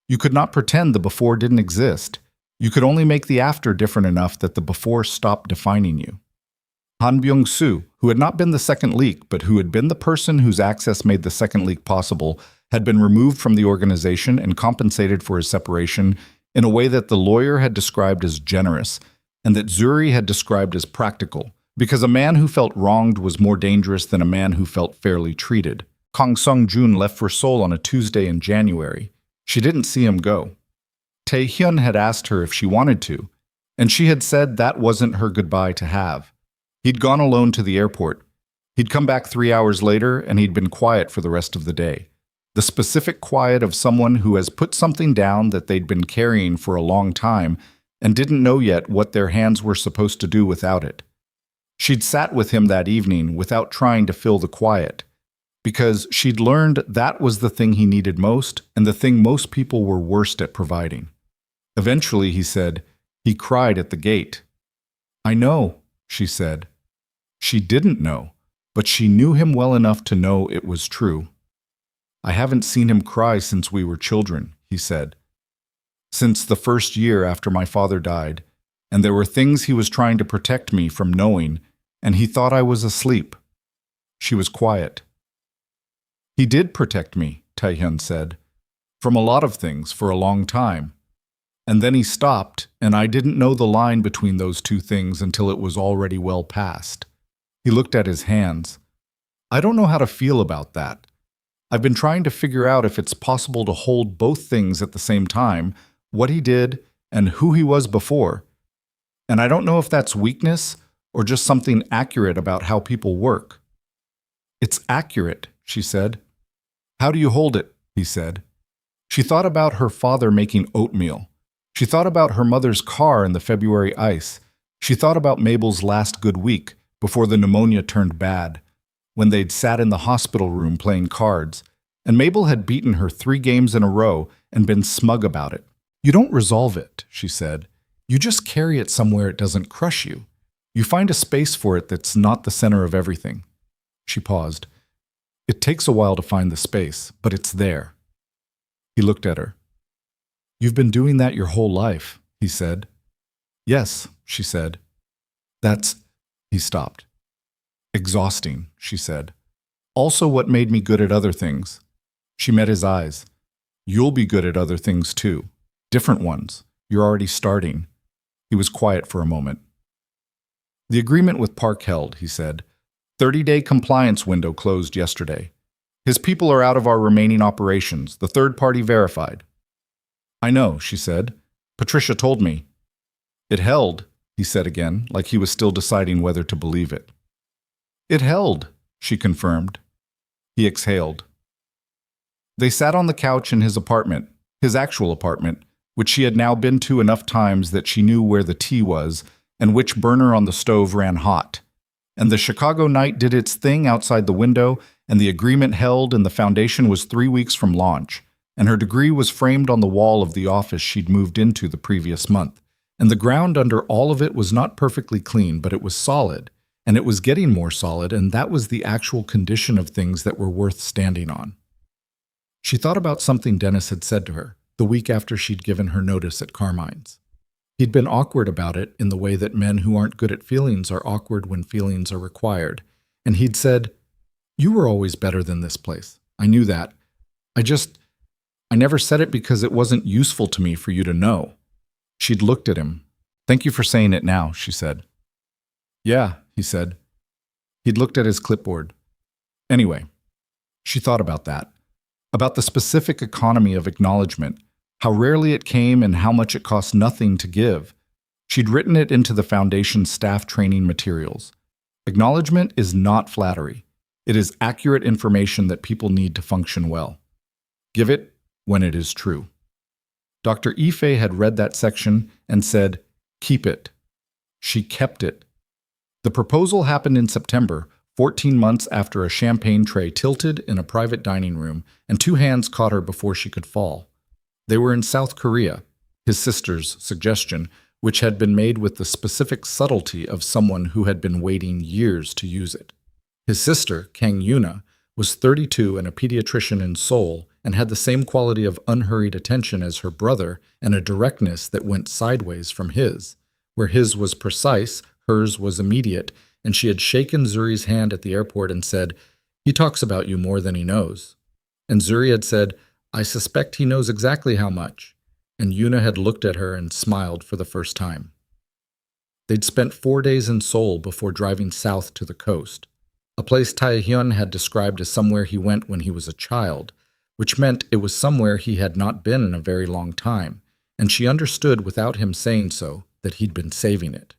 You could not pretend the before didn't exist. You could only make the after different enough that the before stopped defining you. Han Byung-soo, who had not been the second leak, but who had been the person whose access made the second leak possible, had been removed from the organization and compensated for his separation in a way that the lawyer had described as generous and that Zuri had described as practical, because a man who felt wronged was more dangerous than a man who felt fairly treated. Kang Sung-jun left for Seoul on a Tuesday in January. She didn't see him go. Tae-hyun had asked her if she wanted to, and she had said that wasn't her goodbye to have. He'd gone alone to the airport. He'd come back 3 hours later, and he'd been quiet for the rest of the day. The specific quiet of someone who has put something down that they'd been carrying for a long time and didn't know yet what their hands were supposed to do without it. She'd sat with him that evening without trying to fill the quiet, because she'd learned that was the thing he needed most and the thing most people were worst at providing. Eventually, he said, he cried at the gate. "I know," she said. She didn't know, but she knew him well enough to know it was true. "I haven't seen him cry since we were children," he said. "Since the first year after my father died, and there were things he was trying to protect me from knowing, and he thought I was asleep." She was quiet. "He did protect me," Tae-hyun said, "from a lot of things for a long time. And then he stopped, and I didn't know the line between those two things until it was already well past." He looked at his hands. "I don't know how to feel about that. I've been trying to figure out if it's possible to hold both things at the same time, what he did and who he was before. And I don't know if that's weakness or just something accurate about how people work." "It's accurate," she said. "How do you hold it?" he said. She thought about her father making oatmeal. She thought about her mother's car in the February ice. She thought about Mabel's last good week before the pneumonia turned bad, when they'd sat in the hospital room playing cards, and Mabel had beaten her 3 games in a row and been smug about it. "You don't resolve it," she said. "You just carry it somewhere it doesn't crush you. You find a space for it that's not the center of everything." She paused. "It takes a while to find the space, but it's there." He looked at her. "You've been doing that your whole life," he said. "Yes," she said. "That's—" He stopped. "Exhausting," she said. "Also what made me good at other things." She met his eyes. "You'll be good at other things too. Different ones. You're already starting." He was quiet for a moment. "The agreement with Park held," he said. 30-day compliance window closed yesterday. His people are out of our remaining operations, the third party verified." "I know," she said. "Patricia told me." "It held," he said again, like he was still deciding whether to believe it. "It held," she confirmed. He exhaled. They sat on the couch in his apartment, his actual apartment, which she had now been to enough times that she knew where the tea was and which burner on the stove ran hot. And the Chicago night did its thing outside the window, and the agreement held, and the foundation was 3 weeks from launch, and her degree was framed on the wall of the office she'd moved into the previous month. And the ground under all of it was not perfectly clean, but it was solid, and it was getting more solid, and that was the actual condition of things that were worth standing on. She thought about something Dennis had said to her the week after she'd given her notice at Carmine's. He'd been awkward about it in the way that men who aren't good at feelings are awkward when feelings are required. And he'd said, "You were always better than this place. I knew that. I never said it because it wasn't useful to me for you to know." She'd looked at him. "Thank you for saying it now," she said. "Yeah," he said. He'd looked at his clipboard. Anyway, she thought about that, about the specific economy of acknowledgement, how rarely it came and how much it cost nothing to give. She'd written it into the Foundation's staff training materials. Acknowledgement is not flattery. It is accurate information that people need to function well. Give it when it is true. Dr. Ife had read that section and said, "Keep it." She kept it. The proposal happened in September, 14 months after a champagne tray tilted in a private dining room and two hands caught her before she could fall. They were in South Korea, his sister's suggestion, which had been made with the specific subtlety of someone who had been waiting years to use it. His sister, Kang Yuna, was 32 and a pediatrician in Seoul and had the same quality of unhurried attention as her brother and a directness that went sideways from his. Where his was precise, hers was immediate, and she had shaken Zuri's hand at the airport and said, "He talks about you more than he knows." And Zuri had said, "I suspect he knows exactly how much." And Yuna had looked at her and smiled for the first time. They'd spent 4 days in Seoul before driving south to the coast, a place Taehyun had described as somewhere he went when he was a child, which meant it was somewhere he had not been in a very long time, and she understood without him saying so that he'd been saving it.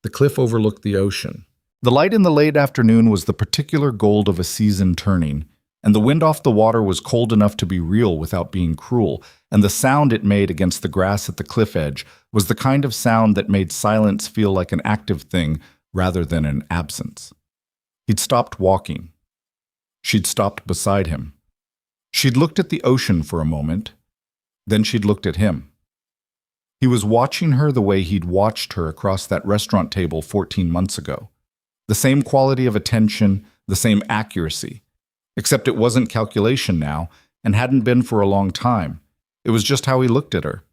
The cliff overlooked the ocean. The light in the late afternoon was the particular gold of a season turning, and the wind off the water was cold enough to be real without being cruel, and the sound it made against the grass at the cliff edge was the kind of sound that made silence feel like an active thing rather than an absence. He'd stopped walking. She'd stopped beside him. She'd looked at the ocean for a moment, then she'd looked at him. He was watching her the way he'd watched her across that restaurant table 14 months ago. The same quality of attention, the same accuracy. Except it wasn't calculation now, and hadn't been for a long time. It was just how he looked at her,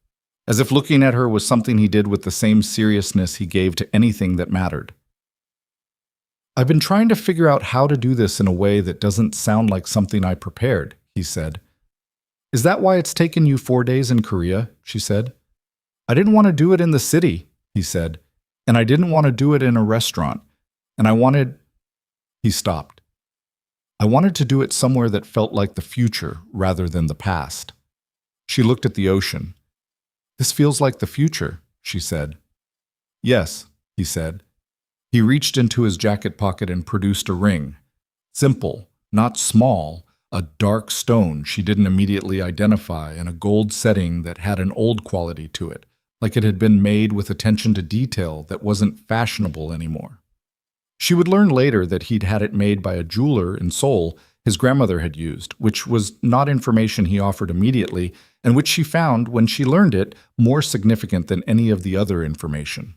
as if looking at her was something he did with the same seriousness he gave to anything that mattered. "I've been trying to figure out how to do this in a way that doesn't sound like something I prepared," he said. "Is that why it's taken you 4 days in Korea?" she said. "I didn't want to do it in the city," he said, "and I didn't want to do it in a restaurant, and I wanted—" He stopped. "I wanted to do it somewhere that felt like the future rather than the past." She looked at the ocean. "This feels like the future," she said. "Yes," he said. He reached into his jacket pocket and produced a ring. Simple, not small, a dark stone she didn't immediately identify in a gold setting that had an old quality to it, like it had been made with attention to detail that wasn't fashionable anymore. She would learn later that he'd had it made by a jeweler in Seoul his grandmother had used, which was not information he offered immediately, and which she found, when she learned it, more significant than any of the other information.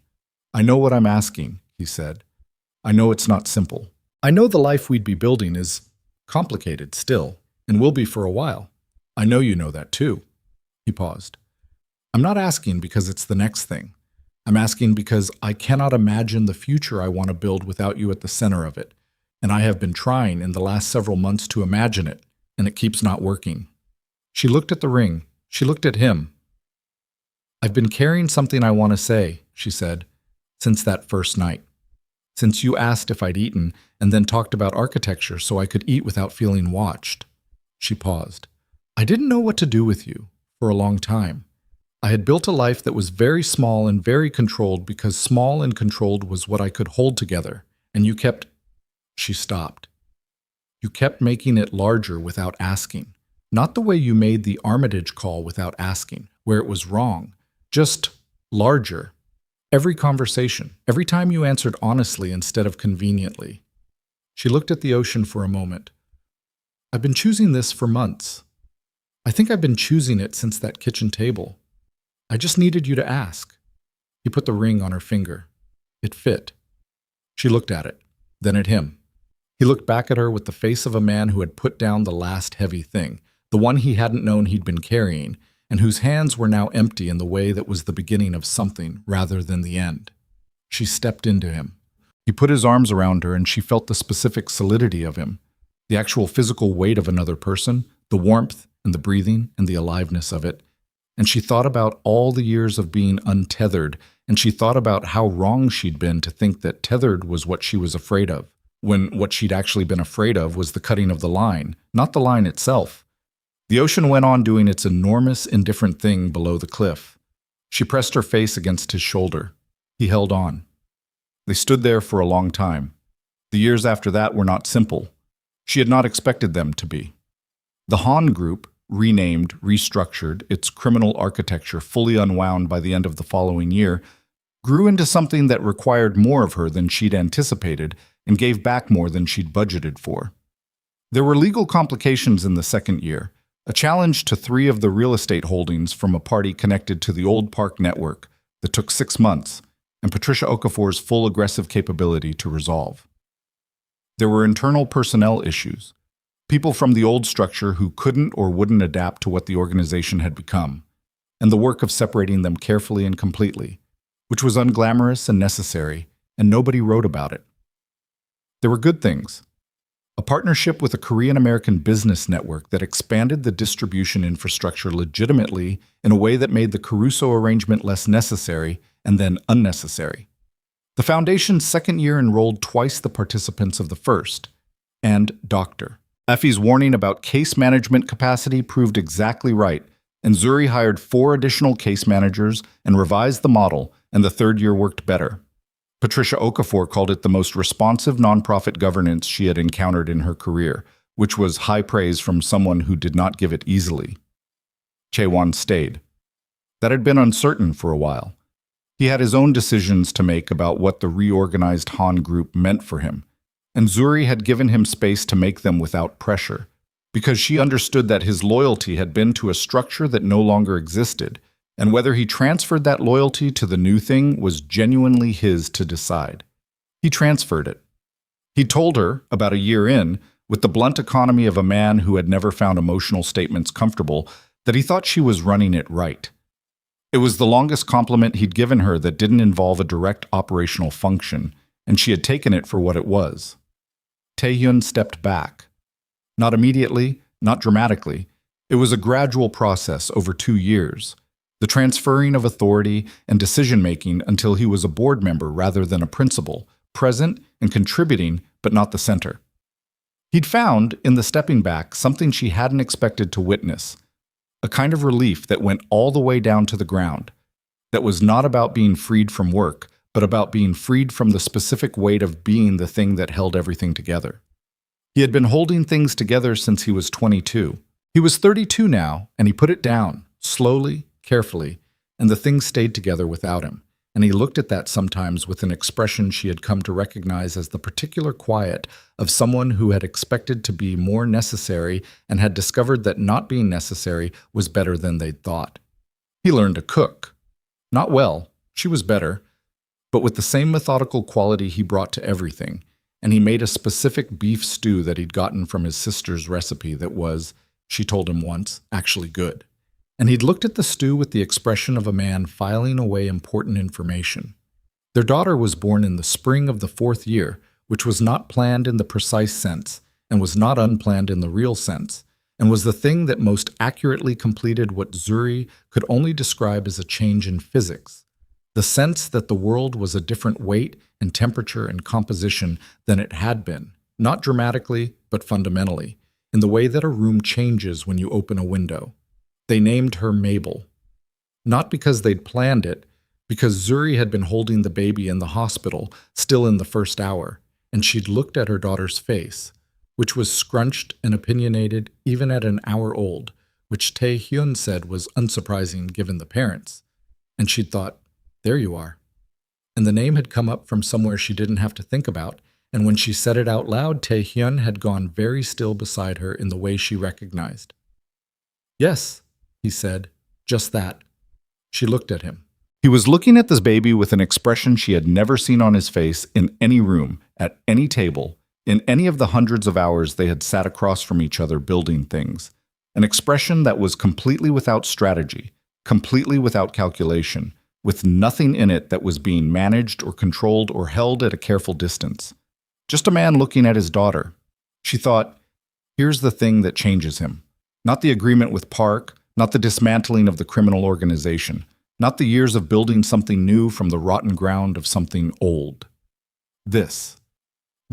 "I know what I'm asking," he said. "I know it's not simple. I know the life we'd be building is complicated still, and will be for a while. I know you know that too." He paused. "I'm not asking because it's the next thing. I'm asking because I cannot imagine the future I want to build without you at the center of it, and I have been trying in the last several months to imagine it, and it keeps not working." She looked at the ring. She looked at him. "I've been carrying something I want to say," she said, "since that first night. Since you asked if I'd eaten, and then talked about architecture so I could eat without feeling watched." She paused. "I didn't know what to do with you for a long time. I had built a life that was very small and very controlled because small and controlled was what I could hold together, and you kept—" She stopped. "You kept making it larger without asking. Not the way you made the Armitage call without asking, where it was wrong. Just larger. Every conversation, every time you answered honestly instead of conveniently." She looked at the ocean for a moment. "I've been choosing this for months. I think I've been choosing it since that kitchen table. I just needed you to ask." He put the ring on her finger. It fit. She looked at it, then at him. He looked back at her with the face of a man who had put down the last heavy thing, the one he hadn't known he'd been carrying, and whose hands were now empty in the way that was the beginning of something rather than the end. She stepped into him. He put his arms around her, and she felt the specific solidity of him, the actual physical weight of another person, the warmth and the breathing and the aliveness of it. And she thought about all the years of being untethered, and she thought about how wrong she'd been to think that tethered was what she was afraid of, when what she'd actually been afraid of was the cutting of the line, not the line itself. The ocean went on doing its enormous, indifferent thing below the cliff. She pressed her face against his shoulder. He held on. They stood there for a long time. The years after that were not simple. She had not expected them to be. The Han Group, renamed, restructured, its criminal architecture fully unwound by the end of the following year, grew into something that required more of her than she'd anticipated and gave back more than she'd budgeted for. There were legal complications in the second year, a challenge to 3 of the real estate holdings from a party connected to the old park network that took 6 months, and Patricia Okafor's full aggressive capability to resolve. There were internal personnel issues, people from the old structure who couldn't or wouldn't adapt to what the organization had become, and the work of separating them carefully and completely, which was unglamorous and necessary, and nobody wrote about it. There were good things. A partnership with a Korean-American business network that expanded the distribution infrastructure legitimately in a way that made the Caruso arrangement less necessary and then unnecessary. The Foundation's second year enrolled twice the participants of the first, and Dr. Effie's warning about case management capacity proved exactly right, and Zuri hired 4 additional case managers and revised the model, and the third year worked better. Patricia Okafor called it the most responsive nonprofit governance she had encountered in her career, which was high praise from someone who did not give it easily. Chaewon stayed. That had been uncertain for a while. He had his own decisions to make about what the reorganized Han Group meant for him, and Zuri had given him space to make them without pressure, because she understood that his loyalty had been to a structure that no longer existed, and whether he transferred that loyalty to the new thing was genuinely his to decide. He transferred it. He told her, about a year in, with the blunt economy of a man who had never found emotional statements comfortable, that he thought she was running it right. It was the longest compliment he'd given her that didn't involve a direct operational function, and she had taken it for what it was. Taehyun stepped back. Not immediately, not dramatically. It was a gradual process over 2 years. The transferring of authority and decision-making until he was a board member rather than a principal, present and contributing, but not the center. He'd found, in the stepping back, something she hadn't expected to witness, a kind of relief that went all the way down to the ground, that was not about being freed from work, but about being freed from the specific weight of being the thing that held everything together. He had been holding things together since he was 22. He was 32 now, and he put it down, slowly, carefully, and the thing stayed together without him, and he looked at that sometimes with an expression she had come to recognize as the particular quiet of someone who had expected to be more necessary and had discovered that not being necessary was better than they'd thought. He learned to cook. Not well, she was better, but with the same methodical quality he brought to everything, and he made a specific beef stew that he'd gotten from his sister's recipe that was, she told him once, actually good. And he'd looked at the stew with the expression of a man filing away important information. Their daughter was born in the spring of the 4th year, which was not planned in the precise sense, and was not unplanned in the real sense, and was the thing that most accurately completed what Zuri could only describe as a change in physics, the sense that the world was a different weight and temperature and composition than it had been, not dramatically, but fundamentally, in the way that a room changes when you open a window. They named her Mabel. Not because they'd planned it, because Zuri had been holding the baby in the hospital, still in the first hour, and she'd looked at her daughter's face, which was scrunched and opinionated even at an hour old, which Taehyun said was unsurprising given the parents. And she'd thought, there you are. And the name had come up from somewhere she didn't have to think about, and when she said it out loud, Taehyun had gone very still beside her in the way she recognized. Yes, he said, just that. She looked at him. He was looking at this baby with an expression she had never seen on his face in any room, at any table, in any of the hundreds of hours they had sat across from each other building things. An expression that was completely without strategy, completely without calculation, with nothing in it that was being managed or controlled or held at a careful distance. Just a man looking at his daughter. She thought, here's the thing that changes him. Not the agreement with Park, not the dismantling of the criminal organization, not the years of building something new from the rotten ground of something old. This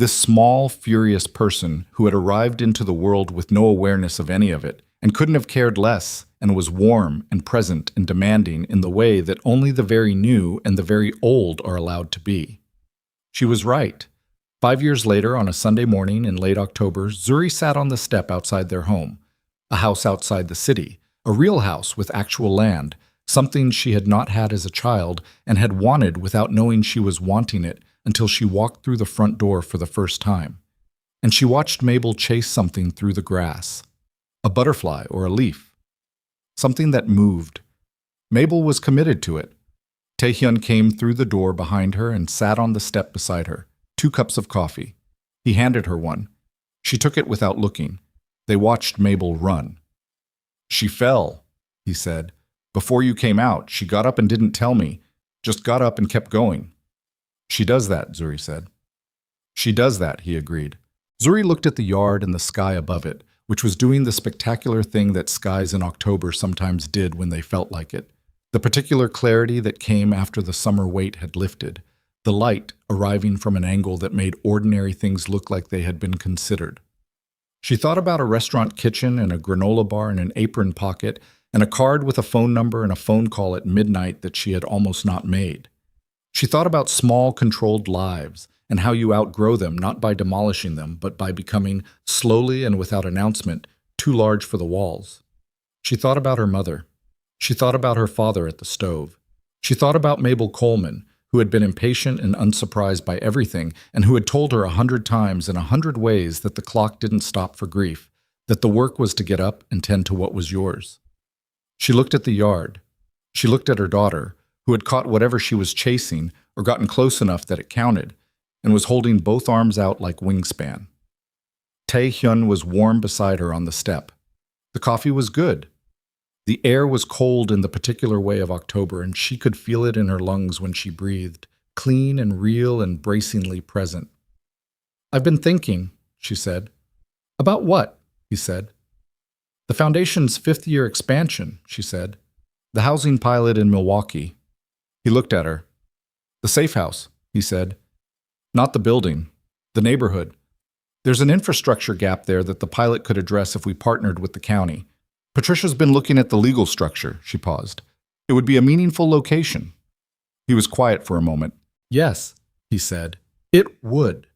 This small, furious person who had arrived into the world with no awareness of any of it and couldn't have cared less and was warm and present and demanding in the way that only the very new and the very old are allowed to be. She was right. 5 years later, on a Sunday morning in late October, Zuri sat on the step outside their home, a house outside the city, a real house with actual land, something she had not had as a child and had wanted without knowing she was wanting it until she walked through the front door for the first time. And she watched Mabel chase something through the grass, a butterfly or a leaf, something that moved. Mabel was committed to it. Taehyun came through the door behind her and sat on the step beside her, 2 cups of coffee. He handed her one. She took it without looking. They watched Mabel run. "She fell," he said. "Before you came out, she got up and didn't tell me. Just got up and kept going." "She does that," Zuri said. "She does that," he agreed. Zuri looked at the yard and the sky above it, which was doing the spectacular thing that skies in October sometimes did when they felt like it. The particular clarity that came after the summer weight had lifted, the light arriving from an angle that made ordinary things look like they had been considered. She thought about a restaurant kitchen and a granola bar in an apron pocket and a card with a phone number and a phone call at midnight that she had almost not made. She thought about small, controlled lives and how you outgrow them not by demolishing them, but by becoming, slowly and without announcement, too large for the walls. She thought about her mother. She thought about her father at the stove. She thought about Mabel Coleman, who had been impatient and unsurprised by everything and who had told her 100 times in 100 ways that the clock didn't stop for grief, that the work was to get up and tend to what was yours. She looked at the yard. She looked at her daughter, who had caught whatever she was chasing or gotten close enough that it counted, and was holding both arms out like wingspan. Taehyun was warm beside her on the step. The coffee was good. The air was cold in the particular way of October, and she could feel it in her lungs when she breathed, clean and real and bracingly present. "I've been thinking," she said. "About what?" he said. "The Foundation's 5th-year expansion," she said. "The housing pilot in Milwaukee." He looked at her. "The safe house," he said. "Not the building. The neighborhood. There's an infrastructure gap there that the pilot could address if we partnered with the county. Patricia's been looking at the legal structure," she paused. "It would be a meaningful location." He was quiet for a moment. "Yes," he said. "It would."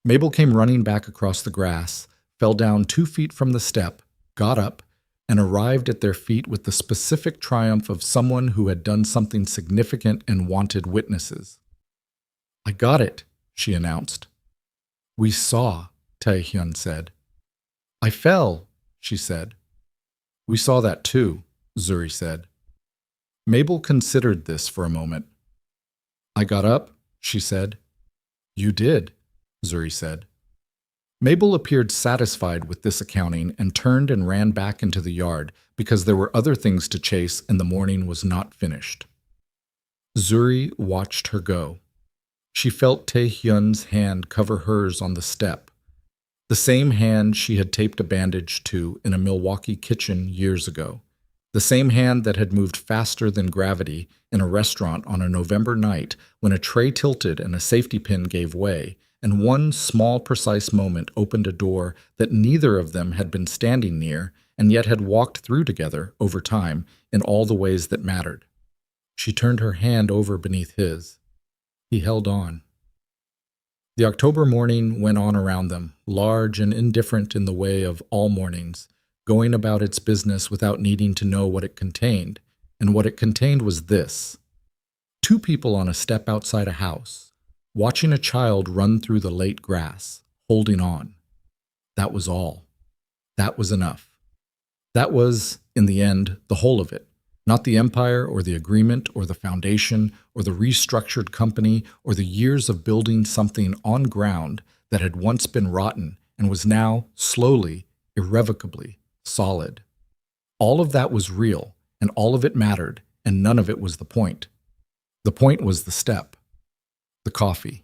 Mabel came running back across the grass, fell down 2 feet from the step, got up, and arrived at their feet with the specific triumph of someone who had done something significant and wanted witnesses. "I got it," she announced. "We saw," Taehyun said. "I fell," she said. "We saw that too," Zuri said. Mabel considered this for a moment. "I got up," she said. "You did," Zuri said. Mabel appeared satisfied with this accounting and turned and ran back into the yard because there were other things to chase and the morning was not finished. Zuri watched her go. She felt Taehyun's hand cover hers on the step, the same hand she had taped a bandage to in a Milwaukee kitchen years ago, the same hand that had moved faster than gravity in a restaurant on a November night when a tray tilted and a safety pin gave way, and one small precise moment opened a door that neither of them had been standing near and yet had walked through together over time in all the ways that mattered. She turned her hand over beneath his. He held on. The October morning went on around them, large and indifferent in the way of all mornings, going about its business without needing to know what it contained, and what it contained was this: 2 people on a step outside a house, watching a child run through the late grass, holding on. That was all. That was enough. That was, in the end, the whole of it. Not the empire or the agreement or the foundation or the restructured company or the years of building something on ground that had once been rotten and was now, slowly, irrevocably, solid. All of that was real, and all of it mattered, and none of it was the point. The point was the step, the coffee,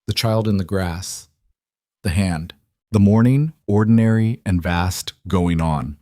the child in the grass, the hand, the morning, ordinary and vast, going on.